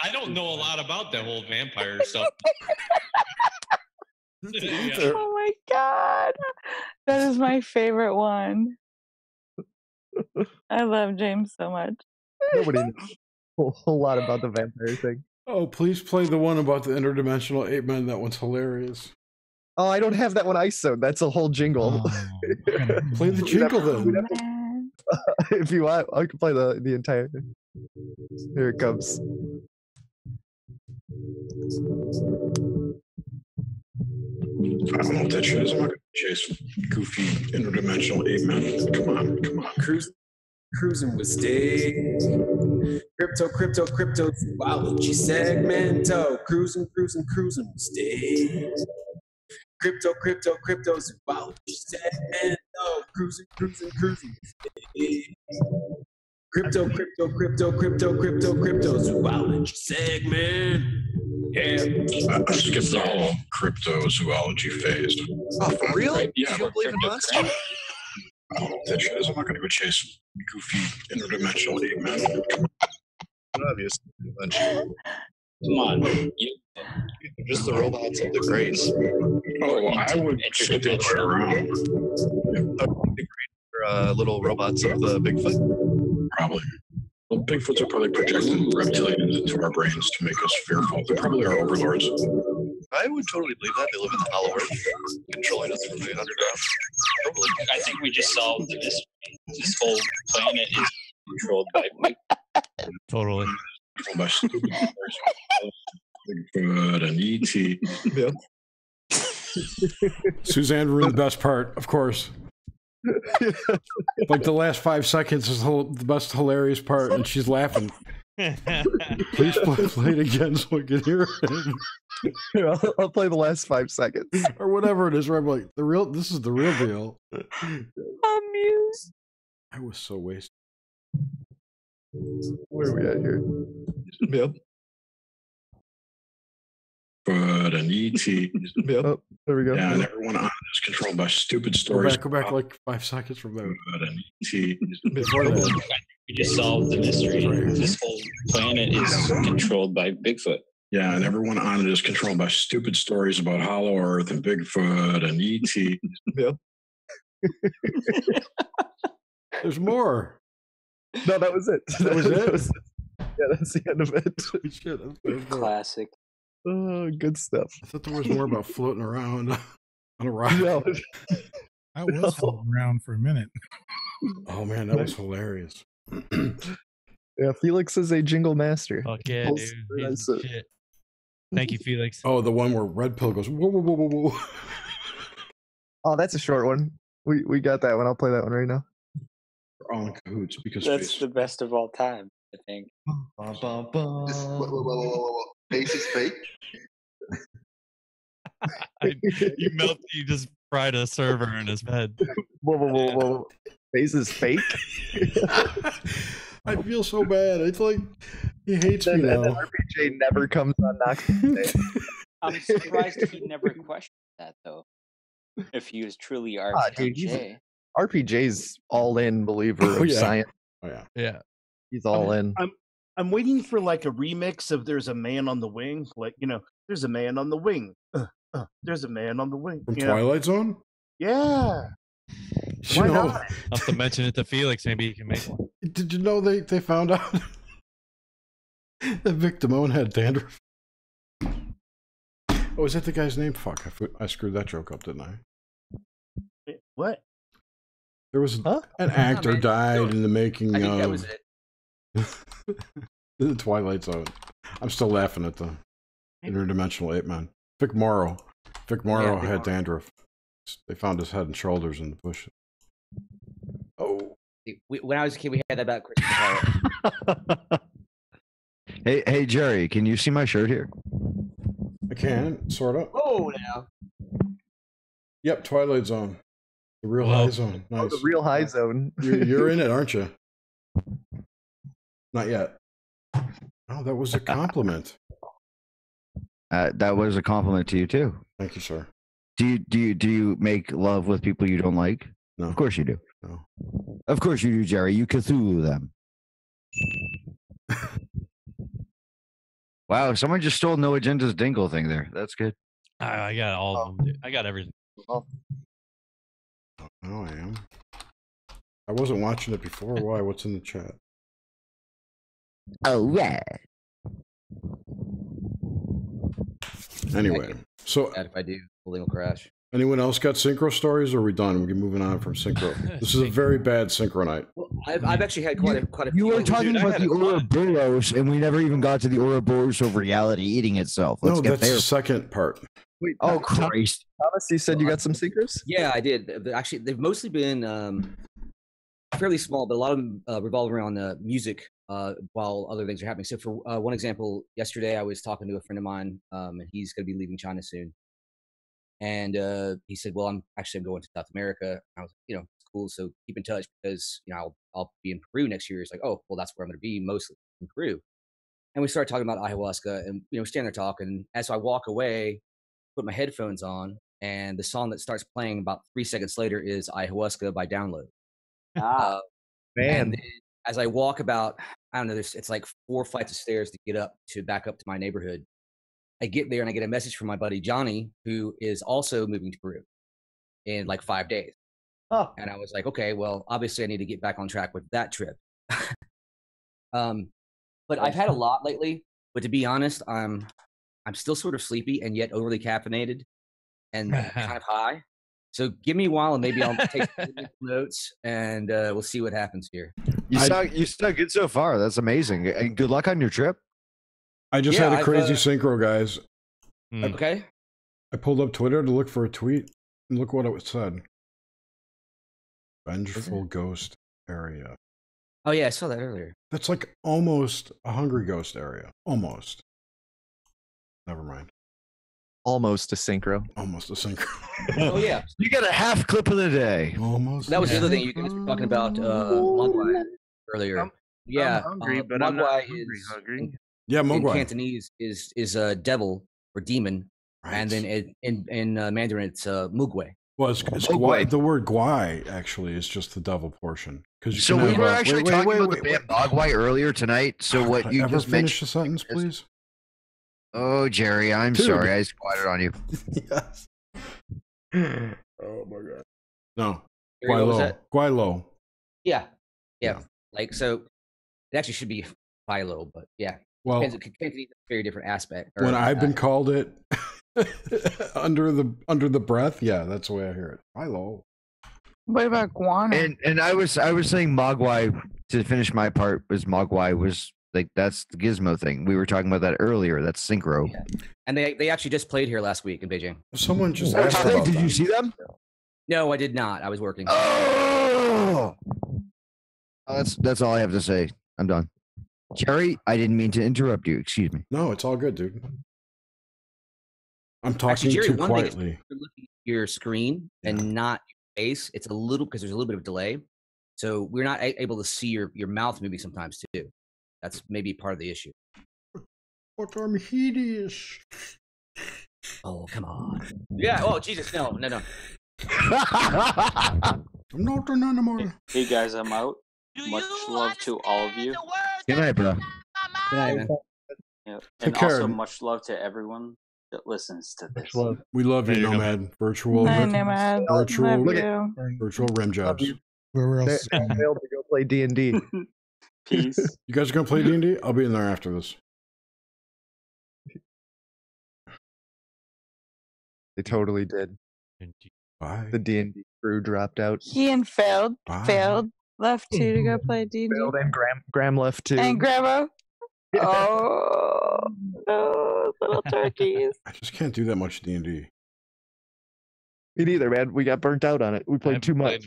[SPEAKER 9] I don't know a lot about that whole vampire stuff.
[SPEAKER 3] Oh my god, that is my favorite one. I love James so much.
[SPEAKER 10] Nobody knows a whole lot about the vampire thing.
[SPEAKER 4] Oh, please play the one about the interdimensional ape men. That one's hilarious.
[SPEAKER 10] Oh, I don't have that one ISO. That's a whole jingle.
[SPEAKER 4] Play the jingle then.
[SPEAKER 10] If you want, I can play the entire. Here it comes.
[SPEAKER 4] I don't know what that shit is. I'm not gonna chase goofy interdimensional ape men. Come on.
[SPEAKER 15] Cruising with Dave. Crypto, zoology segmento. Cruising with Dave. Crypto, zoology segmento. Cruising with Dave. Crypto, zoology segment. Yeah.
[SPEAKER 4] I skipped the whole cryptozoology phase.
[SPEAKER 10] Oh, for real?
[SPEAKER 4] Right, yeah.
[SPEAKER 10] You don't believe in monsters?
[SPEAKER 4] I don't know what that shit is. I'm not going to go chase goofy interdimensional ape men.
[SPEAKER 10] Obviously.
[SPEAKER 13] Come on.
[SPEAKER 10] Just the robots of the greats.
[SPEAKER 4] Oh, I would skip it right around.
[SPEAKER 10] Little robots of Bigfoot?
[SPEAKER 4] Probably. Well, Bigfoots are probably projecting reptilians into our brains to make us fearful. They probably are overlords.
[SPEAKER 10] I would totally believe that. They live in the Hollow Earth, controlling us from the underground.
[SPEAKER 13] Totally. I think we just solved the mystery. This whole planet is controlled by
[SPEAKER 9] Totally.
[SPEAKER 4] Controlled by stupid Bigfoot and E.T.
[SPEAKER 10] Yeah.
[SPEAKER 4] Suzanne ruined the best part, of course. Like the last 5 seconds is the best hilarious part, and she's laughing. Please play it again so I can hear it.
[SPEAKER 10] Here, I'll play the last 5 seconds.
[SPEAKER 4] Or whatever it is, right? I'm like, this is the real deal.
[SPEAKER 3] Amused.
[SPEAKER 4] I was so wasted.
[SPEAKER 10] Where are we at here? Yep.
[SPEAKER 4] But an E.T.
[SPEAKER 10] Yep. Oh, there we go.
[SPEAKER 4] Yeah, and everyone on it is controlled by stupid stories. Go back like 5 seconds from there. But an E.T. Before that.
[SPEAKER 13] We just solved the mystery. This whole planet is controlled by Bigfoot.
[SPEAKER 4] Yeah, and everyone on it is controlled by stupid stories about Hollow Earth and Bigfoot and E.T.
[SPEAKER 10] Yep.
[SPEAKER 4] There's more.
[SPEAKER 10] No, that was it.
[SPEAKER 4] That was it?
[SPEAKER 10] Yeah, that's the end of it.
[SPEAKER 4] Shit,
[SPEAKER 13] classic.
[SPEAKER 10] Oh, good stuff.
[SPEAKER 4] I thought there was more about floating around on a rock.
[SPEAKER 10] No.
[SPEAKER 5] I was floating around for a minute.
[SPEAKER 4] Oh man, that was hilarious.
[SPEAKER 10] Yeah, Felix is a jingle master.
[SPEAKER 9] Fuck yeah, dude. He's the shit. Thank you, Felix.
[SPEAKER 4] Oh, the one where Red Pill goes whoa, whoa, whoa, whoa, whoa.
[SPEAKER 10] Oh, that's a short one. We got that one. I'll play that one right now.
[SPEAKER 4] We're all in cahoots because
[SPEAKER 13] that's the best of all time, I think.
[SPEAKER 16] Face is fake.
[SPEAKER 9] You just fried a server in his head.
[SPEAKER 10] Whoa. Face is fake.
[SPEAKER 4] I feel so bad. It's like he hates me now.
[SPEAKER 10] RPJ never comes on Knox.
[SPEAKER 13] I'm surprised he never questioned that though. If he was truly RPJ.
[SPEAKER 10] RPJ's all in believer of science.
[SPEAKER 4] Oh yeah.
[SPEAKER 9] Yeah.
[SPEAKER 10] He's all in.
[SPEAKER 2] I'm waiting for like a remix of "There's a Man on the Wing," like "There's a Man on the Wing." There's a man on the wing.
[SPEAKER 4] From Twilight Zone.
[SPEAKER 2] Yeah.
[SPEAKER 9] Why not? I'll have to mention it to Felix. Maybe he can make one.
[SPEAKER 4] Did you know they found out that Vic Damone had dandruff? Oh, is that the guy's name? Fuck, I screwed that joke up, didn't I?
[SPEAKER 2] What?
[SPEAKER 4] There was an actor died in the making
[SPEAKER 14] I think
[SPEAKER 4] of.
[SPEAKER 14] that was it.
[SPEAKER 4] The Twilight Zone. I'm still laughing at the interdimensional ape man. Vic Morrow had dandruff. They found his head and shoulders in the bushes. Oh.
[SPEAKER 14] When I was a kid, we had that about Christmas.
[SPEAKER 1] Hey, Jerry, can you see my shirt here?
[SPEAKER 4] I can, sort of.
[SPEAKER 14] Oh, now.
[SPEAKER 4] Yep, Twilight Zone. The real high zone. Nice.
[SPEAKER 10] Oh, the real high zone.
[SPEAKER 4] You're in it, aren't you? Not yet. Oh, that was a compliment.
[SPEAKER 1] That was a compliment to you too.
[SPEAKER 4] Thank you, sir.
[SPEAKER 1] Do you make love with people you don't like?
[SPEAKER 4] No.
[SPEAKER 1] Of course you do.
[SPEAKER 4] No.
[SPEAKER 1] Of course you do, Jerry. You Cthulhu them. Wow, someone just stole No Agenda's dingle thing there. That's good.
[SPEAKER 9] I got all of them, dude. I got everything.
[SPEAKER 4] Oh, I am. I wasn't watching it before. Why? What's in the chat?
[SPEAKER 1] Oh, yeah.
[SPEAKER 4] Anyway, so
[SPEAKER 14] if I do, the link will crash.
[SPEAKER 4] Anyone else got synchro stories, or are we done? We're moving on from synchro. This is a very bad synchro night.
[SPEAKER 14] Well, I've actually had quite a few.
[SPEAKER 1] You were talking about the Ouroboros, and we never even got to the Ouroboros of reality eating itself. Let's get
[SPEAKER 4] that's
[SPEAKER 1] there.
[SPEAKER 4] the second part.
[SPEAKER 10] Wait,
[SPEAKER 1] oh, Christ.
[SPEAKER 10] Thomas, you said you got some synchros?
[SPEAKER 14] Yeah, I did. Actually, they've mostly been fairly small, but a lot of them revolve around music while other things are happening. So for one example, yesterday I was talking to a friend of mine, and he's going to be leaving China soon. And he said, well, I'm going to South America. I was like, it's cool. So keep in touch because, I'll be in Peru next year. He's like, oh, well, that's where I'm going to be mostly, in Peru. And we started talking about ayahuasca and, stand there talking. As I walk away, put my headphones on, and the song that starts playing about 3 seconds later is Ayahuasca by Download.
[SPEAKER 10] Man.
[SPEAKER 14] And then as I walk about, I don't know, it's like 4 flights of stairs to get back up to my neighborhood. I get there and I get a message from my buddy Johnny, who is also moving to Peru in like 5 days.
[SPEAKER 11] Oh.
[SPEAKER 14] And I was like, okay, well, obviously I need to get back on track with that trip. But I've had a lot lately. But to be honest, I'm still sort of sleepy and yet overly caffeinated and kind of high. So give me a while and maybe I'll take some notes and we'll see what happens here.
[SPEAKER 1] You sound good so far. That's amazing. And good luck on your trip.
[SPEAKER 4] I just had a crazy synchro, guys.
[SPEAKER 14] Okay.
[SPEAKER 4] I pulled up Twitter to look for a tweet, and look what it said. Vengeful ghost area.
[SPEAKER 14] Oh, yeah, I saw that earlier.
[SPEAKER 4] That's like almost a hungry ghost area. Almost. Never mind.
[SPEAKER 10] Almost a synchro.
[SPEAKER 4] Almost a synchro.
[SPEAKER 14] Oh, yeah.
[SPEAKER 1] You get a half clip of the day.
[SPEAKER 4] Almost.
[SPEAKER 14] That was the other thing you guys were talking about Mogwai earlier.
[SPEAKER 2] I'm hungry, but I'm not hungry.
[SPEAKER 4] Yeah, Mogwai.
[SPEAKER 14] In Cantonese is a devil or demon, right. And then in Mandarin it's Mugwai.
[SPEAKER 4] Well, it's Gwai. The word Gwai actually is just the devil portion.
[SPEAKER 1] So we were actually talking about the band Mogwai earlier tonight. So what you just
[SPEAKER 4] finish the sentence, please?
[SPEAKER 1] Oh, Jerry, I'm sorry. I squatted on you.
[SPEAKER 4] Yes. Oh my god. No.
[SPEAKER 14] Guaylo. Yeah. Like so, it actually should be Philo, but yeah.
[SPEAKER 4] Well,
[SPEAKER 14] Cantonese is a very different aspect.
[SPEAKER 4] When I've been called it under the breath, yeah, that's the way I hear it. Philo.
[SPEAKER 3] What about guano?
[SPEAKER 1] And I was saying Mogwai to finish my part. Was Mogwai was like that's the Gizmo thing. We were talking about that earlier. That's synchro.
[SPEAKER 14] Yeah. And they actually just played here last week in Beijing.
[SPEAKER 4] Someone just asked about
[SPEAKER 1] Did you see them?
[SPEAKER 14] No, I did not. I was working.
[SPEAKER 1] Oh, that's all I have to say. I'm done. Jerry, I didn't mean to interrupt you. Excuse me.
[SPEAKER 4] No, it's all good, dude. I'm talking
[SPEAKER 14] Jerry,
[SPEAKER 4] too
[SPEAKER 14] one
[SPEAKER 4] quietly.
[SPEAKER 14] Thing is you're looking at your screen and not your face. It's a little because there's a little bit of delay, so we're not able to see your mouth moving sometimes too. That's maybe part of the issue.
[SPEAKER 4] But I'm hideous.
[SPEAKER 14] Oh, come on. Yeah. Oh, Jesus. No.
[SPEAKER 4] I'm not an animal.
[SPEAKER 13] Hey guys, I'm out. Much love to all of you.
[SPEAKER 1] Good night, bro.
[SPEAKER 14] Good night, man.
[SPEAKER 13] Yeah. And also much love to everyone that listens to this.
[SPEAKER 4] We love you, Nomad. Virtual rim jobs.
[SPEAKER 10] Where else? Failed to go play D&D.
[SPEAKER 13] Peace.
[SPEAKER 4] You guys are gonna play D&D? I'll be in there after this.
[SPEAKER 10] They totally did.
[SPEAKER 4] Bye.
[SPEAKER 10] The D&D crew dropped out.
[SPEAKER 3] Ian failed. Left too to go play D&D.
[SPEAKER 10] Failed and Graham left too.
[SPEAKER 3] And Grandma. Oh no, little turkeys.
[SPEAKER 4] I just can't do that much D&D.
[SPEAKER 10] Me neither, man. We got burnt out on it. We played too much,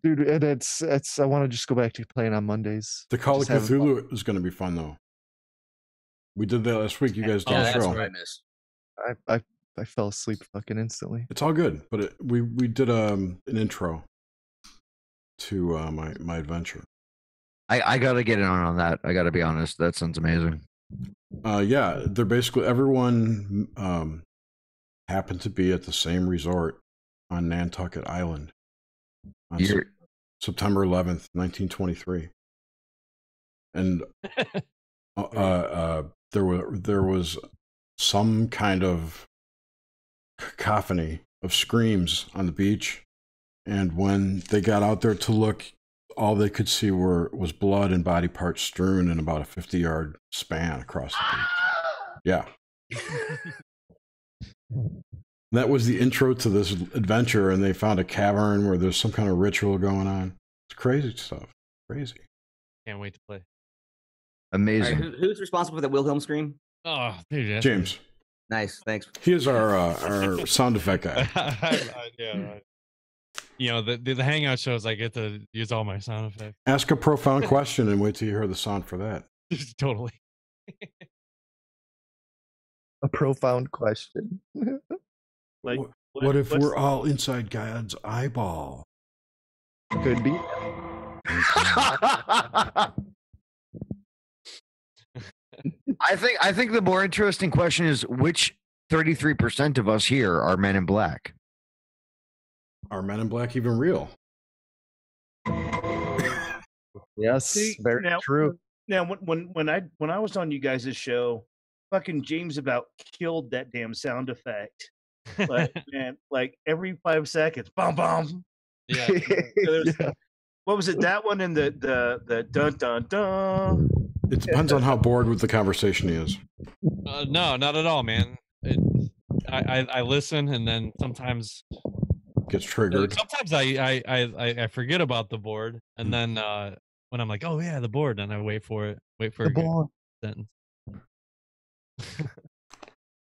[SPEAKER 10] dude. And it's. I want to just go back to playing on Mondays.
[SPEAKER 4] The Call of Cthulhu is going to be fun though. We did that last week. You guys did the show.
[SPEAKER 14] That's what I missed.
[SPEAKER 10] I fell asleep fucking instantly.
[SPEAKER 4] It's all good, but we did an intro to my adventure.
[SPEAKER 1] I gotta get in on that. I gotta be honest. That sounds amazing.
[SPEAKER 4] Yeah, they're basically everyone happened to be at the same resort on Nantucket Island on September 11th, 1923, and there was some kind of cacophony of screams on the beach, and when they got out there to look, all they could see was blood and body parts strewn in about a 50-yard span across the beach. Yeah. That was the intro to this adventure, and they found a cavern where there's some kind of ritual going on. It's crazy stuff. Crazy.
[SPEAKER 9] Can't wait to play.
[SPEAKER 1] Amazing.
[SPEAKER 14] Right, who's responsible for the Wilhelm scream?
[SPEAKER 9] Oh, dude,
[SPEAKER 4] James.
[SPEAKER 14] Nice, thanks.
[SPEAKER 4] He is our sound effect guy.
[SPEAKER 9] Yeah. You know, the hangout shows, I get to use all my sound effects.
[SPEAKER 4] Ask a profound question and wait till you hear the sound for that.
[SPEAKER 9] Totally.
[SPEAKER 10] A profound question.
[SPEAKER 2] Like,
[SPEAKER 4] what if we're all inside God's eyeball?
[SPEAKER 10] Could be.
[SPEAKER 1] I think the more interesting question is which 33% of us here are men in black.
[SPEAKER 4] Are men in black even real?
[SPEAKER 10] Yes,
[SPEAKER 2] See,
[SPEAKER 10] very true.
[SPEAKER 2] Now, when I was on you guys' show, fucking James about killed that damn sound effect. Like, man, like every 5 seconds, bum bum.
[SPEAKER 9] Yeah.
[SPEAKER 2] What was it? That one and the dun dun dun.
[SPEAKER 4] It depends on how bored with the conversation he is.
[SPEAKER 9] No, not at all, man. I listen, and then sometimes
[SPEAKER 4] gets triggered.
[SPEAKER 9] Sometimes I forget about the board, and then when I'm like, oh yeah, the board, and I wait for a good sentence.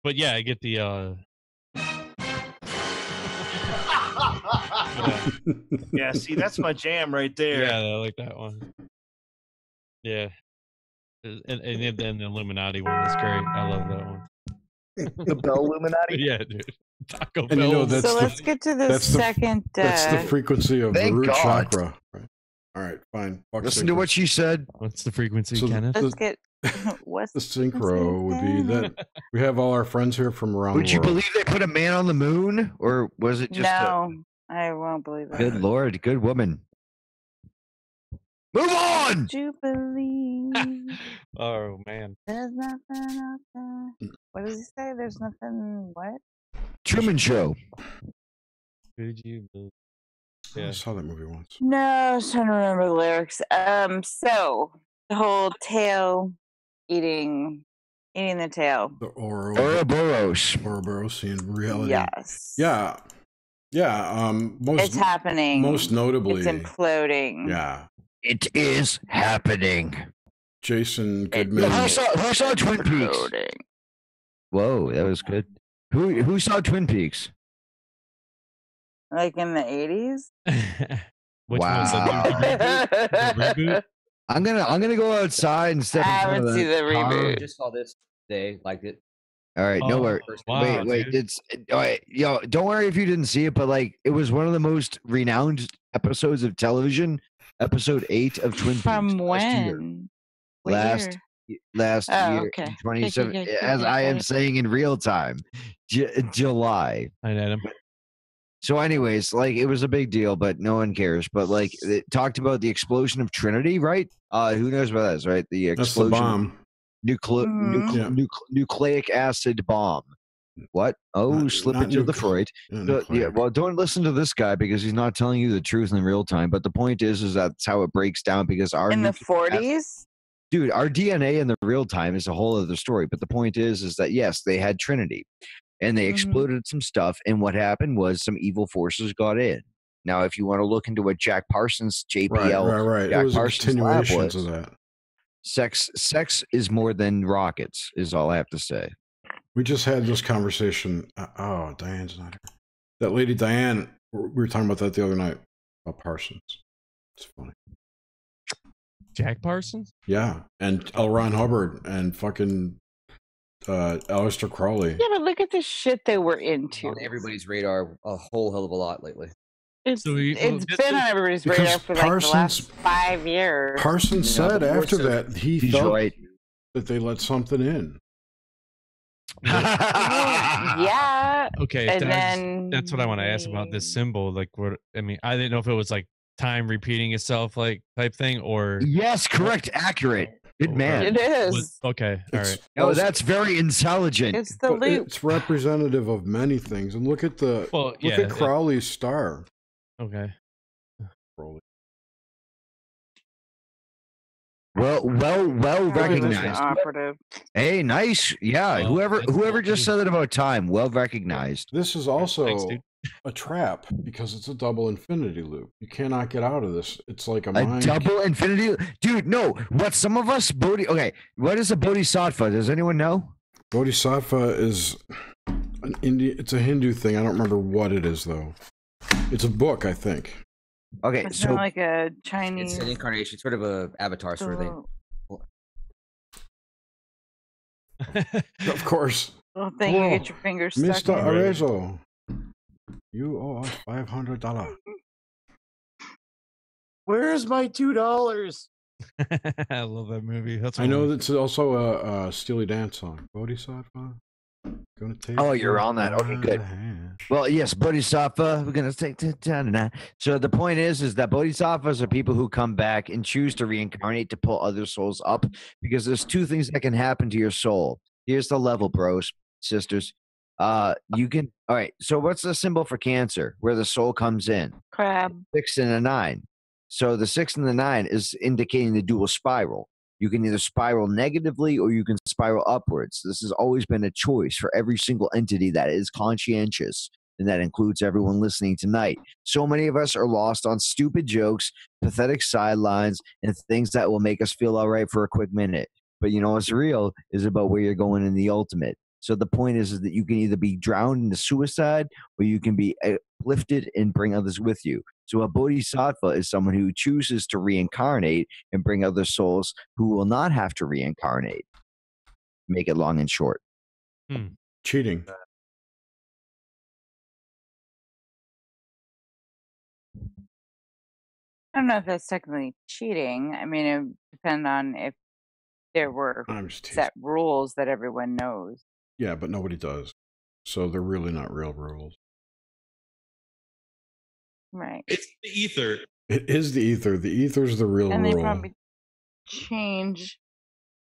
[SPEAKER 9] But yeah, I get the
[SPEAKER 2] Yeah, see, that's my jam right there.
[SPEAKER 9] Yeah, I like that one. Yeah. And the Illuminati one is great. I love that one.
[SPEAKER 10] The Bell Illuminati?
[SPEAKER 9] Yeah, dude. Taco
[SPEAKER 4] And you know,
[SPEAKER 9] Bell.
[SPEAKER 4] that's
[SPEAKER 3] So let's get to the second.
[SPEAKER 4] That's the frequency of the
[SPEAKER 1] Thank
[SPEAKER 4] root
[SPEAKER 1] God.
[SPEAKER 4] chakra. Right. All right, fine. Fuck
[SPEAKER 1] Listen to what she said.
[SPEAKER 9] What's the frequency,
[SPEAKER 4] So
[SPEAKER 9] Kenneth?
[SPEAKER 3] Let's get. What's
[SPEAKER 4] the synchro would be that we have all our friends here from around
[SPEAKER 1] Would
[SPEAKER 4] the
[SPEAKER 1] you
[SPEAKER 4] world.
[SPEAKER 1] believe they put a man on the moon, or was it just
[SPEAKER 3] No, I won't believe it.
[SPEAKER 1] good Lord, good woman? Move on.
[SPEAKER 3] Would you believe
[SPEAKER 9] Oh man.
[SPEAKER 3] there's nothing out there? What does he say? There's nothing. What?
[SPEAKER 1] Truman Show.
[SPEAKER 9] Could you believe?
[SPEAKER 4] I saw that movie once.
[SPEAKER 3] No, I was trying to remember the lyrics. So the whole tail eating the tail.
[SPEAKER 4] The
[SPEAKER 1] Ouroborosian
[SPEAKER 4] reality.
[SPEAKER 3] Yes.
[SPEAKER 4] Yeah. Yeah.
[SPEAKER 3] It's happening.
[SPEAKER 4] Most notably.
[SPEAKER 3] It's imploding.
[SPEAKER 4] Yeah.
[SPEAKER 1] It is happening.
[SPEAKER 4] Jason Goodman.
[SPEAKER 1] Who saw Twin Peaks? Whoa, that was good. Who saw Twin Peaks?
[SPEAKER 3] Like in the 80s?
[SPEAKER 9] Which
[SPEAKER 1] Wow.
[SPEAKER 9] one's the reboot?
[SPEAKER 1] I'm gonna go outside and step.
[SPEAKER 3] I
[SPEAKER 1] in front
[SPEAKER 3] haven't
[SPEAKER 1] of
[SPEAKER 3] seen the
[SPEAKER 1] car.
[SPEAKER 3] reboot.
[SPEAKER 14] I just saw this today, liked it.
[SPEAKER 1] All right, no worries.
[SPEAKER 9] wow,
[SPEAKER 1] wait,
[SPEAKER 9] dude.
[SPEAKER 1] it's all right. Yo, don't worry if you didn't see it, but like it was one of the most renowned episodes of television. Episode 8 of Twin Peaks.
[SPEAKER 3] From
[SPEAKER 1] last year.
[SPEAKER 3] when? What year?
[SPEAKER 1] Last
[SPEAKER 3] Oh,
[SPEAKER 1] year,
[SPEAKER 3] okay.
[SPEAKER 1] 27.
[SPEAKER 3] Okay,
[SPEAKER 1] as I am saying in real time, July.
[SPEAKER 9] I had him.
[SPEAKER 1] So, anyways, like it was a big deal, but no one cares. But like it talked about the explosion of Trinity, right? Who knows what that is, right? The
[SPEAKER 4] That's the
[SPEAKER 1] explosion.
[SPEAKER 4] bomb.
[SPEAKER 1] Nucleic acid bomb. What? Oh, slip into the Freud. Yeah, well, don't listen to this guy because he's not telling you the truth in real time. But the point is that's how it breaks down because our
[SPEAKER 3] In the 40s?
[SPEAKER 1] Dude, our DNA in the real time is a whole other story. But the point is that yes, they had Trinity, and they exploded some stuff. And what happened was some evil forces got in. Now, if you want to look into what Jack Parsons, JPL,
[SPEAKER 4] Right.
[SPEAKER 1] Jack
[SPEAKER 4] It was
[SPEAKER 1] Parsons lab
[SPEAKER 4] continuations
[SPEAKER 1] was,
[SPEAKER 4] of that.
[SPEAKER 1] Sex is more than rockets, is all I have to say.
[SPEAKER 4] We just had this conversation. Oh, Diane's not here. That lady Diane, we were talking about that the other night about Parsons. It's funny.
[SPEAKER 9] Jack Parsons?
[SPEAKER 4] Yeah, and L. Ron Hubbard and fucking Aleister Crowley.
[SPEAKER 12] Yeah, but look at the shit they were into.
[SPEAKER 14] On everybody's radar a whole hell of a lot lately.
[SPEAKER 12] It's been on everybody's radar for like the last 5 years.
[SPEAKER 4] Parsons said after that he felt that they let something in.
[SPEAKER 12] Yeah.
[SPEAKER 9] Okay, that's what I want to ask about this symbol. Like, what I mean, I didn't know if it was like time repeating itself, like type thing, or
[SPEAKER 1] yes, correct, accurate. Good man.
[SPEAKER 12] It is.
[SPEAKER 9] Okay, all right.
[SPEAKER 1] Oh, that's very intelligent.
[SPEAKER 12] It's the loop.
[SPEAKER 4] It's representative of many things, and look at the look at Crowley's star.
[SPEAKER 9] Okay.
[SPEAKER 4] Crowley.
[SPEAKER 1] Well recognized.
[SPEAKER 12] Operative.
[SPEAKER 1] Hey, nice. Yeah, whoever just said that about time, well recognized.
[SPEAKER 4] This is also a trap because it's a double infinity loop. You cannot get out of this. It's like a
[SPEAKER 1] double infinity, dude. No, what some of us okay. What is a bodhisattva? Does anyone know?
[SPEAKER 4] Bodhisattva is an It's a Hindu thing. I don't remember what it is though. It's a book, I think.
[SPEAKER 1] Okay,
[SPEAKER 12] it's so like a Chinese.
[SPEAKER 14] It's an incarnation, sort of a avatar sort of
[SPEAKER 4] thing. Of course.
[SPEAKER 12] Little thing you get your fingers stuck
[SPEAKER 4] Mr.
[SPEAKER 12] in.
[SPEAKER 4] Arezzo, you owe us $500.
[SPEAKER 2] Where's my $2?
[SPEAKER 9] I love that movie.
[SPEAKER 4] I know that's also a Steely Dan song. Bodhisattva. Gonna take
[SPEAKER 1] you're on that. Okay, good. Well, yes, Bodhisattva. We're gonna take it down tonight. So the point is that Bodhisattvas are people who come back and choose to reincarnate to pull other souls up, because there's two things that can happen to your soul. Here's the level, bros, sisters. You can. All right. So what's the symbol for Cancer, where the soul comes in?
[SPEAKER 12] Crab.
[SPEAKER 1] 6 and a 9. So the 6 and the 9 is indicating the dual spiral. You can either spiral negatively or you can spiral upwards. This has always been a choice for every single entity that is conscientious, and that includes everyone listening tonight. So many of us are lost on stupid jokes, pathetic sidelines, and things that will make us feel all right for a quick minute. But you know what's real is about where you're going in the ultimate. So the point is that you can either be drowned into suicide or you can be uplifted and bring others with you. So a bodhisattva is someone who chooses to reincarnate and bring other souls who will not have to reincarnate. Make it long and short.
[SPEAKER 4] Cheating.
[SPEAKER 12] I don't know if that's technically cheating. I mean, it would depend on if there were set rules that everyone knows.
[SPEAKER 4] Yeah, but nobody does. So they're really not real rules.
[SPEAKER 12] Right.
[SPEAKER 15] It's the ether.
[SPEAKER 4] It is the ether. The ether's the real
[SPEAKER 12] and
[SPEAKER 4] rule.
[SPEAKER 12] they probably change,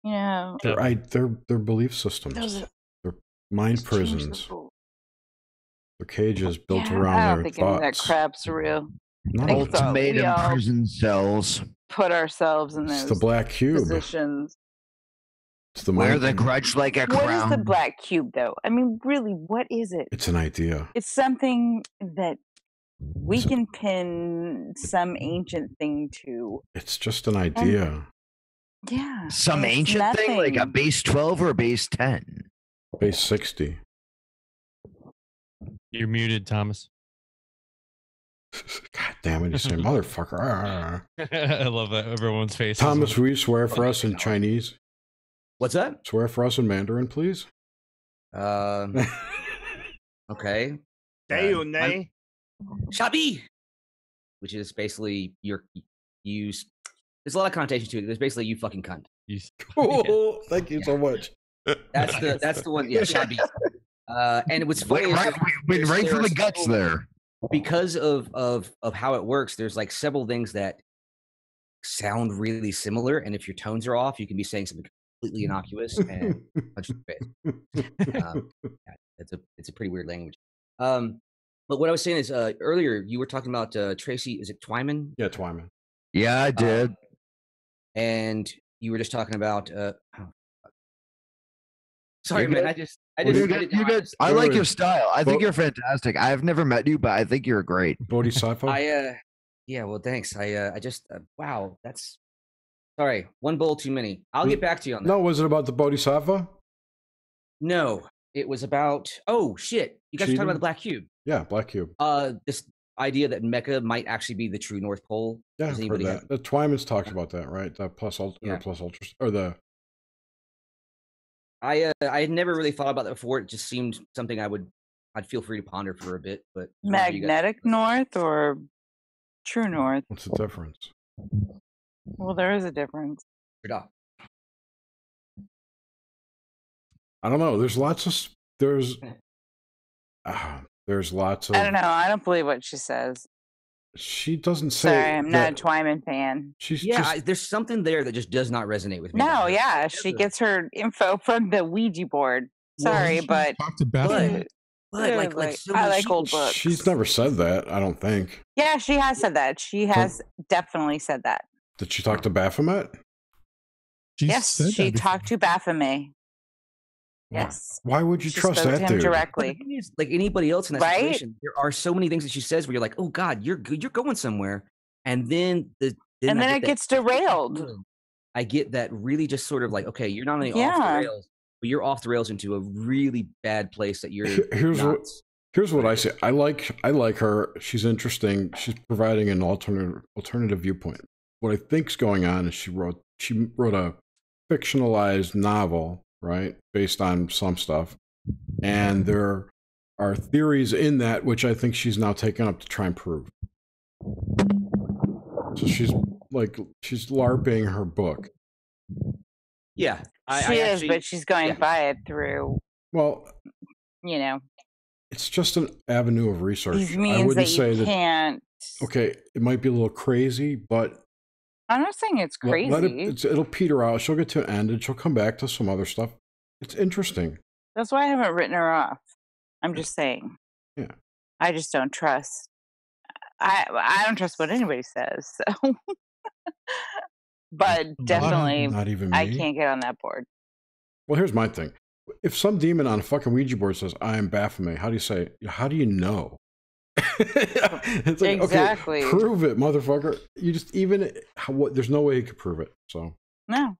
[SPEAKER 4] They're belief systems. They're mind prisons. They're cages built around their thoughts.
[SPEAKER 12] That crap's real.
[SPEAKER 1] Ultimatum prison cells.
[SPEAKER 12] Put ourselves in those
[SPEAKER 4] the black cube
[SPEAKER 12] positions.
[SPEAKER 4] It's the
[SPEAKER 1] wear the grudge like a crown.
[SPEAKER 12] What is the black cube, though? I mean, really, what is it?
[SPEAKER 4] It's an idea.
[SPEAKER 12] It's something that we can pin some ancient thing to.
[SPEAKER 4] It's just an idea.
[SPEAKER 12] Yeah.
[SPEAKER 1] Some ancient thing, like a base 12 or a base 10?
[SPEAKER 4] Base 60.
[SPEAKER 9] You're muted, Thomas.
[SPEAKER 4] God damn it, you say motherfucker.
[SPEAKER 9] I love that. Everyone's face.
[SPEAKER 4] Thomas, will you swear for us in Chinese?
[SPEAKER 14] What's that?
[SPEAKER 4] Swear for us in Mandarin, please.
[SPEAKER 14] Okay. H.I.V.E, which is basically there's a lot of connotations to it. There's basically you fucking cunt.
[SPEAKER 4] Oh, thank you so much.
[SPEAKER 14] That's the one. Yeah, H.I.V.E. And what's funny
[SPEAKER 1] right from the guts there.
[SPEAKER 14] Because of how it works, there's like several things that sound really similar, and if your tones are off, you can be saying something completely innocuous and punch in the face. It's a pretty weird language. But what I was saying is earlier you were talking about Tracy. Is it Twyman?
[SPEAKER 4] Yeah, Twyman.
[SPEAKER 1] Yeah, I did.
[SPEAKER 14] And you were just talking about. Sorry,
[SPEAKER 1] You're
[SPEAKER 14] man.
[SPEAKER 1] good.
[SPEAKER 14] You're
[SPEAKER 1] good. I like your style. I think you're fantastic. I've never met you, but I think you're great.
[SPEAKER 4] Bodhisattva.
[SPEAKER 14] Yeah. Well, thanks. I just wow. That's Sorry, one bowl too many. I'll get back to you on that.
[SPEAKER 4] No, was it about the Bodhisattva?
[SPEAKER 14] No, it was about. Oh shit! You guys were talking about the Black Cube.
[SPEAKER 4] Yeah, Black Cube.
[SPEAKER 14] This idea that Mecca might actually be the true North Pole.
[SPEAKER 4] Yeah, I've heard that. The Twyman's talks about that, right? The plus ultra, or the.
[SPEAKER 14] I had never really thought about that before. It just seemed something I'd feel free to ponder for a bit. But
[SPEAKER 3] magnetic north or true north?
[SPEAKER 4] What's the difference?
[SPEAKER 3] Well, there is a difference.
[SPEAKER 4] I don't know. There's lots of there's lots of.
[SPEAKER 3] I don't know. I don't believe what she says.
[SPEAKER 4] She doesn't say.
[SPEAKER 3] Sorry, I'm not a Twyman fan.
[SPEAKER 14] There's something there that just does not resonate with me.
[SPEAKER 3] No, yeah, she gets her info from the Ouija board. Sorry, but
[SPEAKER 5] talk to Beth.
[SPEAKER 3] But I like old books.
[SPEAKER 4] She's never said that. I don't think.
[SPEAKER 3] Yeah, she has said that. She has definitely said that.
[SPEAKER 4] Did she talk to Baphomet?
[SPEAKER 3] Yes, she talked to Baphomet. Yes.
[SPEAKER 4] Why would you trust that dude?
[SPEAKER 3] Directly?
[SPEAKER 14] Like anybody else in that situation, there are so many things that she says where you're like, "Oh God, you're good. You're going somewhere," and then it
[SPEAKER 3] gets derailed.
[SPEAKER 14] I get that really just sort of like, okay, you're not only off the rails, but you're off the rails into a really bad place that you're.
[SPEAKER 4] Here's what I say. I like her. She's interesting. She's providing an alternative viewpoint. What I think's going on is she wrote a fictionalized novel, right, based on some stuff, and there are theories in that which I think she's now taken up to try and prove. So she's LARPing her book.
[SPEAKER 14] Yeah,
[SPEAKER 3] she is, but she's going by it through.
[SPEAKER 4] Well,
[SPEAKER 3] it's
[SPEAKER 4] just an avenue of research.
[SPEAKER 3] These means
[SPEAKER 4] I wouldn't
[SPEAKER 3] that
[SPEAKER 4] say
[SPEAKER 3] you can't.
[SPEAKER 4] Okay, it might be a little crazy, but.
[SPEAKER 3] I'm not saying it's crazy.
[SPEAKER 4] It'll peter out. She'll get to an end, and she'll come back to some other stuff. It's interesting.
[SPEAKER 3] That's why I haven't written her off. I'm just saying.
[SPEAKER 4] Yeah.
[SPEAKER 3] I just don't trust. I don't trust what anybody says. So, but definitely,
[SPEAKER 4] not even me.
[SPEAKER 3] I can't get on that board.
[SPEAKER 4] Well, here's my thing. If some demon on a fucking Ouija board says, "I am Baphomet," how do you say? How do you know? It's like,
[SPEAKER 3] exactly.
[SPEAKER 4] Okay, prove it, motherfucker. You just there's no way you could prove it. So
[SPEAKER 3] no.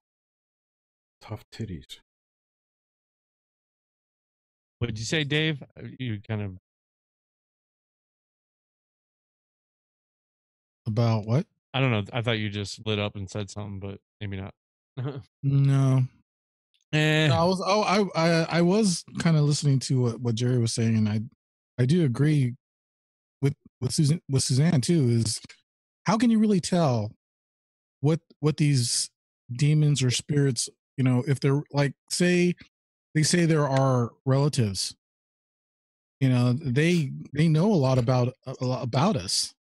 [SPEAKER 4] Tough titties.
[SPEAKER 9] What did you say, Dave? You kind of
[SPEAKER 5] about what?
[SPEAKER 9] I don't know. I thought you just lit up and said something, but maybe not.
[SPEAKER 5] No. No, I was kind of listening to what Jerry was saying, and I do agree with Suzanne too. Is how can you really tell what these demons or spirits, if they're like, say they say there are relatives, they know a lot about us.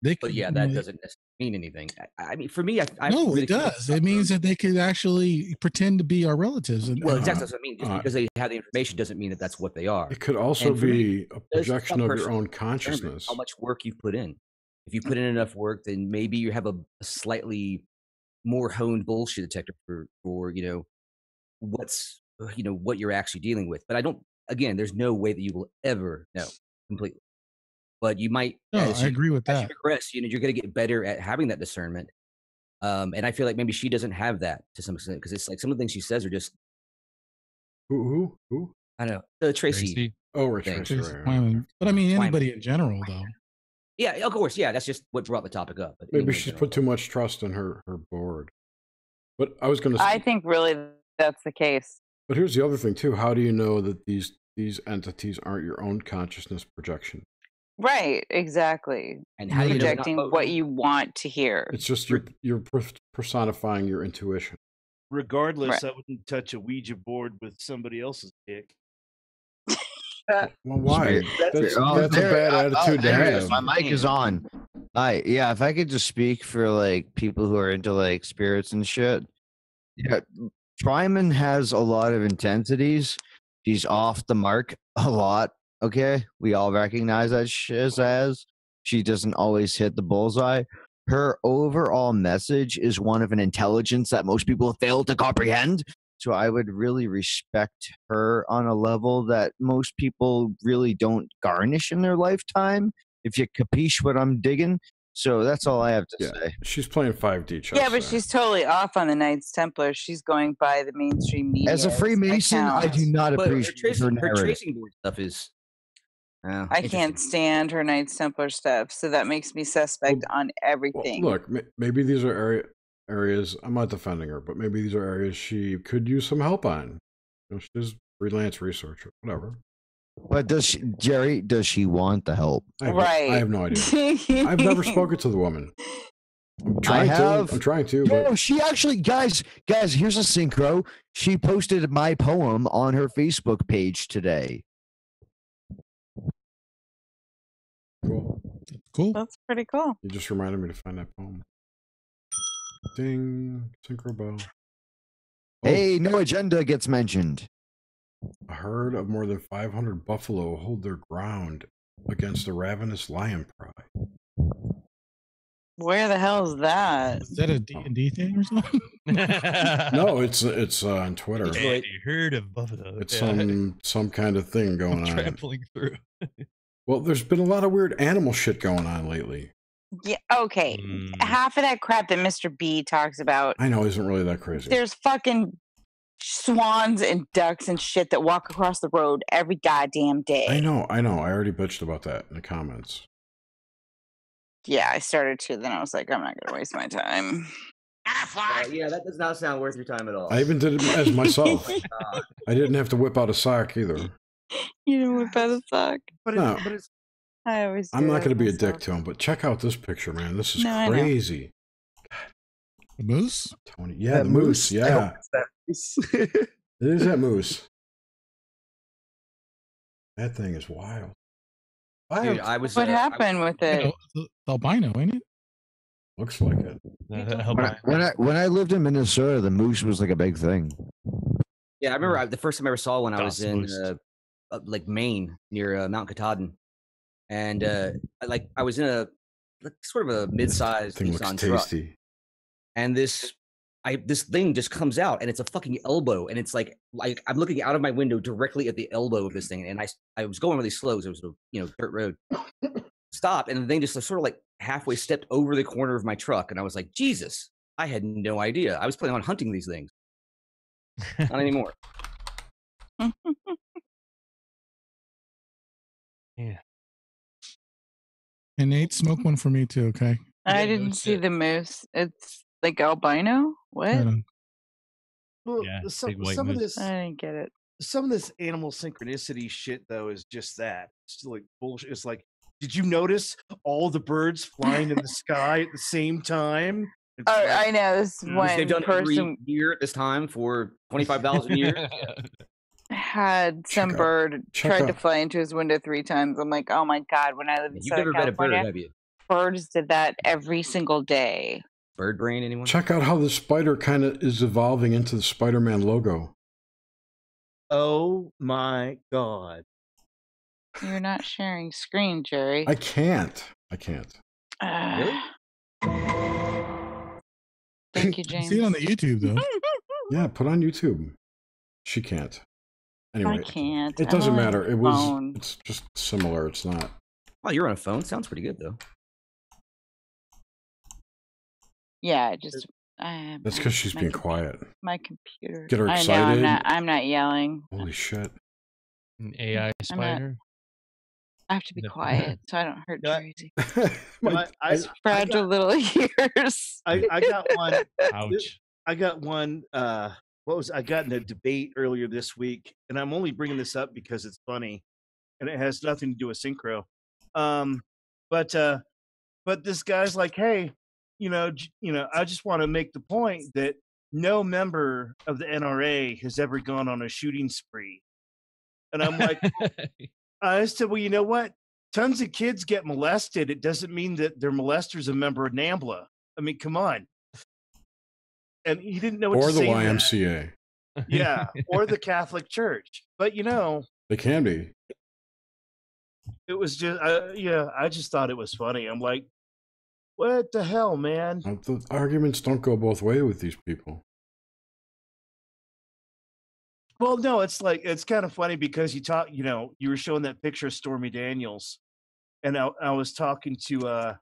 [SPEAKER 14] But yeah, that doesn't mean anything. I mean, for me, I
[SPEAKER 5] no,
[SPEAKER 14] really
[SPEAKER 5] it does. It means that they could actually pretend to be our relatives.
[SPEAKER 14] Well, exactly. That's what I mean. Just because they have the information doesn't mean that that's what they are.
[SPEAKER 4] It could also be a projection of your own consciousness.
[SPEAKER 14] How much work you put in. If you put in enough work, then maybe you have a slightly more honed bullshit detector for what's what you're actually dealing with. But I don't. Again, there's no way that you will ever know completely. But you might.
[SPEAKER 5] No, I agree with that.
[SPEAKER 14] As you progress, you're going to get better at having that discernment. And I feel like maybe she doesn't have that to some extent because it's like some of the things she says are just.
[SPEAKER 4] Who?
[SPEAKER 14] I don't know. Tracy.
[SPEAKER 4] Oh, Tracy. Right.
[SPEAKER 5] But I mean, anybody in general, though.
[SPEAKER 14] Yeah, of course. Yeah, that's just what brought the topic up. But
[SPEAKER 4] maybe she's put too much trust in her board. But I was going to say.
[SPEAKER 3] I think really that's the case.
[SPEAKER 4] But here's the other thing too. How do you know that these entities aren't your own consciousness projection?
[SPEAKER 3] Right, exactly.
[SPEAKER 14] And how
[SPEAKER 3] projecting what you want to hear.
[SPEAKER 4] It's just you're personifying your intuition.
[SPEAKER 2] Regardless, I wouldn't touch a Ouija board with somebody else's dick.
[SPEAKER 4] Well, why? That's a bad attitude to have.
[SPEAKER 1] My mic is on. If I could just speak for like people who are into like spirits and shit. Yeah, Twyman has a lot of intensities. She's off the mark a lot. Okay, we all recognize that she doesn't always hit the bullseye. Her overall message is one of an intelligence that most people fail to comprehend. So I would really respect her on a level that most people really don't garnish in their lifetime, if you capiche what I'm digging. So that's all I have to say.
[SPEAKER 4] She's playing 5D chess.
[SPEAKER 12] Yeah, but she's totally off on the Knights Templar. She's going by the mainstream media.
[SPEAKER 1] As a Freemason, I do not appreciate her narrative.
[SPEAKER 14] tracing board stuff is.
[SPEAKER 12] I can't stand her Knights Templar stuff, so that makes me suspect on everything.
[SPEAKER 4] Well, look, maybe these are areas. I'm not defending her, but maybe these are areas she could use some help on. You know, she's a freelance researcher, whatever.
[SPEAKER 1] But does she, Jerry? Does she want the help?
[SPEAKER 4] I have no idea. I've never spoken to the woman. I'm trying to.
[SPEAKER 1] No,
[SPEAKER 4] But
[SPEAKER 1] she actually, guys. Here's a synchro. She posted my poem on her Facebook page today.
[SPEAKER 4] Cool.
[SPEAKER 12] That's pretty cool.
[SPEAKER 4] You just reminded me to find that poem. Ding, synchro bell.
[SPEAKER 1] Hey, no agenda gets mentioned.
[SPEAKER 4] A herd of more than 500 buffalo hold their ground against a ravenous lion pride.
[SPEAKER 12] Where the hell is that?
[SPEAKER 5] Is that a D&D thing or something?
[SPEAKER 4] No, it's on Twitter.
[SPEAKER 9] A herd of buffalo.
[SPEAKER 4] It's some kind of thing going on.
[SPEAKER 9] Trampling through.
[SPEAKER 4] Well, there's been a lot of weird animal shit going on lately.
[SPEAKER 12] Yeah, okay. Half of that crap that Mr. B talks about.
[SPEAKER 4] I know, isn't really that crazy.
[SPEAKER 12] There's fucking swans and ducks and shit that walk across the road every goddamn day.
[SPEAKER 4] I know. I already bitched about that in the comments.
[SPEAKER 12] Yeah, I started to. Then I was like, I'm not going to waste my time.
[SPEAKER 14] Yeah, that does not sound worth your time at all.
[SPEAKER 4] I even did it as myself. I didn't have to whip out a sock either.
[SPEAKER 12] You didn't whip out a sock.
[SPEAKER 4] No.
[SPEAKER 12] I always.
[SPEAKER 4] I'm not going to be a dick to him, but check out this picture, man. This is crazy.
[SPEAKER 5] The moose?
[SPEAKER 4] Tony, yeah, the moose. Yeah, it is that moose. That thing is wild.
[SPEAKER 14] Dude,
[SPEAKER 12] what happened with it?
[SPEAKER 5] The albino, ain't it?
[SPEAKER 4] Looks like it.
[SPEAKER 1] When I lived in Minnesota, the moose was like a big thing.
[SPEAKER 14] Yeah, I remember the first time I ever saw one. I was in like Maine near Mount Katahdin, and I was in a sort of a mid-sized Nissan truck, and this thing just comes out, and it's a fucking elbow, and it's like I'm looking out of my window directly at the elbow of this thing, and I was going really slow, so it was a dirt road. Stopped, and the thing just sort of like halfway stepped over the corner of my truck, and I was like, Jesus, I had no idea. I was planning on hunting these things. Not anymore.
[SPEAKER 9] Yeah.
[SPEAKER 5] And Nate, smoke one for me too, okay?
[SPEAKER 12] I didn't see the moose. It's like albino. What?
[SPEAKER 2] Well,
[SPEAKER 9] Yeah,
[SPEAKER 2] some
[SPEAKER 9] big white
[SPEAKER 2] of
[SPEAKER 9] moose.
[SPEAKER 2] this,
[SPEAKER 12] I didn't get it.
[SPEAKER 2] some of this animal synchronicity shit though is just that. It's like bullshit. It's like, did you notice all the birds flying in the sky at the same time? It's
[SPEAKER 12] Oh,
[SPEAKER 2] like-
[SPEAKER 12] I know. This one
[SPEAKER 14] They've done every
[SPEAKER 12] person
[SPEAKER 14] year at this time for 25,000 years.
[SPEAKER 12] had some bird tried to fly into his window 3 times. I'm like, oh my god! When I lived in
[SPEAKER 14] You've never
[SPEAKER 12] Southern
[SPEAKER 14] met a bird,
[SPEAKER 12] California,
[SPEAKER 14] have you?
[SPEAKER 12] birds did that every single day.
[SPEAKER 14] Bird brain, anyone?
[SPEAKER 4] Check out how the spider kind of is evolving into the Spider-Man logo.
[SPEAKER 2] Oh my god!
[SPEAKER 12] You're not sharing screen, Jerry.
[SPEAKER 4] I can't.
[SPEAKER 12] Really? Thank you, James.
[SPEAKER 5] See it on the YouTube though.
[SPEAKER 4] Yeah, put on YouTube. She can't. Anyway,
[SPEAKER 12] I can't.
[SPEAKER 4] It doesn't
[SPEAKER 12] I'm on
[SPEAKER 4] matter.
[SPEAKER 12] a
[SPEAKER 4] It was.
[SPEAKER 12] phone.
[SPEAKER 4] It's just similar. It's not.
[SPEAKER 14] Oh, you're on a phone. Sounds pretty good though.
[SPEAKER 12] Yeah, just.
[SPEAKER 4] That's because she's being quiet.
[SPEAKER 12] My computer.
[SPEAKER 4] Get her
[SPEAKER 12] I
[SPEAKER 4] excited.
[SPEAKER 12] know. I'm not yelling.
[SPEAKER 4] Holy shit!
[SPEAKER 9] An AI spider.
[SPEAKER 12] I have to be quiet so I don't hurt Tracy.
[SPEAKER 2] I
[SPEAKER 12] Fragile little ears.
[SPEAKER 2] I got one.
[SPEAKER 9] Ouch.
[SPEAKER 2] I got one. I got in a debate earlier this week, and I'm only bringing this up because it's funny, and it has nothing to do with synchro. But this guy's like, hey, I just want to make the point that no member of the NRA has ever gone on a shooting spree, and I'm like, I said, well, you know what? Tons of kids get molested. It doesn't mean that their molester's a member of NAMBLA. I mean, come on. And he didn't know what
[SPEAKER 4] Or
[SPEAKER 2] to
[SPEAKER 4] the
[SPEAKER 2] say to that.
[SPEAKER 4] YMCA.
[SPEAKER 2] Yeah, or the Catholic Church. But
[SPEAKER 4] They can be.
[SPEAKER 2] it was just, I just thought it was funny. I'm like, what the hell, man?
[SPEAKER 4] The arguments don't go both ways with these people.
[SPEAKER 2] Well, no, it's kind of funny because you were showing that picture of Stormy Daniels, and I was talking to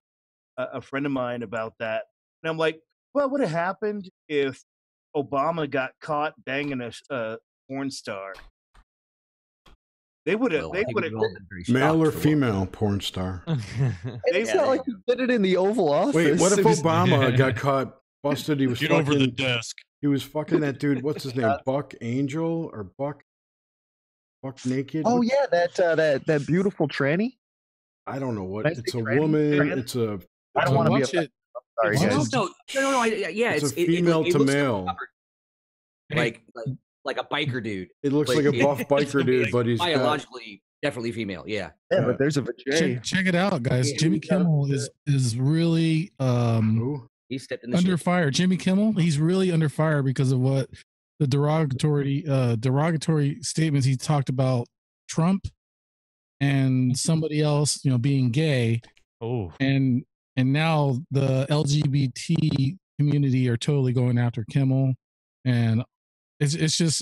[SPEAKER 2] a friend of mine about that, and I'm like, what would have happened if Obama got caught banging a porn star? They would have. They would have.
[SPEAKER 4] Male or female porn star.
[SPEAKER 10] It's not like he did it in the Oval Office.
[SPEAKER 4] Wait, what if Obama got caught, busted? He was
[SPEAKER 9] Get
[SPEAKER 4] fucking,
[SPEAKER 9] over the desk.
[SPEAKER 4] He was fucking that dude. What's his name? Buck Angel or Buck Naked?
[SPEAKER 10] Oh yeah, that beautiful tranny.
[SPEAKER 4] I don't know what. It's a woman. It's a.
[SPEAKER 10] I don't want to be
[SPEAKER 14] it.
[SPEAKER 10] Sorry, guys.
[SPEAKER 14] No. Yeah,
[SPEAKER 4] it's a female to male.
[SPEAKER 14] Like a biker dude.
[SPEAKER 4] It looks like a buff biker dude, but he's
[SPEAKER 14] biologically definitely female. Yeah.
[SPEAKER 10] Yeah, but there's a vajay.
[SPEAKER 5] Check it out, guys. Jimmy Kimmel is really
[SPEAKER 14] he stepped in the
[SPEAKER 5] under
[SPEAKER 14] shit.
[SPEAKER 5] fire. Jimmy Kimmel, he's really under fire because of what the derogatory statements he talked about Trump and somebody else, being gay.
[SPEAKER 9] Oh.
[SPEAKER 5] And now the LGBT community are totally going after Kimmel, and it was just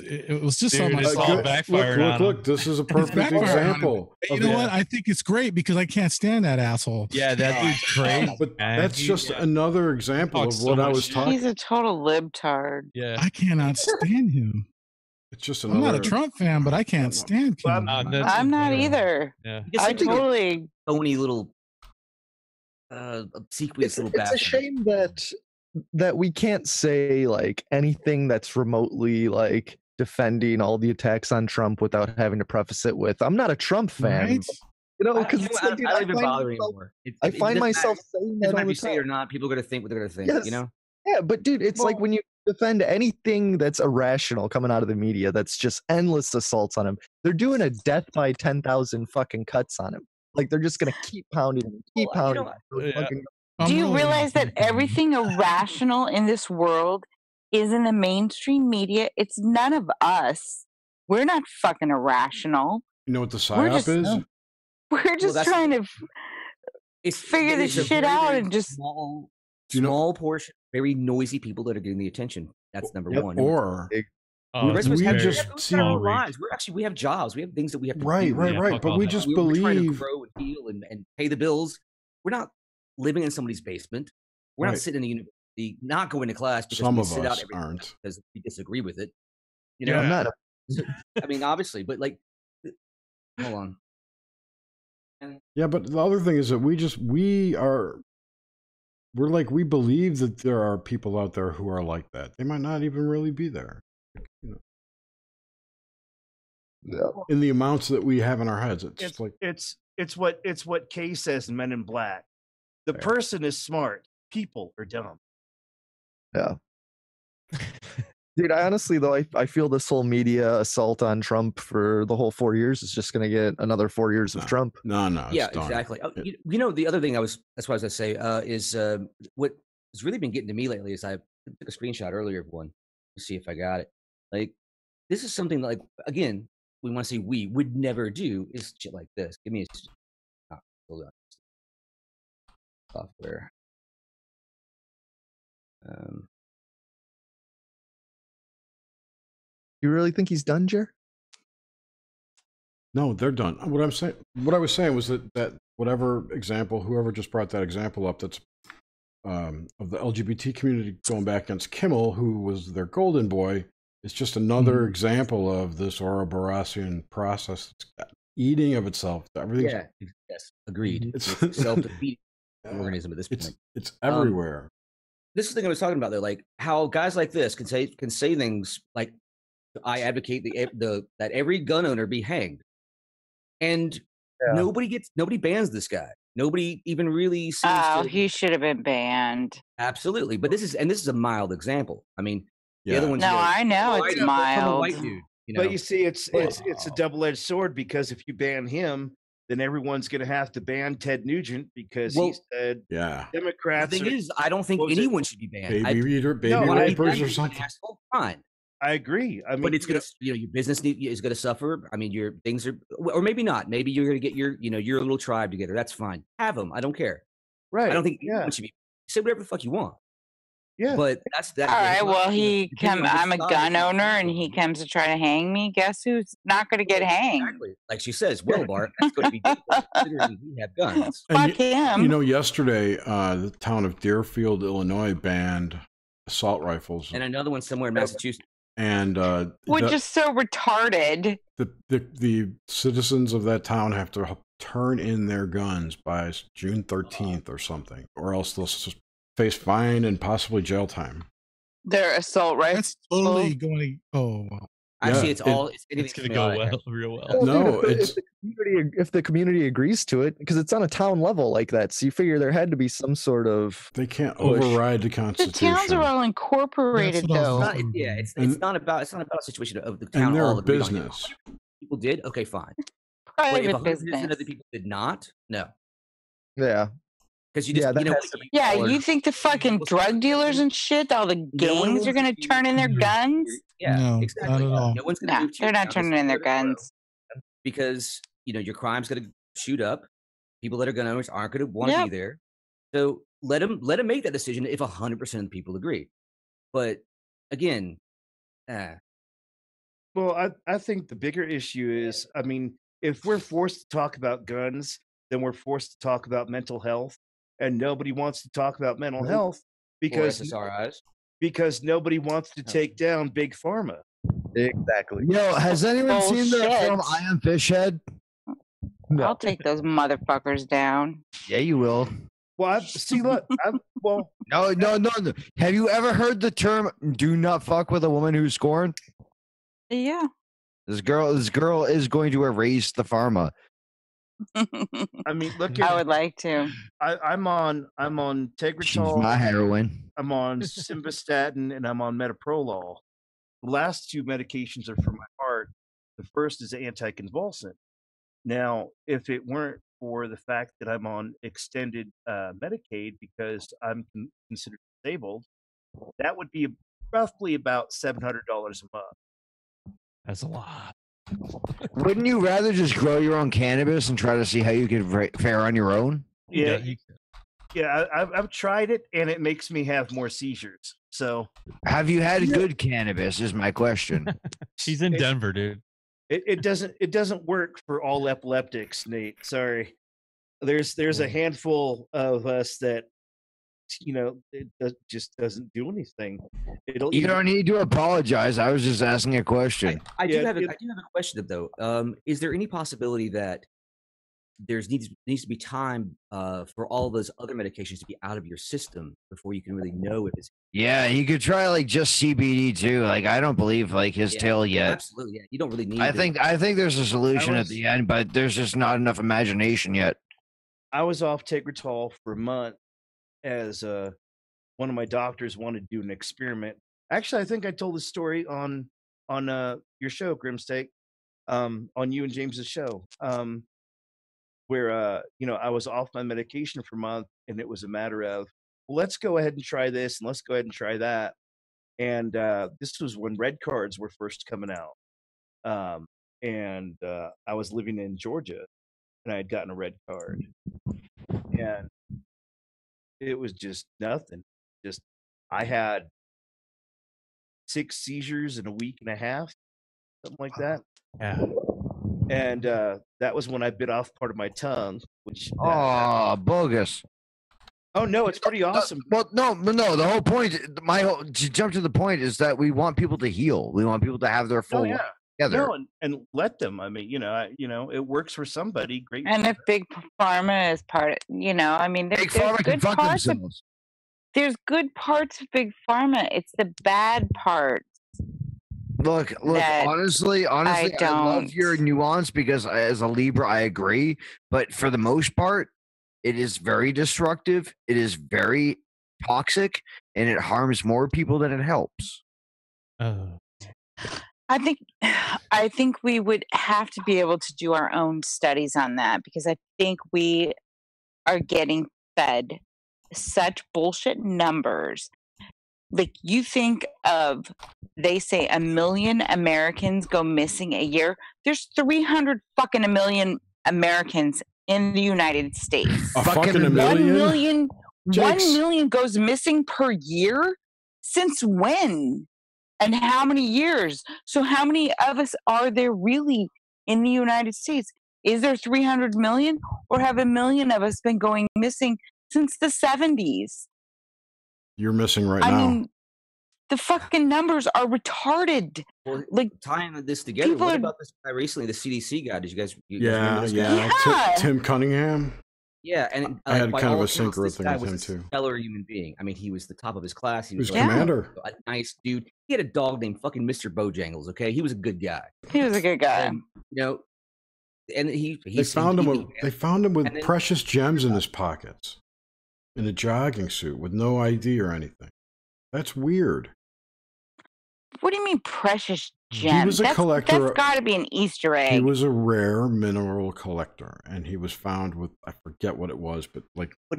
[SPEAKER 5] something I saw
[SPEAKER 9] backfired on him.
[SPEAKER 4] Look, this is a perfect example.
[SPEAKER 5] You know what? I think it's great because I can't stand that asshole.
[SPEAKER 9] Yeah, that dude's crazy.
[SPEAKER 4] But that's just another example of what I was talking.
[SPEAKER 3] He's a total libtard.
[SPEAKER 9] Yeah,
[SPEAKER 5] I cannot stand him.
[SPEAKER 4] It's just another.
[SPEAKER 5] I'm not a Trump fan, but I can't stand him.
[SPEAKER 3] I'm not either.
[SPEAKER 9] Yeah.
[SPEAKER 3] I totally
[SPEAKER 14] phony little obsequious little
[SPEAKER 10] It's a shame that we can't say like anything that's remotely like defending all the attacks on Trump without having to preface it with "I'm not a Trump fan."
[SPEAKER 5] Right?
[SPEAKER 10] Because
[SPEAKER 14] I don't even bother anymore.
[SPEAKER 10] I find myself saying that all
[SPEAKER 14] if
[SPEAKER 10] the
[SPEAKER 14] you say it or
[SPEAKER 10] time.
[SPEAKER 14] not, people are going to think what they're going to think.
[SPEAKER 10] Yes.
[SPEAKER 14] You know?
[SPEAKER 10] Yeah, but dude, it's like when you defend anything that's irrational coming out of the media, that's just endless assaults on him. They're doing a death by 10,000 fucking cuts on him. Like they're just gonna keep pounding him, keep pounding him.
[SPEAKER 3] Do you realize that everything irrational in this world is in the mainstream media? It's none of us. We're not fucking irrational.
[SPEAKER 4] You know what the psyop is?
[SPEAKER 3] We're just trying to figure this shit out and just
[SPEAKER 14] small portion, very noisy people that are getting the attention. That's number one.
[SPEAKER 4] Or
[SPEAKER 14] we have jobs. We have things that we have to
[SPEAKER 4] right,
[SPEAKER 14] do.
[SPEAKER 4] Right. But we just
[SPEAKER 14] we're trying to
[SPEAKER 4] believe
[SPEAKER 14] grow and heal and pay the bills. We're not living in somebody's basement. We're not sitting in a university, not going to class because
[SPEAKER 4] some
[SPEAKER 14] we
[SPEAKER 4] of
[SPEAKER 14] sit
[SPEAKER 4] us
[SPEAKER 14] out every
[SPEAKER 4] aren't
[SPEAKER 14] because we disagree with it. You
[SPEAKER 10] Yeah,
[SPEAKER 14] know,
[SPEAKER 10] I'm not.
[SPEAKER 14] I mean, obviously, but like, hold on.
[SPEAKER 4] Yeah, but the other thing is that we believe that there are people out there who are like that. They might not even really be there. In the amounts that we have in our heads,
[SPEAKER 2] it's what Kay says in Men in Black. The person is smart. People are dumb.
[SPEAKER 10] Yeah. Dude, I honestly, though, I feel this whole media assault on Trump for the whole 4 years is just going to get another 4 years of Trump.
[SPEAKER 4] No.
[SPEAKER 14] Yeah, exactly. You know, the other thing that's what I was going to say is what has really been getting to me lately is I took a screenshot earlier of one to see if I got it. Like, this is something that, like, again, we want to say we would never do is shit like this. Give me a hold on. Software.
[SPEAKER 10] You really think he's done, Jer?
[SPEAKER 4] No, they're done. What I was saying was that whatever example, whoever just brought that example up, that's of the LGBT community going back against Kimmel, who was their golden boy, is just another example of this Ouroborosian process that's eating of itself. Everything.
[SPEAKER 14] Yeah. Yes. Agreed. It's self-defeating organism at this point.
[SPEAKER 4] It's everywhere.
[SPEAKER 14] This is the thing I was talking about, though, like how guys like this can say things like, "I advocate that every gun owner be hanged," and nobody bans this guy. Nobody even really sees.
[SPEAKER 3] He should have been banned.
[SPEAKER 14] Absolutely, but this is a mild example. I mean, the other ones.
[SPEAKER 3] No, I know it's mild.
[SPEAKER 14] White dude,
[SPEAKER 2] But you see, it's a double-edged sword because if you ban him, then everyone's going to have to ban Ted Nugent because he said Democrats.
[SPEAKER 14] The thing is, I don't think anyone should be banned.
[SPEAKER 4] Baby rapers or something.
[SPEAKER 14] Fine.
[SPEAKER 2] I agree. I mean,
[SPEAKER 14] but it's gonna, your business is gonna suffer. I mean, your things are, or maybe not. Maybe you're gonna get your little tribe together. That's fine. Have them. I don't care.
[SPEAKER 10] Right.
[SPEAKER 14] I don't think anyone should be. Say whatever the fuck you want.
[SPEAKER 2] Yeah.
[SPEAKER 14] But that's
[SPEAKER 12] all right. Well, I'm a gun owner, and he comes to try to hang me. Guess who's not going to get hanged?
[SPEAKER 14] Exactly. Like she says, well, Bart, that's going to be difficult considering we have guns.
[SPEAKER 4] And
[SPEAKER 12] Fuck him.
[SPEAKER 4] You know, yesterday, the town of Deerfield, Illinois, banned assault rifles,
[SPEAKER 14] and another one somewhere in Massachusetts.
[SPEAKER 4] And
[SPEAKER 12] which is so retarded.
[SPEAKER 4] The citizens of that town have to turn in their guns by June 13th or something, or else they'll face fine and possibly jail time.
[SPEAKER 12] Their assault rifles.
[SPEAKER 5] That's totally going. Oh, wow.
[SPEAKER 14] Actually,
[SPEAKER 4] Yeah,
[SPEAKER 14] it's
[SPEAKER 9] going to go real well.
[SPEAKER 4] No,
[SPEAKER 10] if the community agrees to it, because it's on a town level like that, so you figure there had to be some sort of.
[SPEAKER 4] They can't override the Constitution.
[SPEAKER 12] The towns are all incorporated, though.
[SPEAKER 14] It's not about a situation of the town.
[SPEAKER 4] And they're
[SPEAKER 14] all
[SPEAKER 4] a business.
[SPEAKER 14] People did okay, fine.
[SPEAKER 12] Private
[SPEAKER 14] but if
[SPEAKER 12] business.
[SPEAKER 14] 100% of the people did not, no.
[SPEAKER 10] Yeah.
[SPEAKER 14] Because you
[SPEAKER 12] think the fucking drug dealers and shit, all the gangs are going to turn in their guns?
[SPEAKER 14] Yeah,
[SPEAKER 5] no,
[SPEAKER 14] exactly.
[SPEAKER 5] not at all.
[SPEAKER 14] No one's going to move to
[SPEAKER 12] they're
[SPEAKER 14] your
[SPEAKER 12] not
[SPEAKER 14] town
[SPEAKER 12] turning in their guns.
[SPEAKER 14] because your crime's going to shoot up. People that are gun owners aren't going to want to be there. So let them make that decision if 100% of the people agree. But again,
[SPEAKER 2] well, I think the bigger issue is, I mean, if we're forced to talk about guns, then we're forced to talk about mental health. And nobody wants to talk about mental health because nobody wants to take down Big Pharma.
[SPEAKER 10] Exactly.
[SPEAKER 1] Has anyone seen the film I Am Fishhead?
[SPEAKER 10] No.
[SPEAKER 12] I'll take those motherfuckers down.
[SPEAKER 1] Yeah, you will.
[SPEAKER 2] Well,
[SPEAKER 1] No. Have you ever heard the term "do not fuck with a woman who's scorned"?
[SPEAKER 12] Yeah.
[SPEAKER 1] This girl is going to erase the pharma.
[SPEAKER 2] I mean, look.
[SPEAKER 12] I would like to.
[SPEAKER 2] I'm on Tegretol.
[SPEAKER 1] She's my heroine.
[SPEAKER 2] I'm on simvastatin and I'm on metoprolol. The last two medications are for my heart. The first is anticonvulsant. Now, if it weren't for the fact that I'm on extended Medicaid because I'm considered disabled, that would be roughly about $700 a month.
[SPEAKER 9] That's a lot.
[SPEAKER 1] Wouldn't you rather just grow your own cannabis and try to see how you could fare on your own?
[SPEAKER 2] Yeah, I've tried it, and it makes me have more seizures. So,
[SPEAKER 1] have you had good cannabis? Is my question.
[SPEAKER 9] She's in Denver, dude.
[SPEAKER 2] It doesn't work for all epileptics, Nate. Sorry, there's a handful of us that it just doesn't do anything.
[SPEAKER 14] You
[SPEAKER 1] don't need to apologize. I was just asking a question.
[SPEAKER 14] I do have a question though. Is there any possibility that needs to be time for all those other medications to be out of your system before you can really know if it's?
[SPEAKER 1] Yeah, you could try like just CBD too. Like I don't believe like his tail yet.
[SPEAKER 14] Absolutely, yeah. You don't really need.
[SPEAKER 1] I think there's a solution at the end, but there's just not enough imagination yet.
[SPEAKER 2] I was off Tegretol for a month as one of my doctors wanted to do an experiment. Actually, I think I told this story on your show, Grimsteak, on you and James's show, where I was off my medication for a month, and it was a matter of, well, let's go ahead and try this, and let's go ahead and try that. And this was when red cards were first coming out, and I was living in Georgia, and I had gotten a red card, and it was just nothing. Just I had 6 seizures in a week and a half, something like that.
[SPEAKER 9] Yeah.
[SPEAKER 2] And that was when I bit off part of my tongue, which
[SPEAKER 1] bogus.
[SPEAKER 2] Oh no, it's pretty awesome.
[SPEAKER 1] Well, no. The whole point, to jump to the point, is that we want people to heal. We want people to have their full life together.
[SPEAKER 2] No, and let them. I mean, it works for somebody. Great.
[SPEAKER 12] And if Big Pharma is part of, I mean, there's good parts of, there's good parts of Big Pharma. It's the bad parts.
[SPEAKER 1] Look. Honestly, I love your nuance because as a Libra, I agree. But for the most part, it is very destructive. It is very toxic, and it harms more people than it helps.
[SPEAKER 12] I think we would have to be able to do our own studies on that because I think we are getting fed such bullshit numbers. Like you think of, they say 1 million Americans go missing a year. There's 300 fucking a million Americans in the United States.
[SPEAKER 4] A fucking 1 million?
[SPEAKER 12] 1 million goes missing per year. Since when? And how many years? So how many of us are there really in the United States? Is there 300 million, or have 1 million of us been going missing since the 70s?
[SPEAKER 4] You're missing right
[SPEAKER 12] I
[SPEAKER 4] now.
[SPEAKER 12] mean, the fucking numbers are retarded.
[SPEAKER 14] Well,
[SPEAKER 12] like
[SPEAKER 14] tying this together, what about this guy recently, the CDC guy? Did you guys remember this guy?
[SPEAKER 12] Yeah.
[SPEAKER 4] Tim Cunningham.
[SPEAKER 14] Yeah, and
[SPEAKER 4] I had
[SPEAKER 14] by
[SPEAKER 4] kind of
[SPEAKER 14] all
[SPEAKER 4] a
[SPEAKER 14] accounts,
[SPEAKER 4] synchro
[SPEAKER 14] this
[SPEAKER 4] thing
[SPEAKER 14] guy
[SPEAKER 4] with
[SPEAKER 14] was
[SPEAKER 4] him
[SPEAKER 14] a
[SPEAKER 4] too.
[SPEAKER 14] stellar human being. I mean, he was the top of his class. He was
[SPEAKER 4] He was commander.
[SPEAKER 14] a nice dude. He had a dog named fucking Mr. Bojangles. Okay, he was a good guy.
[SPEAKER 12] He was a good guy.
[SPEAKER 14] And, and
[SPEAKER 4] they found him with precious gems in his pockets, in a jogging suit with no ID or anything. That's weird.
[SPEAKER 12] What do you mean precious gems?
[SPEAKER 4] He was a collector.
[SPEAKER 12] That's got to be an Easter egg.
[SPEAKER 4] He was a rare mineral collector, and he was found with, I forget what it was, but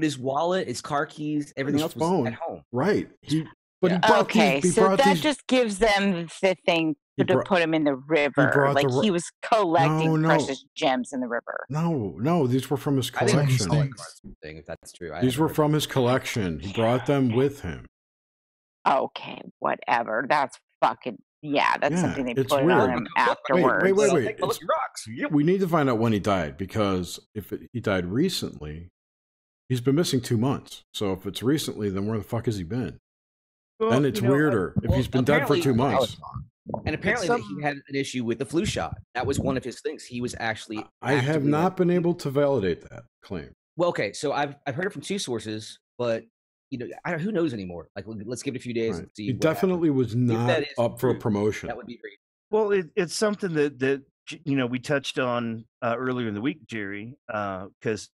[SPEAKER 14] his wallet, his car keys, everything else was at home.
[SPEAKER 4] Right. He brought
[SPEAKER 12] that just gives them the thing to put him in the river. He was collecting precious gems in the river.
[SPEAKER 4] No, these were from his collection.
[SPEAKER 14] If that's true.
[SPEAKER 4] These were from his collection. He brought them with him.
[SPEAKER 12] Okay, whatever. That's fucking that's something they put
[SPEAKER 4] weird.
[SPEAKER 12] on him afterwards.
[SPEAKER 4] Wait. We need to find out when he died, because if he died recently, he's been missing 2 months. So if it's recently, then where the fuck has he been?
[SPEAKER 2] Well,
[SPEAKER 4] then it's weirder if he's been dead for 2 months.
[SPEAKER 14] And apparently he had an issue with the flu shot. That was one of his things. He was actually.
[SPEAKER 4] I have not been able to validate that claim.
[SPEAKER 14] Well, okay, so I've heard it from 2 sources, but who knows anymore? Like, let's give it a few days and see.
[SPEAKER 4] He definitely was not up for a promotion.
[SPEAKER 14] That would be great.
[SPEAKER 2] Well, it's something that we touched on earlier in the week, Jerry, because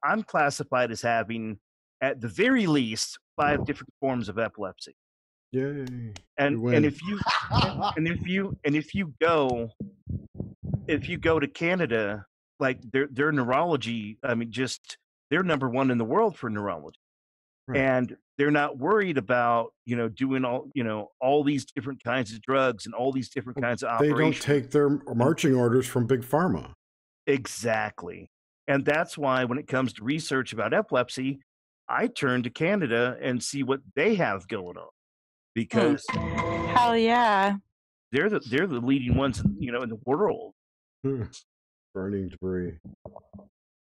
[SPEAKER 2] I'm classified as having, at the very least, 5 different forms of epilepsy.
[SPEAKER 4] Yay!
[SPEAKER 2] And if you go to Canada, like their neurology, I mean, they're number 1 in the world for neurology. Right. And they're not worried about, doing all these different kinds of drugs and all these different kinds of operations.
[SPEAKER 4] They don't take their marching orders from Big Pharma.
[SPEAKER 2] Exactly. And that's why when it comes to research about epilepsy, I turn to Canada and see what they have going on. Because
[SPEAKER 12] hell yeah.
[SPEAKER 2] They're the leading ones, in the world.
[SPEAKER 4] Burning debris.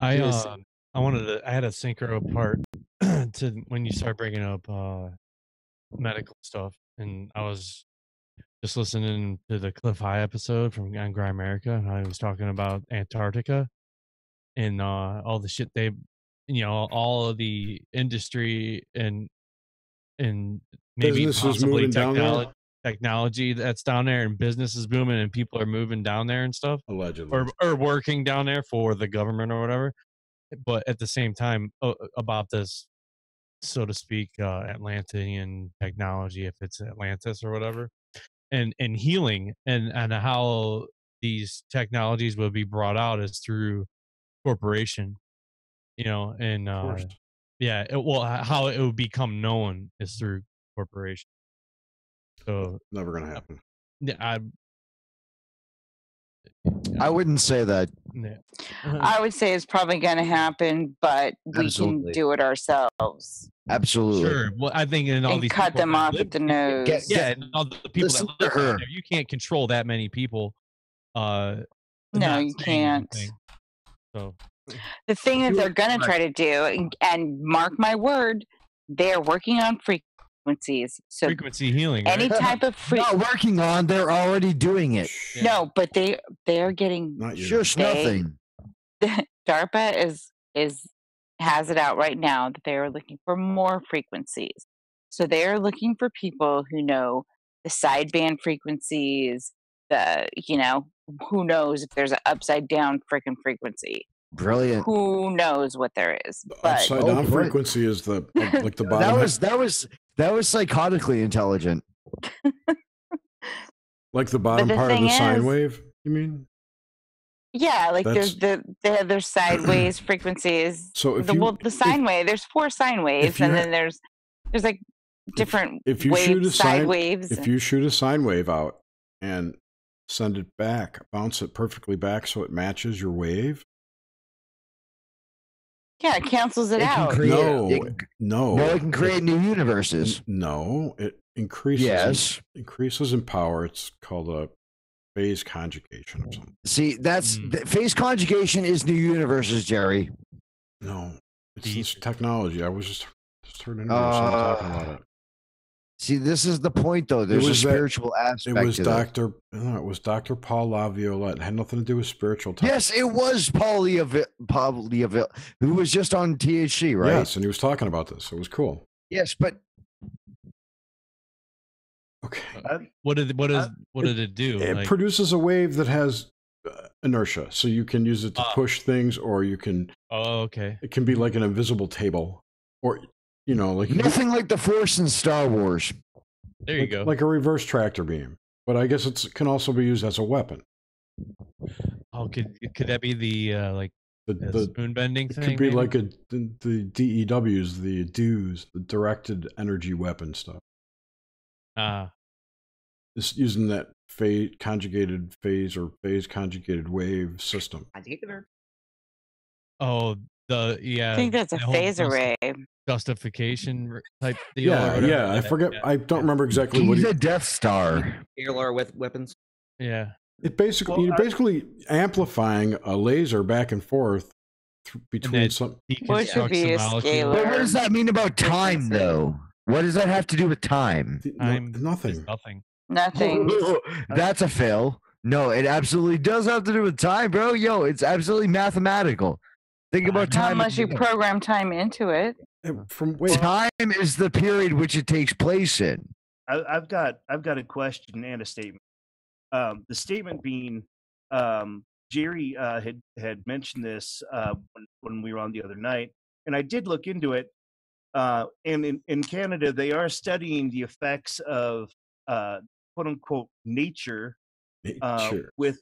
[SPEAKER 9] I had a synchro part to when you start breaking up medical stuff, and I was just listening to the Cliff High episode from on Gry America, and I was talking about Antarctica and all the shit they, all of the industry and maybe possibly technology that's down there, and business is booming and people are moving down there and stuff,
[SPEAKER 4] allegedly,
[SPEAKER 9] or working down there for the government or whatever. But at the same time, about this, so to speak, Atlantean technology, if it's Atlantis or whatever, and healing, and how these technologies will be brought out is through corporation, and how it would become known is through corporation. So
[SPEAKER 4] never gonna happen.
[SPEAKER 9] Yeah,
[SPEAKER 1] I wouldn't say that.
[SPEAKER 9] Yeah.
[SPEAKER 12] I would say it's probably going to happen, but we can do it ourselves.
[SPEAKER 1] Absolutely.
[SPEAKER 9] Sure. Well, I think in all
[SPEAKER 12] and
[SPEAKER 9] these
[SPEAKER 12] cut them off at the nose.
[SPEAKER 9] And all the people that live there, you can't control that many people.
[SPEAKER 12] No, you can't.
[SPEAKER 9] So
[SPEAKER 12] the thing that they're going to try to do, and mark my word, they're working on frequencies. So
[SPEAKER 9] frequency healing. Right?
[SPEAKER 12] Any type of
[SPEAKER 1] not working on, they're already doing it.
[SPEAKER 12] Yeah. No, but they're getting
[SPEAKER 1] shush nothing.
[SPEAKER 12] DARPA has it out right now that they are looking for more frequencies. So they are looking for people who know the sideband frequencies, who knows if there's an upside down freaking frequency.
[SPEAKER 1] Brilliant.
[SPEAKER 12] Who knows what there is?
[SPEAKER 4] But upside down frequency is the like the bottom.
[SPEAKER 1] That was psychotically intelligent.
[SPEAKER 4] Like the bottom part of the sine wave, you mean?
[SPEAKER 12] Yeah, like there's their sideways frequencies.
[SPEAKER 4] So if
[SPEAKER 12] the sine wave, there's 4 sine waves, and then there's like different side waves.
[SPEAKER 4] If you shoot a sine wave out and send it back, bounce it perfectly back so it matches your wave.
[SPEAKER 12] Yeah, it cancels it out.
[SPEAKER 4] No,
[SPEAKER 1] it can create new universes.
[SPEAKER 4] No, increases in power. It's called a phase conjugation or something.
[SPEAKER 1] See, phase conjugation is new universes, Jerry.
[SPEAKER 4] No, it's technology. I was just heard an interview someone talking about it.
[SPEAKER 1] See, this is the point, though. There's a spiritual aspect.
[SPEAKER 4] It was
[SPEAKER 1] to
[SPEAKER 4] Dr. No, it was Dr. Paul Laviolette. It had nothing to do with spiritual.
[SPEAKER 1] Yes, it was Paul Laviolette, who was just on THC, right?
[SPEAKER 4] Yes, and he was talking about this. It was cool.
[SPEAKER 1] Yes, but
[SPEAKER 4] okay.
[SPEAKER 9] What did it do?
[SPEAKER 4] It produces a wave that has inertia, so you can use it to push things, or you can.
[SPEAKER 9] Oh, okay.
[SPEAKER 4] It can be like an invisible table, or like
[SPEAKER 1] nothing like the Force in Star Wars.
[SPEAKER 9] There you go.
[SPEAKER 4] Like a reverse tractor beam, but I guess it can also be used as a weapon.
[SPEAKER 9] Oh, could that be the spoon bending thing?
[SPEAKER 4] It could be like the DEWs, the DEWs, the directed energy weapon stuff. Just using that phase conjugated wave system.
[SPEAKER 9] Oh,
[SPEAKER 12] I think that's a phase array.
[SPEAKER 9] Justification type deal.
[SPEAKER 4] Yeah. I forget. I don't remember exactly
[SPEAKER 1] what. He's a Death Star.
[SPEAKER 14] ALR with weapons.
[SPEAKER 9] Yeah.
[SPEAKER 4] It basically you're basically amplifying a laser back and forth between some.
[SPEAKER 12] Which would be a scalar.
[SPEAKER 1] But what does that mean about time, though? What does that have to do with time?
[SPEAKER 4] Nothing.
[SPEAKER 12] Nothing.
[SPEAKER 1] That's a fail. No, it absolutely does have to do with time, bro. Yo, it's absolutely mathematical. Think about time.
[SPEAKER 12] Unless you program time into it.
[SPEAKER 1] Time is the period which it takes place in.
[SPEAKER 2] I've got a question and a statement. The statement being, Jerry had mentioned this when we were on the other night, and I did look into it. And in Canada, they are studying the effects of quote unquote nature, with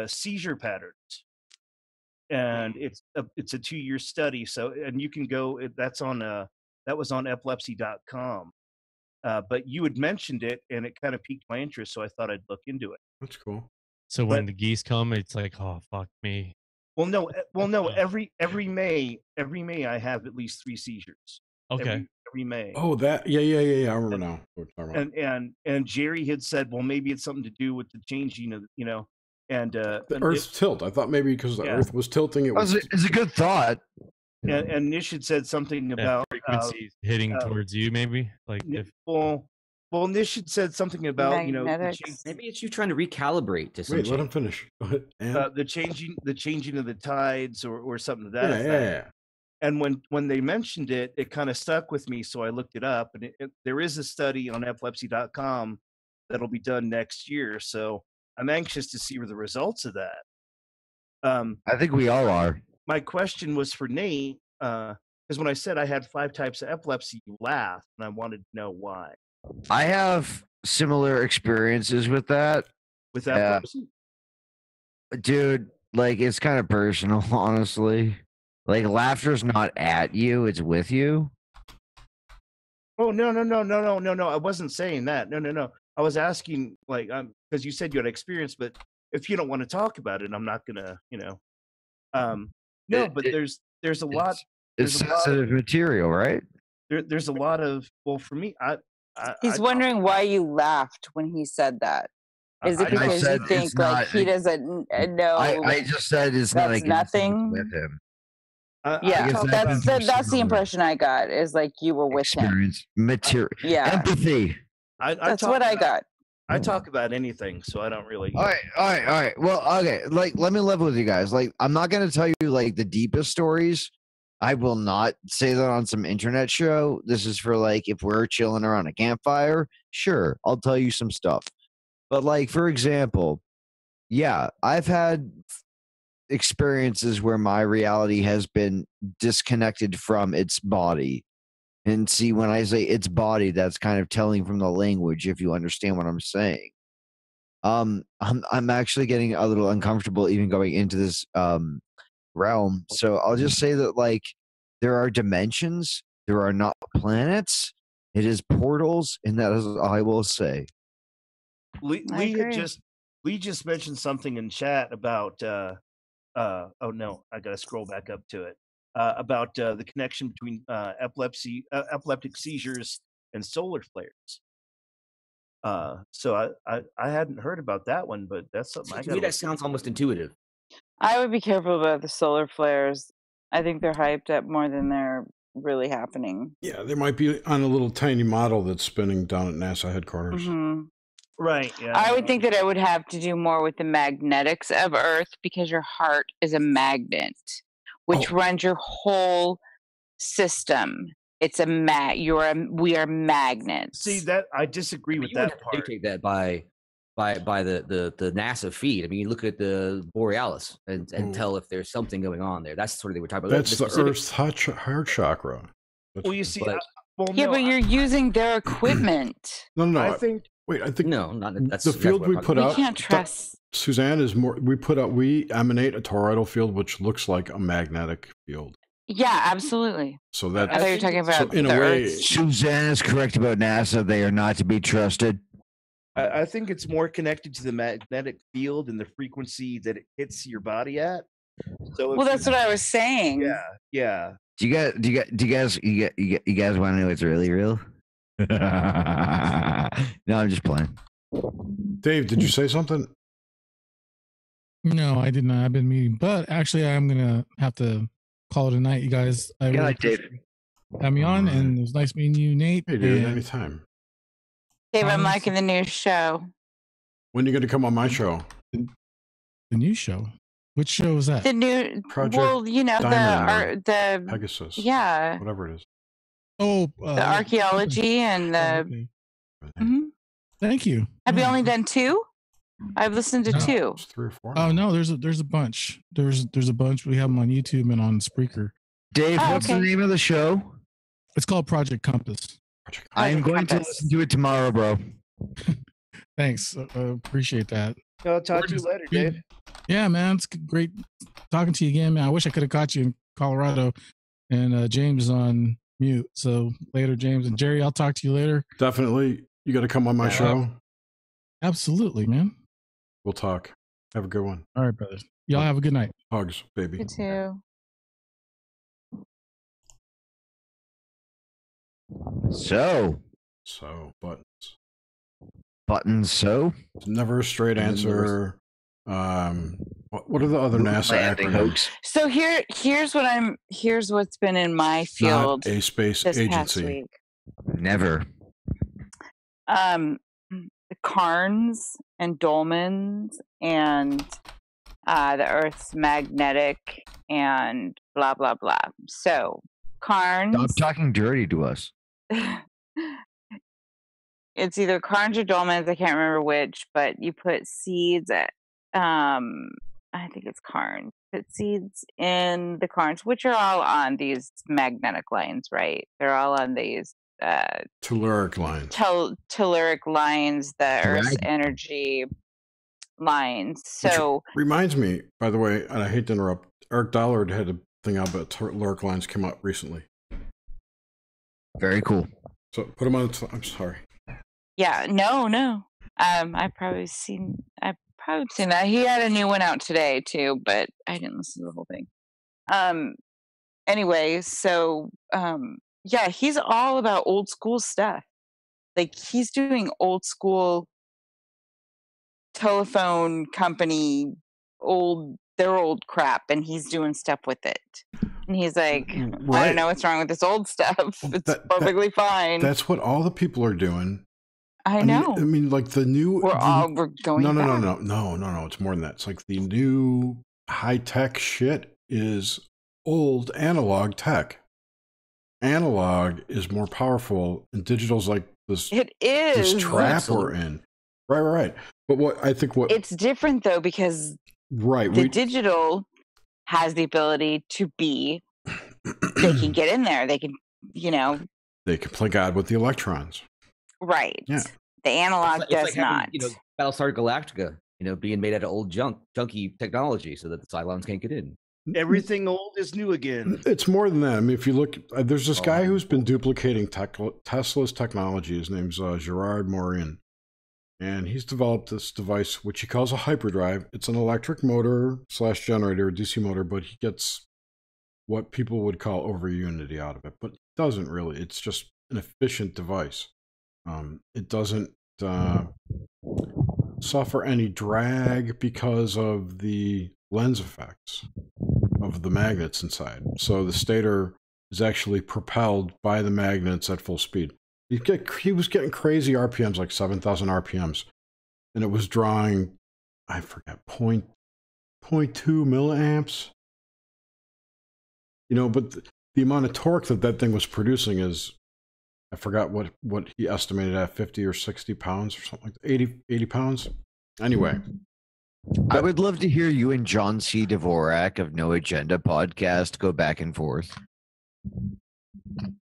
[SPEAKER 2] seizure patterns. And it's a 2-year study. So, and you can go. That was on epilepsy.com. But you had mentioned it, and it kind of piqued my interest, so I thought I'd look into it.
[SPEAKER 4] That's cool.
[SPEAKER 9] So when the geese come, it's like, oh fuck me.
[SPEAKER 2] Well, no. Every May, I have at least 3 seizures.
[SPEAKER 9] Okay.
[SPEAKER 2] Every May.
[SPEAKER 4] Oh, that yeah. I remember now.
[SPEAKER 2] And Jerry had said, well, maybe it's something to do with the changing of and
[SPEAKER 4] the Earth's tilt. I thought maybe because the Earth was tilting,
[SPEAKER 1] it's a good thought.
[SPEAKER 2] And Nish had said something about
[SPEAKER 9] frequencies hitting towards you, maybe
[SPEAKER 2] well, Nish had said something about
[SPEAKER 14] maybe it's you trying to recalibrate to something.
[SPEAKER 4] Wait, let him finish.
[SPEAKER 2] The changing of the tides or something of that effect. And when they mentioned it, it kind of stuck with me, so I looked it up, and there is a study on epilepsy.com that'll be done next year. So I'm anxious to see the results of that.
[SPEAKER 1] I think we all are.
[SPEAKER 2] My question was for Nate, because when I said I had 5 types of epilepsy, you laughed, and I wanted to know why.
[SPEAKER 1] I have similar experiences with that.
[SPEAKER 2] With epilepsy?
[SPEAKER 1] Dude, like, it's kind of personal, honestly. Like, laughter's not at you, it's with you.
[SPEAKER 2] Oh, no. I wasn't saying that. No. I was asking, like, because you said you had experience, but if you don't want to talk about it, I'm not going to, No, but there's a lot.
[SPEAKER 1] It's sensitive material, right?
[SPEAKER 2] There's a lot of, well, for me,
[SPEAKER 12] He's wondering why you laughed when he said that. Is it because you think like he doesn't know?
[SPEAKER 1] I just said it's not like
[SPEAKER 12] nothing
[SPEAKER 1] with him.
[SPEAKER 12] That's the impression I got. Is like you were with him.
[SPEAKER 1] Material, empathy.
[SPEAKER 12] That's what I got.
[SPEAKER 2] I talk about anything, so I don't really.
[SPEAKER 1] All right. Well, okay. Like, let me level with you guys. Like, I'm not gonna tell you like the deepest stories. I will not say that on some internet show. This is for like if we're chilling around a campfire. Sure, I'll tell you some stuff. But like, for example, yeah, I've had experiences where my reality has been disconnected from its body. And see, when I say its body, that's kind of telling from the language, if you understand what I'm saying. I'm actually getting a little uncomfortable even going into this realm. So I'll just say that, like, there are dimensions, there are not planets, it is portals, and that is all I will say.
[SPEAKER 2] Lee just mentioned something in chat about oh no, I gotta scroll back up to it. About the connection between epileptic seizures and solar flares. So I hadn't heard about that one, but that's something I
[SPEAKER 14] To me, that sounds almost intuitive.
[SPEAKER 12] I would be careful about the solar flares. I think they're hyped up more than they're really happening.
[SPEAKER 4] Yeah, they might be on a little tiny model that's spinning down at NASA headquarters.
[SPEAKER 12] Mm-hmm.
[SPEAKER 2] Right. Yeah.
[SPEAKER 12] I would think that it would have to do more with the magnetics of Earth because your heart is a magnet, which runs your whole system. It's a we are magnets.
[SPEAKER 2] See that I disagree with that part.
[SPEAKER 14] Dictate that by the NASA feed. I mean, you look at the Borealis and tell if there's something going on there. That's sort of they were talking about.
[SPEAKER 4] That's the Earth's heart chakra.
[SPEAKER 2] Well, you see,
[SPEAKER 12] but you're using their equipment.
[SPEAKER 4] No.
[SPEAKER 2] I think
[SPEAKER 14] no, not that's
[SPEAKER 4] the field we put out.
[SPEAKER 12] We can't trust.
[SPEAKER 4] Suzanne is more. We emanate a toroidal field, which looks like a magnetic field.
[SPEAKER 12] Yeah, absolutely.
[SPEAKER 4] So that
[SPEAKER 12] I thought you were talking about
[SPEAKER 4] so in a way.
[SPEAKER 1] Suzanne is correct about NASA. They are not to be trusted.
[SPEAKER 2] I think it's more connected to the magnetic field and the frequency that it hits your body at. So
[SPEAKER 12] well, that's what I was saying.
[SPEAKER 2] Yeah.
[SPEAKER 1] Do you guys want to know what's really real? No, I'm just playing.
[SPEAKER 4] Dave, did you say something?
[SPEAKER 5] No, I did not. I've been meeting, but actually, I'm gonna have to call it a night, you guys. I
[SPEAKER 1] Good
[SPEAKER 5] really
[SPEAKER 1] night, Dave.
[SPEAKER 5] Have me on, and it was nice meeting you, Nate.
[SPEAKER 4] Hey, dude, anytime.
[SPEAKER 12] Dave, I'm liking the new show.
[SPEAKER 4] When are you going to come on my show?
[SPEAKER 5] The new show? Which show is that?
[SPEAKER 12] The new
[SPEAKER 4] Project.
[SPEAKER 12] Well, you know the
[SPEAKER 4] Pegasus.
[SPEAKER 12] Yeah.
[SPEAKER 4] Whatever it is.
[SPEAKER 5] Oh,
[SPEAKER 12] the archaeology and the.
[SPEAKER 5] Okay. Mm-hmm. Thank you.
[SPEAKER 12] Have you only done 2? I've listened to 2.
[SPEAKER 4] It's 3 or 4.
[SPEAKER 5] Oh no, there's a bunch. There's a bunch. We have them on YouTube and on Spreaker.
[SPEAKER 1] Dave, what's the name of the show?
[SPEAKER 5] It's called Project Compass.
[SPEAKER 1] I am going to listen to it tomorrow, bro.
[SPEAKER 5] Thanks. Appreciate that.
[SPEAKER 2] I'll talk to you later, Dave.
[SPEAKER 5] Yeah, man. It's great talking to you again, man. I wish I could have caught you in Colorado. And James is on mute. So later, James. And Jerry, I'll talk to you later.
[SPEAKER 4] Definitely. You got to come on my show.
[SPEAKER 5] Absolutely, man.
[SPEAKER 4] We'll talk. Have a good one.
[SPEAKER 5] All right, brothers. Y'all have a good night.
[SPEAKER 4] Hugs, baby.
[SPEAKER 12] You too.
[SPEAKER 1] So buttons. So
[SPEAKER 4] it's never a straight answer. What are the other NASA acronyms?
[SPEAKER 12] So here's what's been in my field.
[SPEAKER 4] Not a space
[SPEAKER 12] this
[SPEAKER 4] agency.
[SPEAKER 12] Past week.
[SPEAKER 1] Never.
[SPEAKER 12] The Carnes and Dolmans and the Earth's magnetic and blah blah blah. So Carnes.
[SPEAKER 1] Stop talking dirty to us.
[SPEAKER 12] It's either Carnes or Dolmans. I can't remember which, but you put seeds at. I think it's Carnes. Put seeds in the Carnes, which are all on these magnetic lines, right? They're all on these
[SPEAKER 4] telluric lines.
[SPEAKER 12] Telluric lines, the Earth's energy lines. So
[SPEAKER 4] which reminds me, by the way, and I hate to interrupt. Eric Dollard had a thing out about telluric lines came out recently.
[SPEAKER 1] Very cool.
[SPEAKER 4] So put them on. I'm sorry.
[SPEAKER 12] Yeah, no. I've probably seen that. He had a new one out today too, but I didn't listen to the whole thing. Anyway, so yeah, he's all about old school stuff. Like he's doing old school telephone company their old crap, and he's doing stuff with it. And he's like, I don't know what's wrong with this old stuff. It's perfectly fine.
[SPEAKER 4] That's what all the people are doing.
[SPEAKER 12] I know.
[SPEAKER 4] I mean, like the new.
[SPEAKER 12] We're going.
[SPEAKER 4] No. It's more than that. It's like the new high tech shit is old analog tech. Analog is more powerful, and digital's like this.
[SPEAKER 12] It is
[SPEAKER 4] this trap we're in. Right. But
[SPEAKER 12] it's different though because the digital has the ability to be. They can get in there. They can,
[SPEAKER 4] They can play God with the electrons.
[SPEAKER 12] Right.
[SPEAKER 4] Yeah.
[SPEAKER 12] The analog does not.
[SPEAKER 14] Battlestar Galactica, being made out of old junky technology so that the Cylons can't get in.
[SPEAKER 2] Everything old is new again.
[SPEAKER 4] It's more than that. I mean, if you look, there's this guy who's been duplicating Tesla's technology. His name's Gerard Morin. And he's developed this device, which he calls a hyperdrive. It's an electric motor / generator, DC motor, but he gets what people would call over unity out of it. But it doesn't really. It's just an efficient device. It doesn't suffer any drag because of the lens effects of the magnets inside. So the stator is actually propelled by the magnets at full speed. He was getting crazy RPMs, like 7,000 RPMs, and it was drawing, I forget, 0.2 milliamps. You know, but the amount of torque that thing was producing is, I forgot what he estimated at, 50 or 60 pounds or something like that, 80 pounds. Anyway.
[SPEAKER 1] I would love to hear you and John C. Dvorak of No Agenda podcast go back and forth.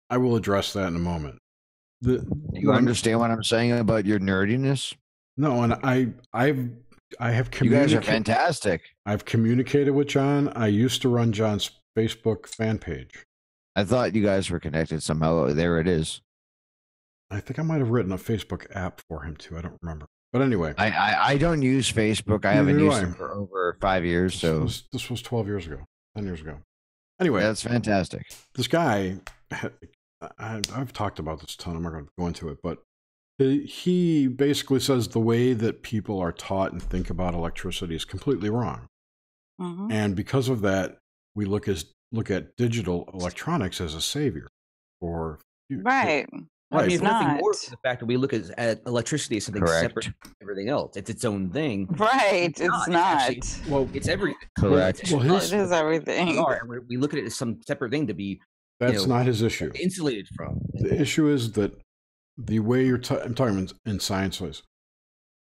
[SPEAKER 4] I will address that in a moment.
[SPEAKER 1] Do you understand what I'm saying about your nerdiness?
[SPEAKER 4] No, and I have communicated.
[SPEAKER 1] You guys are fantastic.
[SPEAKER 4] I've communicated with John. I used to run John's Facebook fan page.
[SPEAKER 1] I thought you guys were connected somehow. There it is.
[SPEAKER 4] I think I might have written a Facebook app for him too. I don't remember. But anyway.
[SPEAKER 1] I don't use Facebook. I haven't used it for over 5 years. So
[SPEAKER 4] this was 12 years ago, 10 years ago. Anyway.
[SPEAKER 1] That's fantastic.
[SPEAKER 4] This guy, I've talked about this a ton. I'm not going to go into it, but he basically says the way that people are taught and think about electricity is completely wrong. Mm-hmm. And because of that, we look at digital electronics as a savior for
[SPEAKER 14] right. I mean, if nothing more than the fact that we look at electricity as something separate from everything else. It's its own thing.
[SPEAKER 12] Right. It's not.
[SPEAKER 14] Well, it's everything.
[SPEAKER 1] Correct.
[SPEAKER 14] Well,
[SPEAKER 12] it is everything.
[SPEAKER 14] We look at it as some separate thing to be.
[SPEAKER 4] That's not his issue.
[SPEAKER 14] Insulated from.
[SPEAKER 4] The issue is that the way I'm talking in science ways.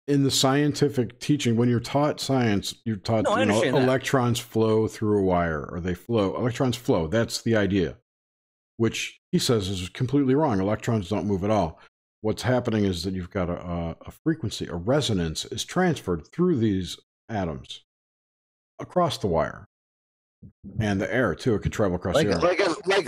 [SPEAKER 4] In the scientific teaching, when you're taught science, you're taught electrons flow through a wire, or they flow. Electrons flow. That's the idea, which he says is completely wrong. Electrons don't move at all. What's happening is that you've got a frequency, a resonance is transferred through these atoms across the wire. And the air too. It can travel across the air.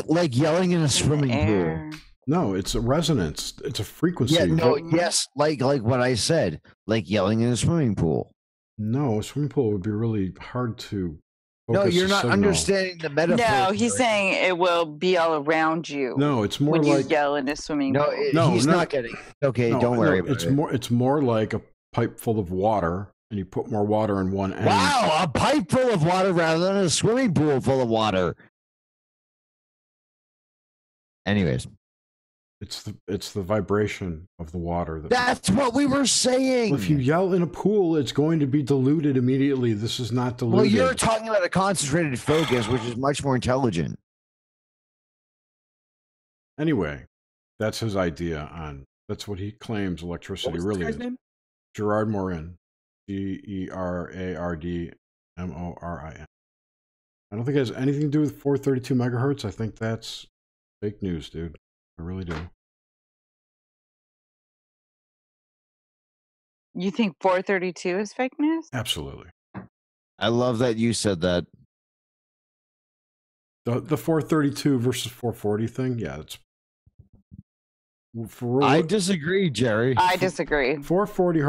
[SPEAKER 1] Like yelling in a swimming pool.
[SPEAKER 4] No, it's a resonance. It's a frequency.
[SPEAKER 1] Yeah, no, yes, like what I said, like yelling in a swimming pool.
[SPEAKER 4] No, a swimming pool would be really hard to
[SPEAKER 1] focus. No, you're not understanding the metaphor.
[SPEAKER 12] No, he's saying it will be all around you.
[SPEAKER 4] No, it's more
[SPEAKER 12] when
[SPEAKER 4] like
[SPEAKER 12] you yell in a swimming pool.
[SPEAKER 1] No, he's not getting. Okay, don't worry about it.
[SPEAKER 4] It's more like a pipe full of water, and you put more water in one end.
[SPEAKER 1] Wow, a pipe full of water rather than a swimming pool full of water. Anyways.
[SPEAKER 4] It's the vibration of the water.
[SPEAKER 1] That's what we were saying.
[SPEAKER 4] If you yell in a pool, it's going to be diluted immediately. This is not diluted.
[SPEAKER 1] Well, you're talking about a concentrated focus, which is much more intelligent.
[SPEAKER 4] Anyway, that's his idea on. That's what he claims electricity really is. Name? Gerard Morin, Gerardmorin. I don't think it has anything to do with 432 megahertz. I think that's fake news, dude. I really do.
[SPEAKER 12] You think 432 is fake news?
[SPEAKER 4] Absolutely.
[SPEAKER 1] I love that you said that.
[SPEAKER 4] The 432 versus 440 thing, yeah, it's.
[SPEAKER 1] I disagree, Jerry.
[SPEAKER 12] I disagree.
[SPEAKER 4] 440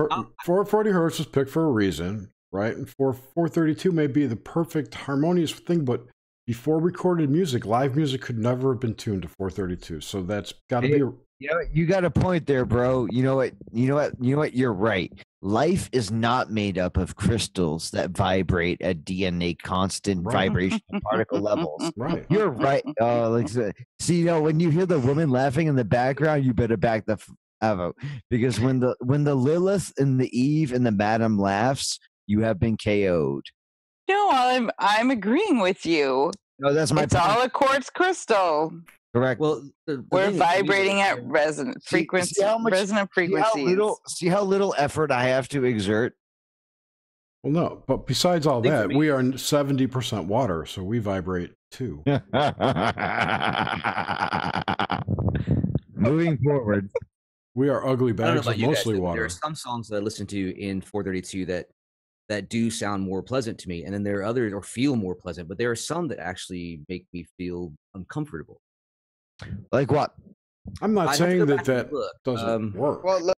[SPEAKER 4] hertz was picked for a reason, right? And 432 may be the perfect harmonious thing, but before recorded music, live music could never have been tuned to 432. So that's got to be.
[SPEAKER 1] You got a point there, bro. You know what? You're right. Life is not made up of crystals that vibrate at DNA constant vibration particle levels.
[SPEAKER 4] Right.
[SPEAKER 1] You're right. See, when you hear the woman laughing in the background, you better back the out, because when the Lilith and the Eve and the Madam laughs, you have been KO'd.
[SPEAKER 12] No, I'm agreeing with you.
[SPEAKER 1] No, that's my.
[SPEAKER 12] It's
[SPEAKER 1] point.
[SPEAKER 12] all a quartz crystal.
[SPEAKER 1] Correct.
[SPEAKER 14] Well,
[SPEAKER 12] we're vibrating at resonant frequencies.
[SPEAKER 1] See how little effort I have to exert.
[SPEAKER 4] Well, no, but besides all that, we are 70% water, so we vibrate too.
[SPEAKER 1] Moving forward,
[SPEAKER 4] we are ugly bags of mostly water.
[SPEAKER 14] There are some songs that I listen to in 432 that do sound more pleasant to me, and then there are others or feel more pleasant, but there are some that actually make me feel uncomfortable.
[SPEAKER 1] Like what?
[SPEAKER 4] I'm not saying that doesn't work.
[SPEAKER 1] Well,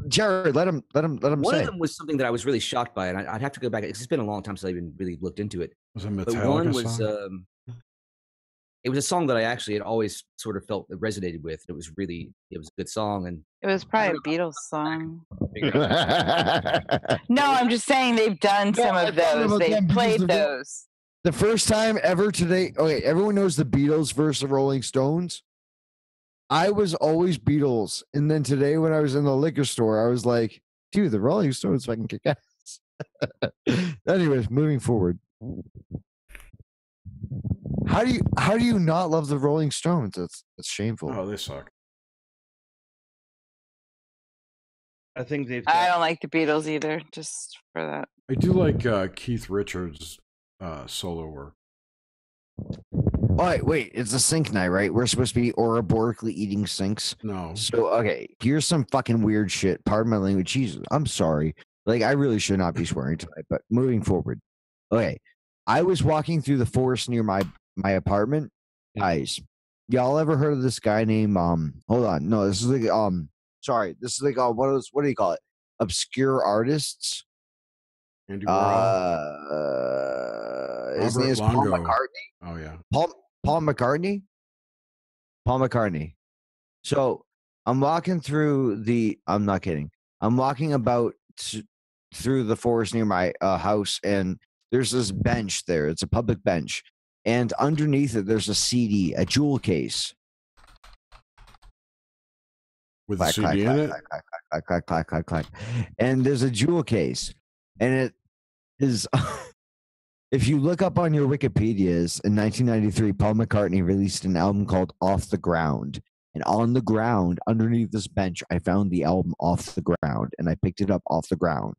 [SPEAKER 1] Jared, let him
[SPEAKER 14] One
[SPEAKER 1] say.
[SPEAKER 14] of them was something that I was really shocked by, and I'd have to go back. It's been a long time since I even really looked into it.
[SPEAKER 4] Was it a Metallica
[SPEAKER 14] but one was
[SPEAKER 4] song?
[SPEAKER 14] it was a song that I actually had always sort of felt it resonated with. It was a good song, and
[SPEAKER 12] it was probably a Beatles song. No, I'm just saying they've done some of those. They've played those.
[SPEAKER 1] The first time ever today. Okay, everyone knows the Beatles versus the Rolling Stones. I was always Beatles, and then today when I was in the liquor store, I was like, "Dude, the Rolling Stones fucking kick ass." Anyways, moving forward. How do you not love the Rolling Stones? That's shameful.
[SPEAKER 4] Oh, they suck.
[SPEAKER 2] I think they've.
[SPEAKER 12] I don't like the Beatles either. Just for that,
[SPEAKER 4] I do like Keith Richards' solo work.
[SPEAKER 1] All right, wait. It's a sync night, right? We're supposed to be Ouroborically eating syncs.
[SPEAKER 4] No.
[SPEAKER 1] So okay, here's some fucking weird shit. Pardon my language. Jesus, I'm sorry. Like I really should not be swearing tonight. But moving forward, okay. I was walking through the forest near my apartment. Guys, y'all ever heard of this guy named hold on, no, this is like sorry, this is like what do you call it? Obscure artists.
[SPEAKER 4] Andy
[SPEAKER 1] his name is Paul McCartney.
[SPEAKER 4] Oh yeah.
[SPEAKER 1] Paul McCartney. Paul McCartney. So I'm walking through I'm not kidding. I'm walking about through the forest near my house, and there's this bench there. It's a public bench. And underneath it, there's a CD, a jewel case.
[SPEAKER 4] With a CD in it?
[SPEAKER 1] Clack. And there's a jewel case. And it is, if you look up on your Wikipedias, in 1993, Paul McCartney released an album called Off the Ground. And on the ground, underneath this bench, I found the album Off the Ground. And I picked it up off the ground.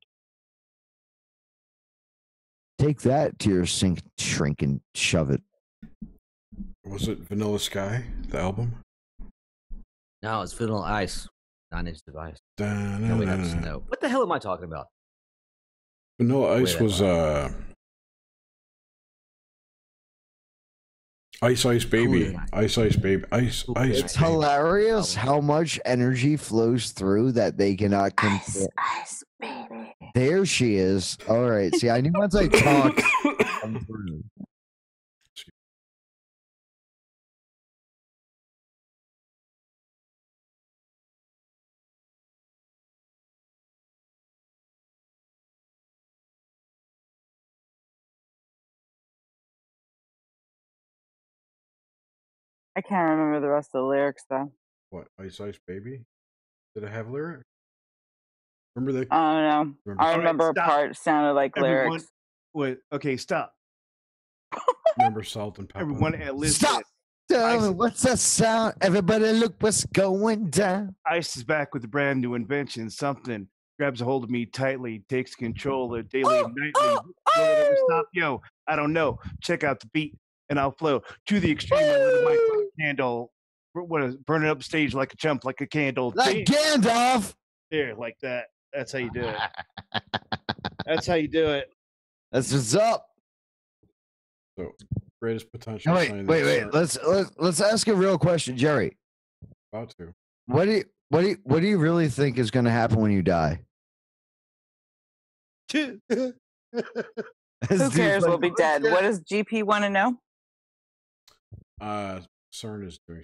[SPEAKER 1] Take that to your shrink and shove it.
[SPEAKER 4] Was it Vanilla Sky, the album?
[SPEAKER 14] No, it's Vanilla Ice. 9 Inch Device.
[SPEAKER 4] No, wait,
[SPEAKER 14] no. What the hell am I talking about?
[SPEAKER 4] Vanilla Ice was Ice Baby. Ice Baby. Ice.
[SPEAKER 1] It's hilarious how much energy flows through that they cannot control.
[SPEAKER 12] Ice Baby.
[SPEAKER 1] There she is. All right. See, I knew once I talked.
[SPEAKER 12] I can't remember the rest of the lyrics though.
[SPEAKER 4] What? Ice Baby? Did it have lyrics? Remember that?
[SPEAKER 12] I don't know. I remember a part sounded like lyrics.
[SPEAKER 2] Wait, okay, stop.
[SPEAKER 4] Remember Salt and Pepper?
[SPEAKER 2] Everyone listen.
[SPEAKER 1] Stop! Tell me what's that sound? Everybody look what's going down.
[SPEAKER 2] Ice is back with a brand new invention. Something grabs a hold of me tightly, takes control of daily and nightly. Will it ever stop? Yo, I don't know. Check out the beat and I'll flow to the extreme. I lit a mic like a candle. What is burning up stage like a chump, like a candle.
[SPEAKER 1] Like Gandalf.
[SPEAKER 2] There, like that. That's how you do it. That's how you do it.
[SPEAKER 1] That's what's up.
[SPEAKER 4] So greatest potential.
[SPEAKER 1] Wait. Let's ask a real question, Jerry.
[SPEAKER 4] About to.
[SPEAKER 1] What do you really think is going to happen when you die?
[SPEAKER 12] Who cares? We'll be dead. What does GP want to know?
[SPEAKER 4] CERN is doing.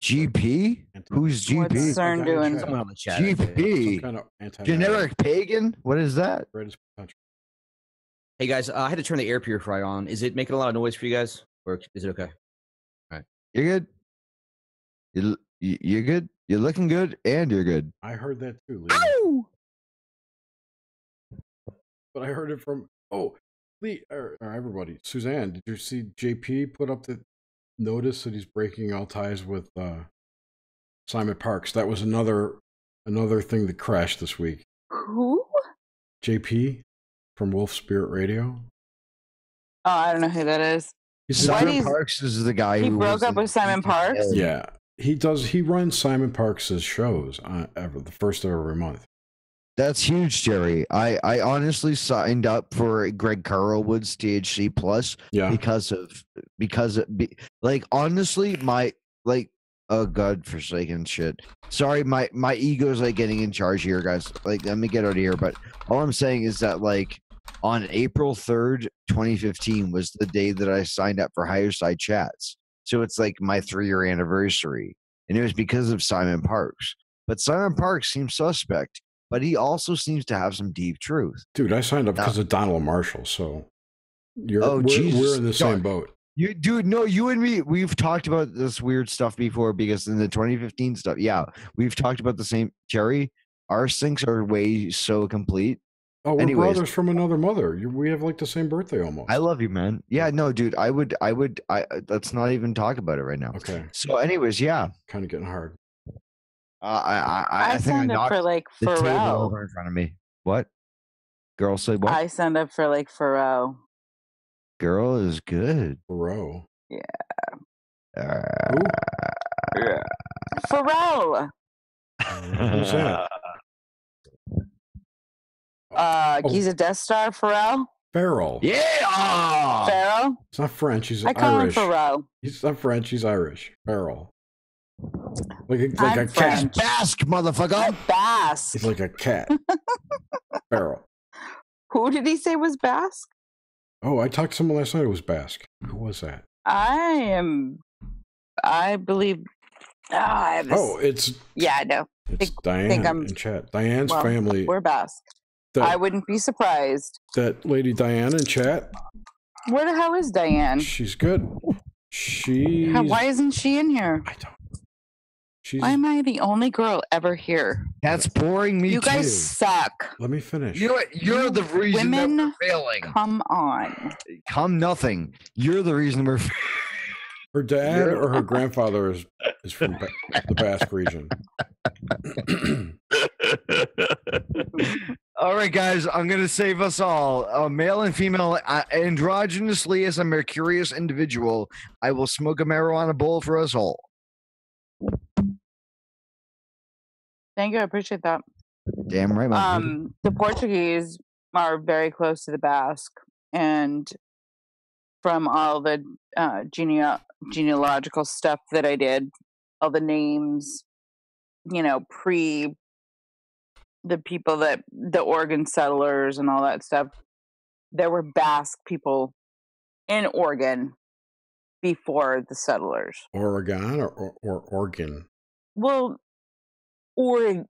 [SPEAKER 1] GP? Who's GP?
[SPEAKER 12] What's CERN doing?
[SPEAKER 14] Someone on the chat.
[SPEAKER 1] GP.
[SPEAKER 4] Some kind of
[SPEAKER 1] Generic pagan? What is that?
[SPEAKER 4] Greatest potential.
[SPEAKER 14] Hey guys, I had to turn the air purifier on. Is it making a lot of noise for you guys, or is it okay? All right,
[SPEAKER 1] you're good. You're good. You're looking good, and you're good.
[SPEAKER 4] I heard that too, Lee.
[SPEAKER 1] Ow!
[SPEAKER 4] But I heard it from Lee or everybody. Suzanne, did you see JP put up the notice that he's breaking all ties with Simon Parks? That was another thing that crashed this week.
[SPEAKER 12] Who?
[SPEAKER 4] JP from Wolf Spirit Radio.
[SPEAKER 12] Oh, I don't know who that is.
[SPEAKER 1] Simon Parks is the guy
[SPEAKER 12] he
[SPEAKER 1] who
[SPEAKER 12] broke up with Simon Parks.
[SPEAKER 4] Yeah, he does. He runs Simon Parks' shows the first of every month.
[SPEAKER 1] That's huge, Jerry. I honestly signed up for Greg Carlwood's THC Plus because honestly my oh god forsaken shit. Sorry, my ego is getting in charge here, guys. Let me get out of here. But all I'm saying is that on April 3rd, 2015 was the day that I signed up for Higher Side Chats. So it's like my 3-year anniversary. And it was because of Simon Parks. But Simon Parks seems suspect, but he also seems to have some deep truth.
[SPEAKER 4] Dude, I signed up because of Donald Marshall, so we're in the same boat.
[SPEAKER 1] You and me, we've talked about this weird stuff before because in the 2015 stuff, we've talked about the same. Jerry, our syncs are way so complete.
[SPEAKER 4] Oh, we're brothers from another mother. We have like the same birthday almost.
[SPEAKER 1] I love you, man. Yeah, no, dude, I would, let's not even talk about it right now.
[SPEAKER 4] Okay.
[SPEAKER 1] So anyways, yeah.
[SPEAKER 4] Kind of getting hard.
[SPEAKER 1] I think I knocked
[SPEAKER 12] for like
[SPEAKER 1] the table
[SPEAKER 12] Pharrell.
[SPEAKER 1] over in front of me. What? Girl say what?
[SPEAKER 12] I signed up for like Pharrell.
[SPEAKER 1] Girl is good.
[SPEAKER 4] Pharrell.
[SPEAKER 12] Yeah.
[SPEAKER 4] Who?
[SPEAKER 12] Yeah. Pharrell.
[SPEAKER 4] Who's that?
[SPEAKER 12] He's a Death Star. Pharrell.
[SPEAKER 4] Farrell.
[SPEAKER 1] Yeah.
[SPEAKER 12] Farrell.
[SPEAKER 4] It's not French. He's
[SPEAKER 12] I call
[SPEAKER 4] Irish.
[SPEAKER 12] him Pharrell.
[SPEAKER 4] He's not French. He's Irish. Farrell. Like
[SPEAKER 12] I'm
[SPEAKER 4] a
[SPEAKER 12] French.
[SPEAKER 4] cat.
[SPEAKER 1] Basque, motherfucker.
[SPEAKER 12] Basque.
[SPEAKER 4] He's like a cat. Farrell.
[SPEAKER 12] Who did he say was Basque?
[SPEAKER 4] Oh, I talked to someone last night who was Basque. Who was that?
[SPEAKER 12] I believe.
[SPEAKER 4] It's.
[SPEAKER 12] Yeah, I know.
[SPEAKER 4] It's Diane in chat. Diane's family.
[SPEAKER 12] We're Basque. I wouldn't be surprised.
[SPEAKER 4] That lady Diane in chat.
[SPEAKER 12] Where the hell is Diane?
[SPEAKER 4] She's good.
[SPEAKER 12] Why isn't she in here?
[SPEAKER 4] I don't.
[SPEAKER 12] Why am I the only girl ever here?
[SPEAKER 1] That's boring me too.
[SPEAKER 12] You guys suck.
[SPEAKER 4] Let me finish.
[SPEAKER 1] You're the reason that we're failing.
[SPEAKER 12] Come on.
[SPEAKER 1] Come nothing. You're the reason we're failing.
[SPEAKER 4] Her dad or her grandfather is from the Basque region.
[SPEAKER 1] All right, guys, I'm going to save us all. Male and female, androgynously as a mercurious individual, I will smoke a marijuana bowl for us all.
[SPEAKER 12] Thank you. I appreciate that.
[SPEAKER 1] Damn right,
[SPEAKER 12] the Portuguese are very close to the Basque, and from all the genealogical stuff that I did, all the names, pre the people the Oregon settlers and all that stuff, there were Basque people in Oregon before the settlers.
[SPEAKER 4] Oregon or Oregon?
[SPEAKER 12] Well, Oregon.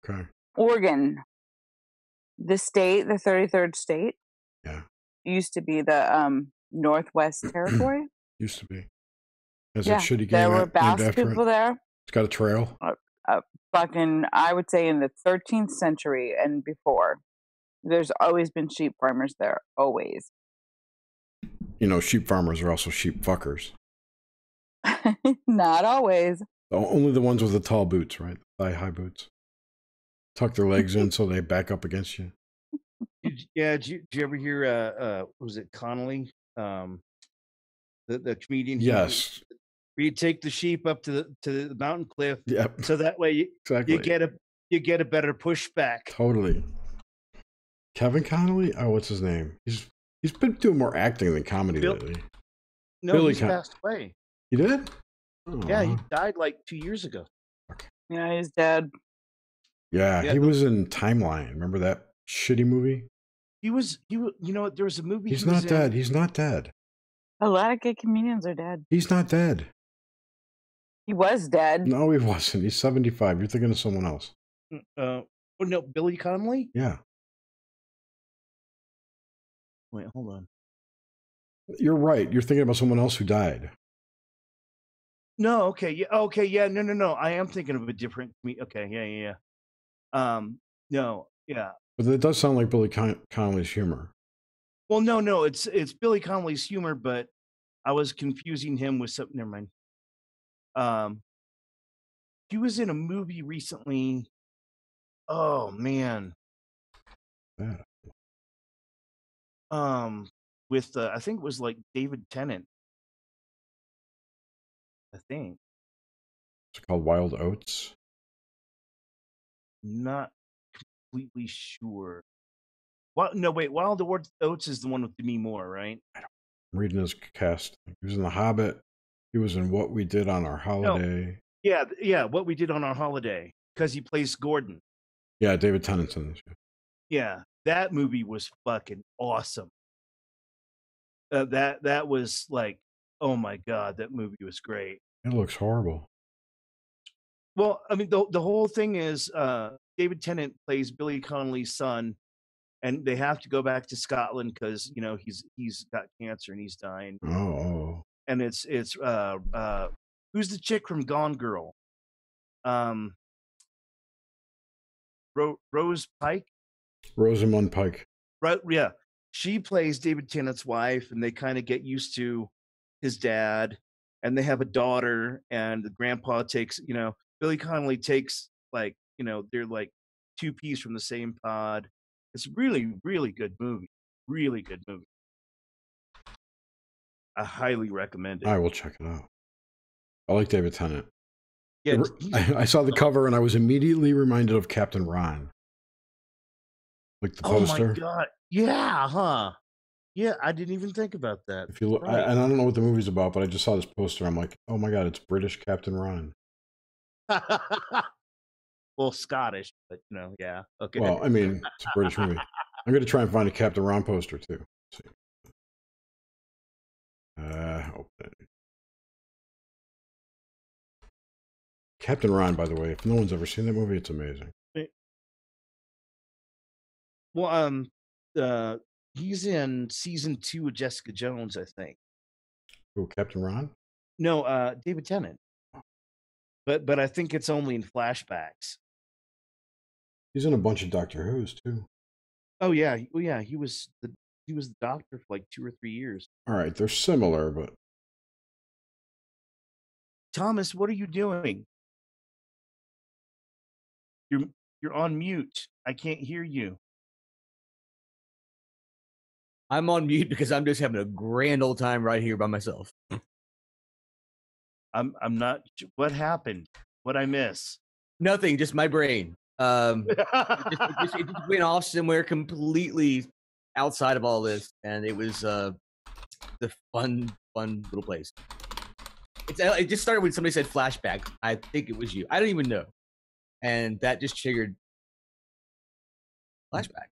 [SPEAKER 4] Okay.
[SPEAKER 12] Oregon. The state, the 33rd state.
[SPEAKER 4] Yeah.
[SPEAKER 12] Used to be the Northwest Territory.
[SPEAKER 4] Used to be. Has that shitty game
[SPEAKER 12] there were Basque people there.
[SPEAKER 4] It's got a trail.
[SPEAKER 12] I would say in the 13th century and before. There's always been sheep farmers there. Always.
[SPEAKER 4] Sheep farmers are also sheep fuckers.
[SPEAKER 12] Not always.
[SPEAKER 4] Only the ones with the tall boots, right? Thigh-high boots. Tuck their legs in so they back up against you.
[SPEAKER 2] Did you ever hear, was it Connolly? The comedian?
[SPEAKER 4] Yes.
[SPEAKER 2] Where you take the sheep up to the mountain cliff.
[SPEAKER 4] Yep.
[SPEAKER 2] So that way you get a better pushback.
[SPEAKER 4] Totally. Kevin Connolly? Oh, what's his name? He's been doing more acting than comedy lately.
[SPEAKER 2] No, he passed away.
[SPEAKER 4] He did?
[SPEAKER 2] Yeah, he died like 2 years ago.
[SPEAKER 4] Okay.
[SPEAKER 12] Yeah, he's dead.
[SPEAKER 4] Yeah, he was in Timeline. Remember that shitty movie?
[SPEAKER 2] He was. There was a movie.
[SPEAKER 4] He's not dead. He's not dead.
[SPEAKER 12] A lot of good comedians are dead.
[SPEAKER 4] He's not dead.
[SPEAKER 12] He was dead.
[SPEAKER 4] No, he wasn't. He's 75. You're thinking of someone else.
[SPEAKER 2] No, Billy Connolly?
[SPEAKER 4] Yeah.
[SPEAKER 2] Wait, hold on.
[SPEAKER 4] You're right. You're thinking about someone else who died.
[SPEAKER 2] No, okay. Yeah, okay, yeah. No. I am thinking of a different okay, yeah. No, yeah.
[SPEAKER 4] But it does sound like Billy Connolly's humor.
[SPEAKER 2] Well, no, it's Billy Connolly's humor, but I was confusing him with something. Never mind. He was in a movie recently. Oh man.
[SPEAKER 4] Yeah.
[SPEAKER 2] With I think it was like David Tennant. I think
[SPEAKER 4] it's called Wild Oats.
[SPEAKER 2] Not completely sure. Well, no, wait. Wild Oats is the one with Demi Moore, right?
[SPEAKER 4] I'm reading his cast. He was in The Hobbit. He was in What We Did on Our Holiday.
[SPEAKER 2] No. Yeah. What We Did on Our Holiday, because he plays Gordon.
[SPEAKER 4] Yeah, David Tennant's in this.
[SPEAKER 2] Yeah, that movie was fucking awesome. That was like, oh my god, that movie was great.
[SPEAKER 4] It looks horrible.
[SPEAKER 2] Well, I mean, the whole thing is David Tennant plays Billy Connolly's son, and they have to go back to Scotland because he's got cancer and he's dying.
[SPEAKER 4] Oh.
[SPEAKER 2] And it's who's the chick from Gone Girl? Rose Pike.
[SPEAKER 4] Rosamund Pike.
[SPEAKER 2] Right, yeah. She plays David Tennant's wife, and they kind of get used to his dad, and they have a daughter, and the grandpa takes, Billy Connolly takes they're like two peas from the same pod. It's really, really good movie. Really good movie. I highly recommend it.
[SPEAKER 4] I will check it out. I like David Tennant.
[SPEAKER 2] Yeah,
[SPEAKER 4] I saw the cover and I was immediately reminded of Captain Ron. Like the poster.
[SPEAKER 2] Oh my god! Yeah, huh? Yeah, I didn't even think about that.
[SPEAKER 4] If you look,
[SPEAKER 2] right.
[SPEAKER 4] and I don't know what the movie's about, but I just saw this poster. I'm like, oh my god, it's British Captain Ron.
[SPEAKER 2] Well, Scottish, but yeah. Okay.
[SPEAKER 4] Well, I mean, it's a British movie. I'm going to try and find a Captain Ron poster too. Let's see. Open it. Captain Ron, by the way, if no one's ever seen that movie, it's amazing.
[SPEAKER 2] Well, he's in season 2 of Jessica Jones, I think.
[SPEAKER 4] Who, Captain Ron?
[SPEAKER 2] No, David Tennant. But I think it's only in flashbacks.
[SPEAKER 4] He's in a bunch of Doctor Who's too.
[SPEAKER 2] Oh yeah, well yeah, he was the doctor for like 2 or 3 years.
[SPEAKER 4] All right, they're similar, but
[SPEAKER 2] Thomas, what are you doing? You're on mute. I can't hear you.
[SPEAKER 14] I'm on mute because I'm just having a grand old time right here by myself.
[SPEAKER 2] I'm not. What happened? What'd I miss?
[SPEAKER 14] Nothing. Just my brain. It just went off somewhere completely outside of all this, and it was the fun little place. It just started when somebody said flashback. I think it was you. I don't even know, and that just triggered flashback.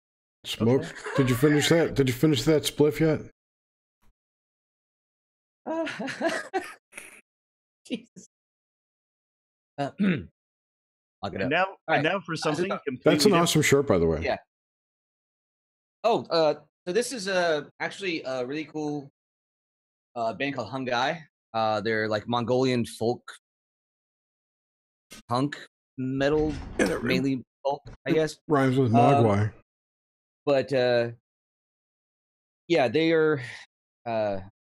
[SPEAKER 4] Smoke. Okay. Did you finish that? Did you finish that spliff yet?
[SPEAKER 14] Jesus. I'll get up.
[SPEAKER 2] Now,
[SPEAKER 14] right.
[SPEAKER 2] Now for something completely
[SPEAKER 4] That's an awesome shirt, by the way.
[SPEAKER 14] Yeah. Oh, so this is actually a really cool band called Hungai. They're like Mongolian folk punk metal, mainly folk, I guess.
[SPEAKER 4] Rhymes with Mogwai.
[SPEAKER 14] But yeah, they are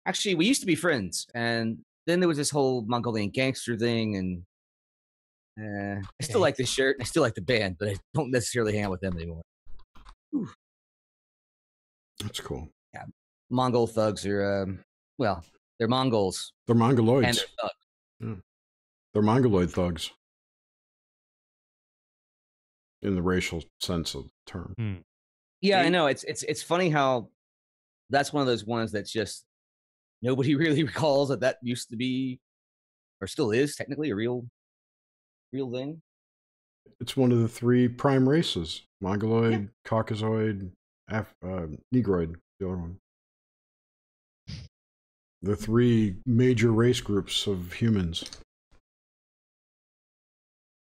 [SPEAKER 14] actually, we used to be friends, and then there was this whole Mongolian gangster thing, and I still like the shirt, I still like the band, but I don't necessarily hang out with them anymore. Whew.
[SPEAKER 4] That's cool.
[SPEAKER 14] Yeah, Mongol thugs are well, they're Mongols.
[SPEAKER 4] They're Mongoloids.
[SPEAKER 14] And they're thugs.
[SPEAKER 4] Yeah. They're Mongoloid thugs. In the racial sense of the term.
[SPEAKER 14] Yeah, I know. It's funny how that's one of those ones that's just nobody really recalls that used to be, or still is technically, a real thing.
[SPEAKER 4] It's one of the 3 prime races: Mongoloid, Caucasoid, Negroid. The other one. The 3 major race groups of humans.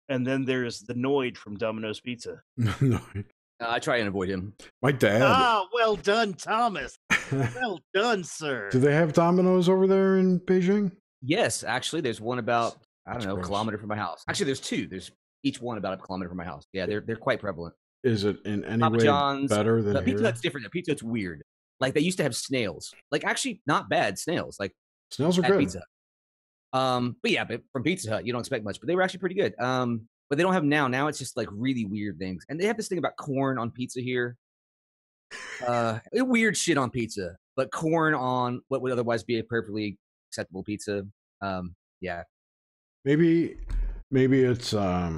[SPEAKER 2] And then there's the Noid from Domino's Pizza.
[SPEAKER 4] Noid.
[SPEAKER 14] I try and avoid him.
[SPEAKER 4] My dad.
[SPEAKER 2] Ah, well done, Thomas. Well done, sir.
[SPEAKER 4] Do they have Domino's over there in Beijing?
[SPEAKER 14] Yes, actually, there's one about a kilometer from my house. Actually, there's 2. There's each one about a kilometer from my house. Yeah, they're quite prevalent.
[SPEAKER 4] Is it in any
[SPEAKER 14] Papa
[SPEAKER 4] way
[SPEAKER 14] John's,
[SPEAKER 4] better than
[SPEAKER 14] Pizza
[SPEAKER 4] here?
[SPEAKER 14] Hut's different. The Pizza Hut's weird. Like they used to have snails. Like actually, not bad snails. Like
[SPEAKER 4] snails are good.
[SPEAKER 14] Pizza Hut. But from Pizza Hut, you don't expect much, but they were actually pretty good. But they don't have them now. Now it's just like really weird things. And they have this thing about corn on pizza here. Weird shit on pizza, but corn on what would otherwise be a perfectly acceptable pizza. Yeah.
[SPEAKER 4] Maybe it's all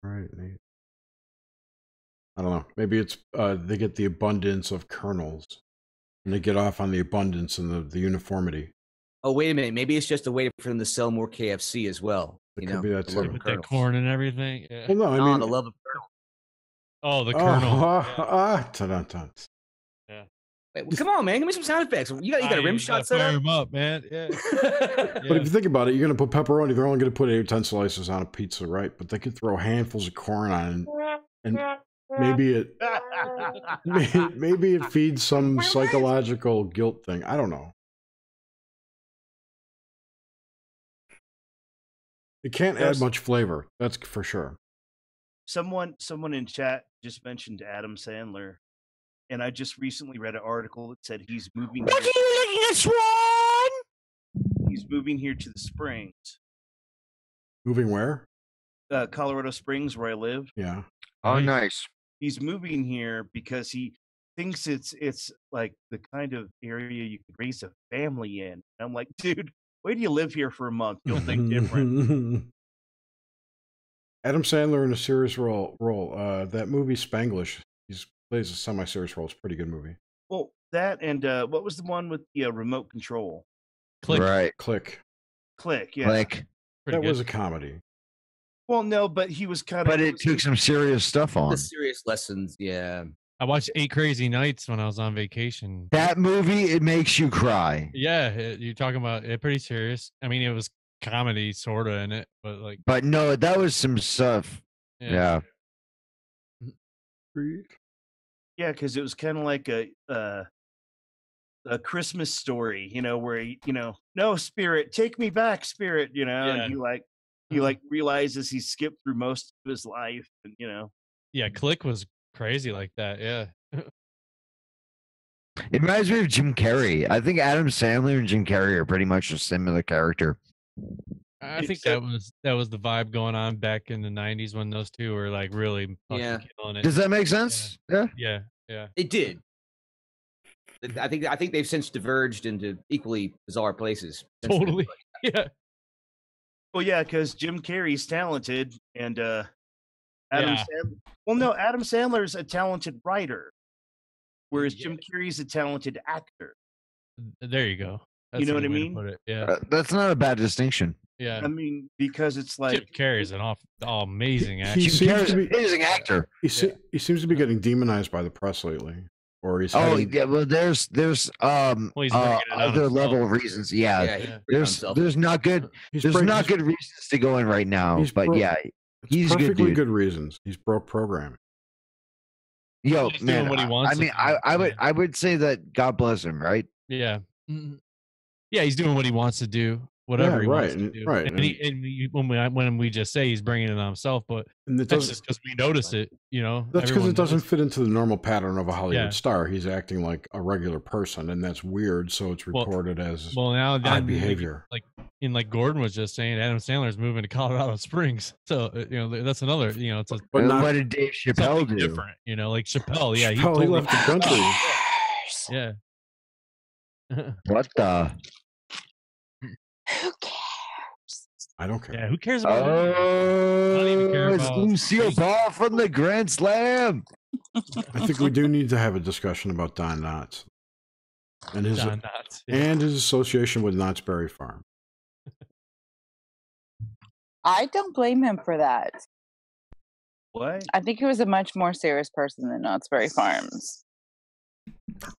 [SPEAKER 4] right, Nate. I don't know. Maybe it's they get the abundance of kernels. And they get off on the abundance and the uniformity.
[SPEAKER 14] Oh, wait a minute. Maybe it's just a way for them to sell more KFC as well.
[SPEAKER 4] It could be that
[SPEAKER 14] the love
[SPEAKER 4] too.
[SPEAKER 14] of
[SPEAKER 9] With that
[SPEAKER 14] kernels.
[SPEAKER 9] corn and everything. Yeah.
[SPEAKER 4] Well, no, I mean
[SPEAKER 14] the love of kernels.
[SPEAKER 9] Oh, the kernel. Yeah.
[SPEAKER 14] Wait, well, come on, man. Give me some sound effects. You got a rim shot set
[SPEAKER 9] fire
[SPEAKER 14] up?
[SPEAKER 9] him up, man. Yeah.
[SPEAKER 4] But if you think about it, you're going to put pepperoni. They're only going to put 8 or 10 slices on a pizza, right? But they could throw handfuls of corn on it, and maybe it feeds some psychological guilt thing. I don't know. It can't add much flavor. That's for sure.
[SPEAKER 2] Someone in chat just mentioned Adam Sandler, and I just recently read an article that said he's moving.
[SPEAKER 1] What are you looking at, Swan?
[SPEAKER 2] He's moving here to the Springs.
[SPEAKER 4] Moving where?
[SPEAKER 2] Colorado Springs, where I live.
[SPEAKER 4] Yeah.
[SPEAKER 1] Oh, nice.
[SPEAKER 2] He's moving here because he thinks it's like the kind of area you could raise a family in. And I'm like, dude, wait till you live here for a month. You'll think different.
[SPEAKER 4] Adam Sandler in a serious role. That movie Spanglish. He plays a semi-serious role. It's a pretty good movie.
[SPEAKER 2] Well, that and what was the one with the remote control?
[SPEAKER 9] Click.
[SPEAKER 1] Right.
[SPEAKER 4] Click.
[SPEAKER 2] Yeah.
[SPEAKER 1] Click.
[SPEAKER 4] That was a comedy.
[SPEAKER 2] Well, no, but he was kind of.
[SPEAKER 1] But it took some serious stuff on.
[SPEAKER 14] The serious lessons, yeah.
[SPEAKER 9] I watched 8 Crazy Nights when I was on vacation.
[SPEAKER 1] That movie, it makes you cry.
[SPEAKER 9] Yeah, you're talking about it. Pretty serious. I mean, it was comedy sort of in it, but like.
[SPEAKER 1] But no, that was some stuff. Yeah.
[SPEAKER 2] Yeah, because it was kind of like a Christmas story, where no, Spirit, take me back, Spirit, and he realizes he skipped through most of his life, and
[SPEAKER 9] Yeah, Click was crazy like that. Yeah.
[SPEAKER 1] It reminds me of Jim Carrey. I think Adam Sandler and Jim Carrey are pretty much a similar character.
[SPEAKER 9] I think that was the vibe going on back in the 90s when those two were like really fucking killing it.
[SPEAKER 1] Does that make sense?
[SPEAKER 9] Yeah.
[SPEAKER 14] It did. I think they've since diverged into equally bizarre places.
[SPEAKER 9] Totally. Yeah.
[SPEAKER 2] Well, yeah, because Jim Carrey's talented, and Adam Sandler's a talented writer, whereas Jim Carrey's a talented actor.
[SPEAKER 9] There you go.
[SPEAKER 2] You know what I mean?
[SPEAKER 9] Put it. Yeah.
[SPEAKER 1] That's not a bad distinction.
[SPEAKER 9] Yeah.
[SPEAKER 2] I mean, because it's like
[SPEAKER 9] Jim Carrey's an amazing actor.
[SPEAKER 1] Jim Carrey's an amazing actor.
[SPEAKER 4] He seems to be getting demonized by the press lately. Or he's
[SPEAKER 1] yeah, well there's other level of reasons. There's not good good reasons to go in right now. But he's
[SPEAKER 4] perfectly
[SPEAKER 1] good,
[SPEAKER 4] good reasons. He's broke programming.
[SPEAKER 1] Yo,
[SPEAKER 9] He's
[SPEAKER 1] man,
[SPEAKER 9] doing what he wants.
[SPEAKER 1] I mean, I would say that God bless him, right?
[SPEAKER 9] Yeah. Yeah, he's doing what he wants to do, whatever he wants to do.
[SPEAKER 4] Right.
[SPEAKER 9] And when we just say he's bringing it on himself, but that's just because we notice it,
[SPEAKER 4] That's because it doesn't fit into the normal pattern of a Hollywood star. He's acting like a regular person, and that's weird. So it's reported as odd behavior.
[SPEAKER 9] Like Gordon was just saying, Adam Sandler's moving to Colorado Springs. So that's another. It's
[SPEAKER 1] what did Dave Chappelle do?
[SPEAKER 9] Different, like Chappelle. Yeah,
[SPEAKER 4] he left the country.
[SPEAKER 9] Yeah.
[SPEAKER 1] What the?
[SPEAKER 12] Who cares?
[SPEAKER 4] I don't care.
[SPEAKER 9] Yeah, who cares about
[SPEAKER 1] I don't even care about Lucille Ball from the Grand Slam.
[SPEAKER 4] I think we do need to have a discussion about Don Knotts and his association with Knott's Berry Farm.
[SPEAKER 12] I don't blame him for that.
[SPEAKER 2] What?
[SPEAKER 12] I think he was a much more serious person than Knott's Berry Farms.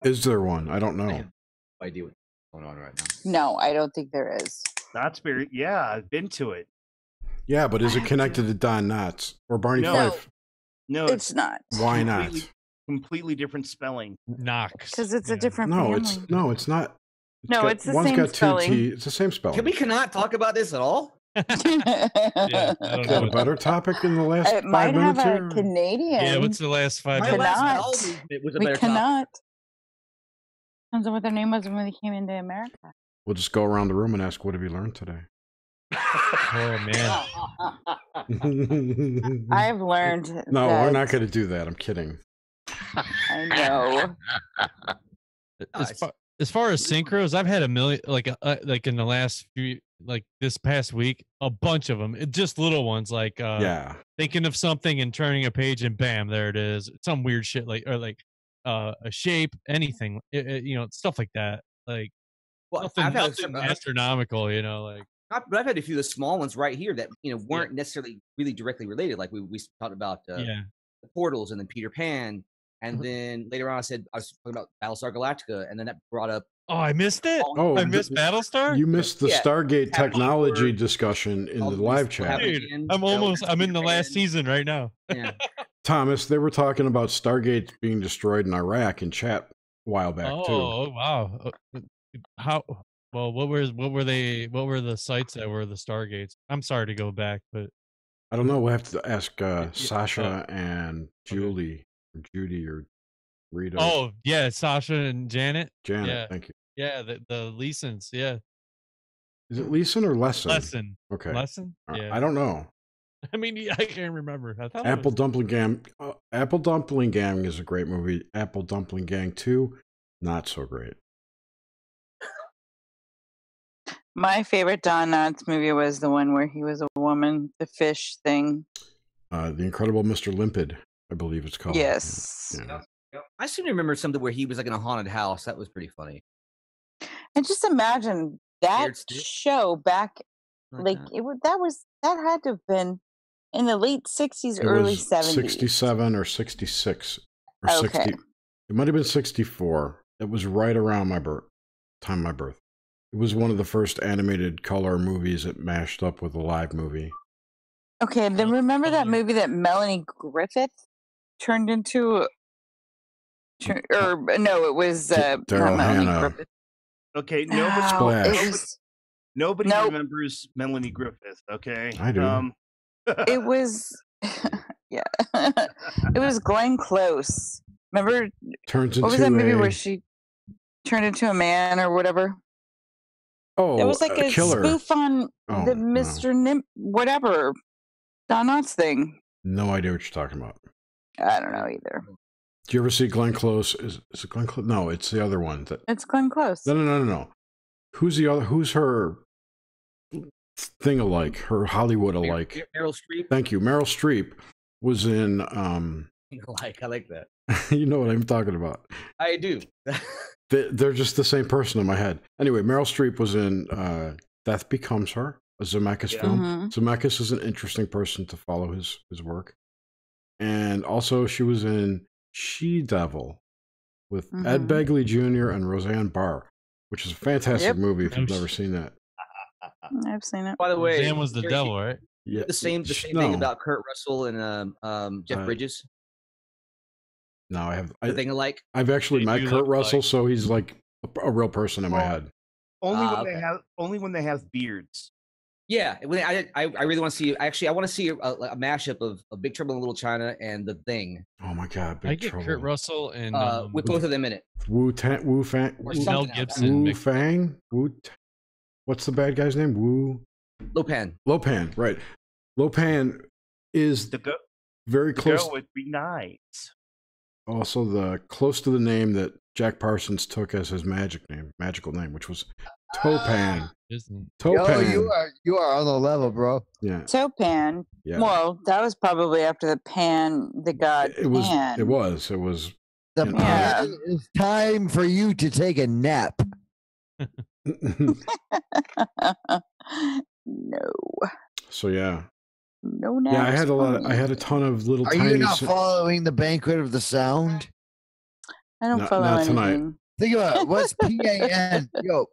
[SPEAKER 4] Is there one? I don't know.
[SPEAKER 14] I have no idea what's going on right now.
[SPEAKER 12] No, I don't think there is.
[SPEAKER 2] Knott's Berry, yeah, I've been to it.
[SPEAKER 4] Yeah, but is it connected to Don Knotts or Barney Fife?
[SPEAKER 2] No,
[SPEAKER 12] it's not.
[SPEAKER 4] Why not?
[SPEAKER 2] Completely different spelling.
[SPEAKER 9] Knox.
[SPEAKER 12] Because it's a different family.
[SPEAKER 4] It's not.
[SPEAKER 12] It's the same spelling.
[SPEAKER 4] It's the same spelling.
[SPEAKER 14] Can we cannot talk about this at all?
[SPEAKER 9] Yeah,
[SPEAKER 4] got a better topic in the last 5
[SPEAKER 12] might
[SPEAKER 4] minutes
[SPEAKER 12] have
[SPEAKER 4] here?
[SPEAKER 12] a Canadian.
[SPEAKER 9] Yeah, what's the last 5 minutes?
[SPEAKER 14] It was a
[SPEAKER 12] We
[SPEAKER 14] better
[SPEAKER 12] cannot. Depends on what their name was when they came into America.
[SPEAKER 4] We'll just go around the room and ask, what have you learned today?
[SPEAKER 9] Oh, man.
[SPEAKER 12] I've learned
[SPEAKER 4] No,
[SPEAKER 12] that
[SPEAKER 4] we're not going to do that. I'm kidding.
[SPEAKER 12] I know.
[SPEAKER 9] As far as synchros, I've had a million, like in the last few, like this past week, a bunch of them. Just little ones, like thinking of something and turning a page and bam, there it is. Some weird shit, like a shape, anything, stuff like that. Like
[SPEAKER 14] Well,
[SPEAKER 9] nothing astronomical, you know, like.
[SPEAKER 14] But I've had a few of the small ones right here that weren't necessarily really directly related. Like we talked about the Portals and then Peter Pan, and then later on I was talking about Battlestar Galactica, and then that brought up.
[SPEAKER 9] Oh, I missed it.
[SPEAKER 4] Oh,
[SPEAKER 9] I missed Battlestar.
[SPEAKER 4] You missed the Stargate technology discussion in the live chat.
[SPEAKER 9] Dude, I'm in the last season right now.
[SPEAKER 14] Yeah.
[SPEAKER 4] Thomas, they were talking about Stargate being destroyed in Iraq in chat a while back too.
[SPEAKER 9] Oh wow! How? Well, what were the sites that were the Stargates? I'm sorry to go back, but
[SPEAKER 4] I don't know. We'll have to ask Sasha and Julie or Judy or Rita.
[SPEAKER 9] Oh yeah, Sasha and Janet.
[SPEAKER 4] Janet, thank you.
[SPEAKER 9] Yeah, the Leesons. Yeah.
[SPEAKER 4] Is it Leeson or Lesson?
[SPEAKER 9] Lesson.
[SPEAKER 4] Okay.
[SPEAKER 9] Lesson. Yeah.
[SPEAKER 4] I don't know.
[SPEAKER 9] I mean, I can't remember. I thought
[SPEAKER 4] Apple Dumpling Gang. Apple Dumpling Gang is a great movie. Apple Dumpling Gang 2, not so great.
[SPEAKER 12] My favorite Don Knotts movie was the one where he was a woman, the fish thing.
[SPEAKER 4] The Incredible Mr. Limpid, I believe it's called.
[SPEAKER 12] Yes.
[SPEAKER 4] Yeah.
[SPEAKER 14] I seem to remember something where he was like in a haunted house. That was pretty funny.
[SPEAKER 12] And just imagine that show back, like that had to have been in the late 60s, early 70s.
[SPEAKER 4] 67 or 66 or
[SPEAKER 12] Okay.
[SPEAKER 4] 60. It might have been 64. It was right around my birth. It was one of the first animated color movies that mashed up with a live movie.
[SPEAKER 12] Okay, then remember that movie that Melanie Griffith turned into, or no, it was not
[SPEAKER 4] Daryl
[SPEAKER 12] Melanie
[SPEAKER 4] Hannah.
[SPEAKER 12] Griffith.
[SPEAKER 2] Okay, nobody remembers Melanie Griffith. Okay,
[SPEAKER 4] I do.
[SPEAKER 12] It was, yeah, it was Glenn Close. Remember?
[SPEAKER 4] Turns
[SPEAKER 12] what was
[SPEAKER 4] into
[SPEAKER 12] that movie
[SPEAKER 4] a-
[SPEAKER 12] where she turned into a man or whatever?
[SPEAKER 4] Oh,
[SPEAKER 12] It was like a
[SPEAKER 4] killer.
[SPEAKER 12] spoof on
[SPEAKER 4] Oh,
[SPEAKER 12] the Mr. whatever Don Knotts thing.
[SPEAKER 4] No idea what you're talking about.
[SPEAKER 12] I don't know either.
[SPEAKER 4] Do you ever see Glenn Close? Is it Glenn Close? No, it's the other one.
[SPEAKER 12] It's Glenn Close.
[SPEAKER 4] No. Who's the other? Who's her thing alike? Her Hollywood alike?
[SPEAKER 14] Meryl Streep.
[SPEAKER 4] Thank you. Meryl Streep was in.
[SPEAKER 14] I like that.
[SPEAKER 4] You know what I'm talking about.
[SPEAKER 14] I do.
[SPEAKER 4] They're just the same person in my head. Anyway, Meryl Streep was in Death Becomes Her, a Zemeckis film.
[SPEAKER 12] Mhm.
[SPEAKER 4] Zemeckis is an interesting person to follow his work. And also she was in She-Devil with Ed Begley Jr. and Roseanne Barr, which is a fantastic movie if you've never seen that.
[SPEAKER 12] I've seen it.
[SPEAKER 14] By the way,
[SPEAKER 9] Sam was the devil, right?
[SPEAKER 4] Yeah.
[SPEAKER 14] The same thing about Kurt Russell and Jeff Bridges.
[SPEAKER 4] No, I have.
[SPEAKER 14] The thing alike.
[SPEAKER 4] I've actually met Kurt Russell, so he's like a real person in my head.
[SPEAKER 2] Only when they have beards.
[SPEAKER 14] Yeah, I really want to see. Actually, I want to see a mashup of Big Trouble in Little China and The Thing.
[SPEAKER 4] Oh my God,
[SPEAKER 9] I
[SPEAKER 4] Big
[SPEAKER 9] get
[SPEAKER 4] Trouble.
[SPEAKER 9] Kurt Russell and
[SPEAKER 14] with both of them in it.
[SPEAKER 4] Wu Fang.
[SPEAKER 9] Mel Gibson.
[SPEAKER 4] Wu Fang. What's the bad guy's name?
[SPEAKER 14] Lopan.
[SPEAKER 4] Lopan, right? Lopan is very close.
[SPEAKER 2] Go would be nice.
[SPEAKER 4] Also, close to the name that Jack Parsons took as his magical name, which was Topan. Topan.
[SPEAKER 1] Yo, you are on the level, bro.
[SPEAKER 4] Yeah.
[SPEAKER 12] Topan.
[SPEAKER 4] Yeah.
[SPEAKER 12] Well, that was probably after the god
[SPEAKER 4] It was.
[SPEAKER 12] Pan.
[SPEAKER 4] It was.
[SPEAKER 1] The plan is time for you to take a nap.
[SPEAKER 12] No.
[SPEAKER 4] So yeah.
[SPEAKER 12] No naps.
[SPEAKER 4] Yeah, I had a ton of little.
[SPEAKER 1] Are
[SPEAKER 4] tiny
[SPEAKER 1] you not following the Banquet of the Sound?
[SPEAKER 12] I don't
[SPEAKER 4] Not-
[SPEAKER 12] follow
[SPEAKER 4] not
[SPEAKER 12] anything.
[SPEAKER 4] tonight.
[SPEAKER 1] Think about it. What's PAN? Yo,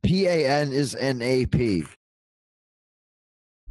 [SPEAKER 1] PAN is NAP.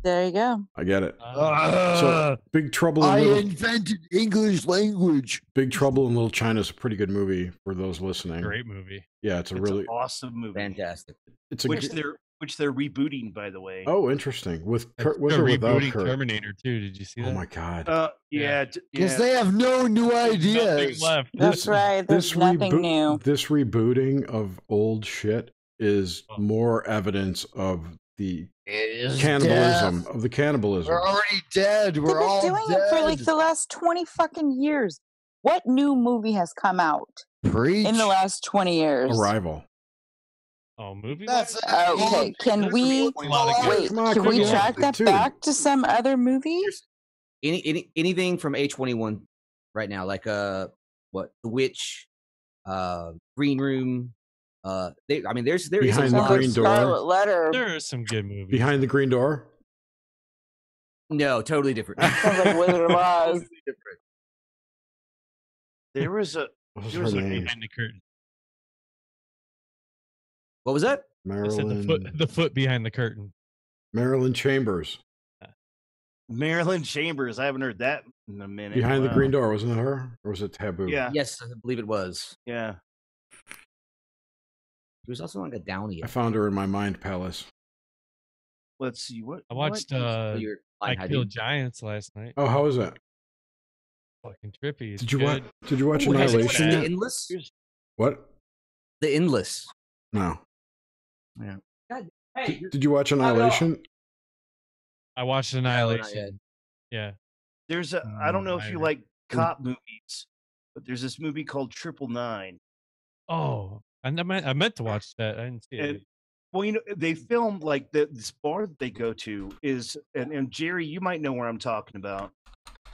[SPEAKER 12] There you go.
[SPEAKER 4] I get it. So Big Trouble in
[SPEAKER 1] I
[SPEAKER 4] Little
[SPEAKER 1] invented English language.
[SPEAKER 4] Big Trouble in Little China is a pretty good movie for those listening.
[SPEAKER 9] Great movie.
[SPEAKER 4] Yeah, it's
[SPEAKER 2] It's
[SPEAKER 4] really
[SPEAKER 2] an awesome movie.
[SPEAKER 14] Fantastic.
[SPEAKER 4] It's a
[SPEAKER 2] which they're rebooting, by the way.
[SPEAKER 4] Oh, interesting. With
[SPEAKER 9] They're
[SPEAKER 4] Kurt, with or without
[SPEAKER 9] rebooting
[SPEAKER 4] Kurt?
[SPEAKER 9] Terminator 2. Did you see that?
[SPEAKER 4] Oh my God.
[SPEAKER 2] Yeah.
[SPEAKER 1] Because they have no new ideas.
[SPEAKER 9] left.
[SPEAKER 12] That's right. There's nothing new.
[SPEAKER 4] This rebooting of old shit is more evidence of the cannibalism.
[SPEAKER 1] death.
[SPEAKER 4] Of the cannibalism.
[SPEAKER 1] We're already dead.
[SPEAKER 12] They've
[SPEAKER 1] We're
[SPEAKER 12] been
[SPEAKER 1] all
[SPEAKER 12] doing
[SPEAKER 1] dead.
[SPEAKER 12] it for like the last 20 fucking years. What new movie has come out
[SPEAKER 1] Preach.
[SPEAKER 12] in the last 20 years?
[SPEAKER 4] Arrival.
[SPEAKER 9] Oh, movie.
[SPEAKER 1] That's
[SPEAKER 12] Okay, can we wait?
[SPEAKER 4] Come on,
[SPEAKER 12] Can we
[SPEAKER 4] come on.
[SPEAKER 12] track that
[SPEAKER 4] Dude.
[SPEAKER 12] back to some other movie?
[SPEAKER 14] Anything from A21 right now, like The Witch, Green Room, I mean, there is
[SPEAKER 4] Behind the Green Door.
[SPEAKER 3] Scarlet Letter.
[SPEAKER 9] There are some good movies.
[SPEAKER 4] Behind the Green Door.
[SPEAKER 14] No, totally different.
[SPEAKER 3] Sounds like Wizard of Oz.
[SPEAKER 14] Totally different.
[SPEAKER 2] There was a
[SPEAKER 4] What's
[SPEAKER 2] there
[SPEAKER 4] her
[SPEAKER 2] was a
[SPEAKER 4] name?
[SPEAKER 9] Behind the curtain.
[SPEAKER 14] What was that?
[SPEAKER 9] I said
[SPEAKER 4] Marilyn.
[SPEAKER 9] the foot behind the curtain.
[SPEAKER 4] Marilyn Chambers.
[SPEAKER 2] Marilyn Chambers. I haven't heard that in a minute.
[SPEAKER 4] Behind the
[SPEAKER 2] Wow.
[SPEAKER 4] Green Door, wasn't it her? Or was it Taboo?
[SPEAKER 2] Yeah.
[SPEAKER 14] Yes, I believe it was.
[SPEAKER 2] Yeah.
[SPEAKER 14] There was also like a Downey.
[SPEAKER 4] I found her in my mind palace.
[SPEAKER 2] Let's see what
[SPEAKER 9] I watched I Killed Giants last night.
[SPEAKER 4] Oh, how was that?
[SPEAKER 9] Fucking trippy. It's
[SPEAKER 4] Did you
[SPEAKER 9] good.
[SPEAKER 4] watch? Did you watch
[SPEAKER 14] Ooh, has it
[SPEAKER 4] Annihilation?
[SPEAKER 14] The
[SPEAKER 4] yet?
[SPEAKER 14] Endless?
[SPEAKER 4] What?
[SPEAKER 14] The Endless.
[SPEAKER 4] No.
[SPEAKER 14] Yeah.
[SPEAKER 8] God, hey,
[SPEAKER 4] Did you watch Annihilation?
[SPEAKER 9] I watched Annihilation. Yeah.
[SPEAKER 2] There's a I don't know if you like cop movies, but there's this movie called 999.
[SPEAKER 9] Oh, I meant to watch that. I didn't see it.
[SPEAKER 2] And, well, you know, they film like this bar that they go to is, and Jerry, you might know where I'm talking about.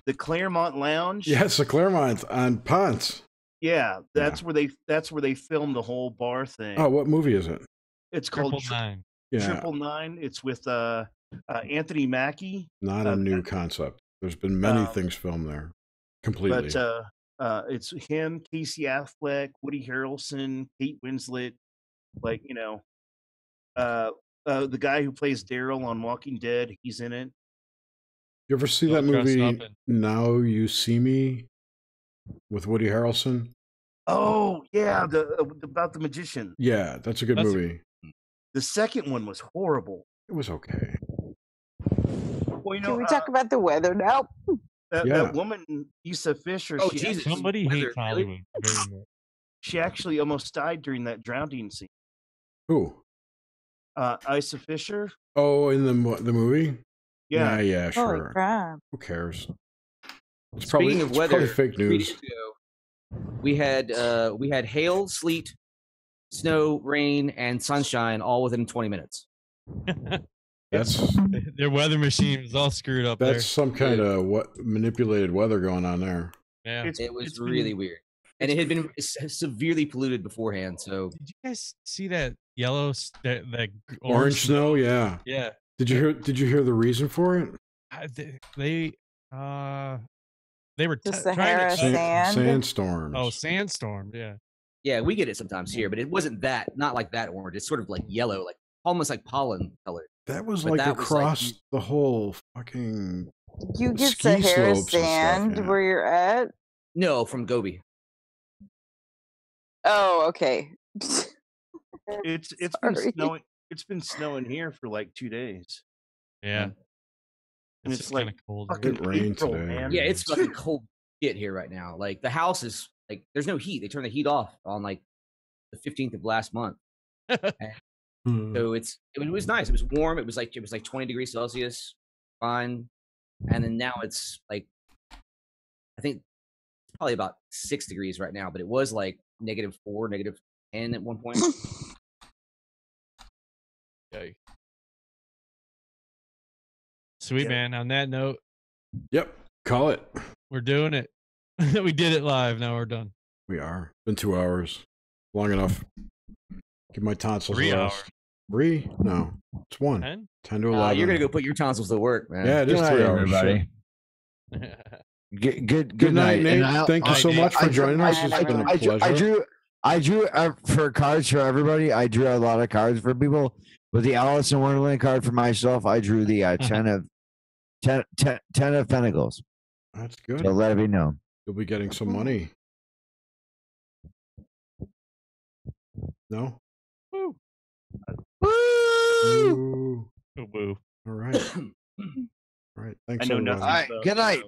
[SPEAKER 2] The Claremont Lounge.
[SPEAKER 4] Yes, the Claremont on Ponce.
[SPEAKER 2] Yeah, that's where they film the whole bar thing.
[SPEAKER 4] Oh, what movie is it?
[SPEAKER 2] It's called
[SPEAKER 9] 999.
[SPEAKER 4] Yeah.
[SPEAKER 2] 999. It's with Anthony Mackie.
[SPEAKER 4] Not a new concept. There's been many things filmed there. Completely.
[SPEAKER 2] But it's him, Casey Affleck, Woody Harrelson, Kate Winslet, like, you know, the guy who plays Daryl on Walking Dead, he's in it.
[SPEAKER 4] You ever see that movie Now You See Me with Woody Harrelson?
[SPEAKER 2] Oh yeah, about the magician.
[SPEAKER 4] Yeah, that's a good movie.
[SPEAKER 2] The second one was horrible.
[SPEAKER 4] It was okay.
[SPEAKER 2] Well, you know,
[SPEAKER 3] Can we talk about the weather now?
[SPEAKER 2] That woman, Issa Fisher.
[SPEAKER 14] Oh,
[SPEAKER 2] she
[SPEAKER 14] Jesus.
[SPEAKER 9] Somebody hates
[SPEAKER 14] Really?
[SPEAKER 9] Hollywood very much.
[SPEAKER 2] She actually almost died during that drowning scene.
[SPEAKER 4] Who?
[SPEAKER 2] Issa Fisher.
[SPEAKER 4] Oh, in the movie?
[SPEAKER 2] Yeah.
[SPEAKER 4] Yeah,
[SPEAKER 3] Holy
[SPEAKER 4] sure.
[SPEAKER 3] crap.
[SPEAKER 4] Who cares? It's
[SPEAKER 14] Speaking of weather,
[SPEAKER 4] probably fake
[SPEAKER 14] 3
[SPEAKER 4] news.
[SPEAKER 14] days ago, we had hail, sleet, snow, rain, and sunshine all within 20 minutes.
[SPEAKER 4] That's
[SPEAKER 9] Their weather machine was all screwed up
[SPEAKER 4] that's
[SPEAKER 9] there.
[SPEAKER 4] some kind of manipulated weather going on there.
[SPEAKER 9] Yeah.
[SPEAKER 14] It was really weird. And it had been severely polluted beforehand. So
[SPEAKER 9] Did you guys see that yellow, that
[SPEAKER 4] Orange snow, yeah.
[SPEAKER 9] Yeah.
[SPEAKER 4] Did you hear the reason for it?
[SPEAKER 9] They were
[SPEAKER 3] The
[SPEAKER 9] trying
[SPEAKER 3] Sahara
[SPEAKER 9] to
[SPEAKER 3] sand.
[SPEAKER 4] Sandstorms.
[SPEAKER 9] Oh, sandstorm. Yeah.
[SPEAKER 14] yeah, we get it sometimes here, but it wasn't not like that orange. It's sort of like yellow, like almost like pollen color.
[SPEAKER 4] That was
[SPEAKER 14] But
[SPEAKER 4] like
[SPEAKER 14] that was
[SPEAKER 4] across the whole fucking
[SPEAKER 3] You get
[SPEAKER 4] ski
[SPEAKER 3] Sahara
[SPEAKER 4] slopes and
[SPEAKER 3] sand
[SPEAKER 4] stuff, yeah.
[SPEAKER 3] where you're at?
[SPEAKER 14] No, from Gobi.
[SPEAKER 3] Oh, okay.
[SPEAKER 2] It's been
[SPEAKER 3] Sorry.
[SPEAKER 2] snowing. It's been snowing here for like 2 days.
[SPEAKER 9] Yeah.
[SPEAKER 2] And it's like
[SPEAKER 9] kinda cold.
[SPEAKER 2] fucking
[SPEAKER 4] It rained
[SPEAKER 2] April,
[SPEAKER 4] today.
[SPEAKER 2] man.
[SPEAKER 14] Yeah, it's fucking cold shit here right now. Like the house is like there's no heat. They turned the heat off on like the 15th of last month. So it was nice. It was warm. It was like 20 degrees Celsius, fine. And then now it's like I think it's probably about 6 degrees right now, but it was like -4, -10 at one point.
[SPEAKER 9] Yikes. Sweet,
[SPEAKER 2] Yeah.
[SPEAKER 9] man. On that note,
[SPEAKER 4] Yep. Call it.
[SPEAKER 9] we're doing it. We did it live. Now we're done.
[SPEAKER 4] We are. Been 2 hours. Long enough. Give my tonsils
[SPEAKER 9] 3
[SPEAKER 4] a
[SPEAKER 9] hours.
[SPEAKER 4] rest. 3? No. It's 1.
[SPEAKER 9] 10?
[SPEAKER 4] 10 to 11.
[SPEAKER 14] You're gonna go put your tonsils to work, man.
[SPEAKER 4] Yeah, it is
[SPEAKER 1] Good
[SPEAKER 4] 3
[SPEAKER 1] night,
[SPEAKER 4] hours.
[SPEAKER 1] everybody.
[SPEAKER 4] Shit.
[SPEAKER 1] Good night,
[SPEAKER 4] Nate.
[SPEAKER 1] And
[SPEAKER 4] Thank you so much for joining us. It's been a pleasure.
[SPEAKER 1] I drew for cards for everybody. I drew a lot of cards for people. With the Alice in Wonderland card for myself, I drew the 10 of Pentacles.
[SPEAKER 4] That's good.
[SPEAKER 1] So let it be known.
[SPEAKER 4] You'll be getting some money. No?
[SPEAKER 9] Woo.
[SPEAKER 4] Ooh.
[SPEAKER 9] Woo.
[SPEAKER 4] All right. All right. Thanks,
[SPEAKER 2] I know
[SPEAKER 4] everybody.
[SPEAKER 2] nothing.
[SPEAKER 1] All right. Good night.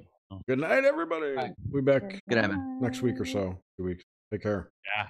[SPEAKER 4] Good night, everybody. We'll be back
[SPEAKER 14] Good night, man.
[SPEAKER 4] next week or so. 2 weeks. Take care.
[SPEAKER 9] Yeah.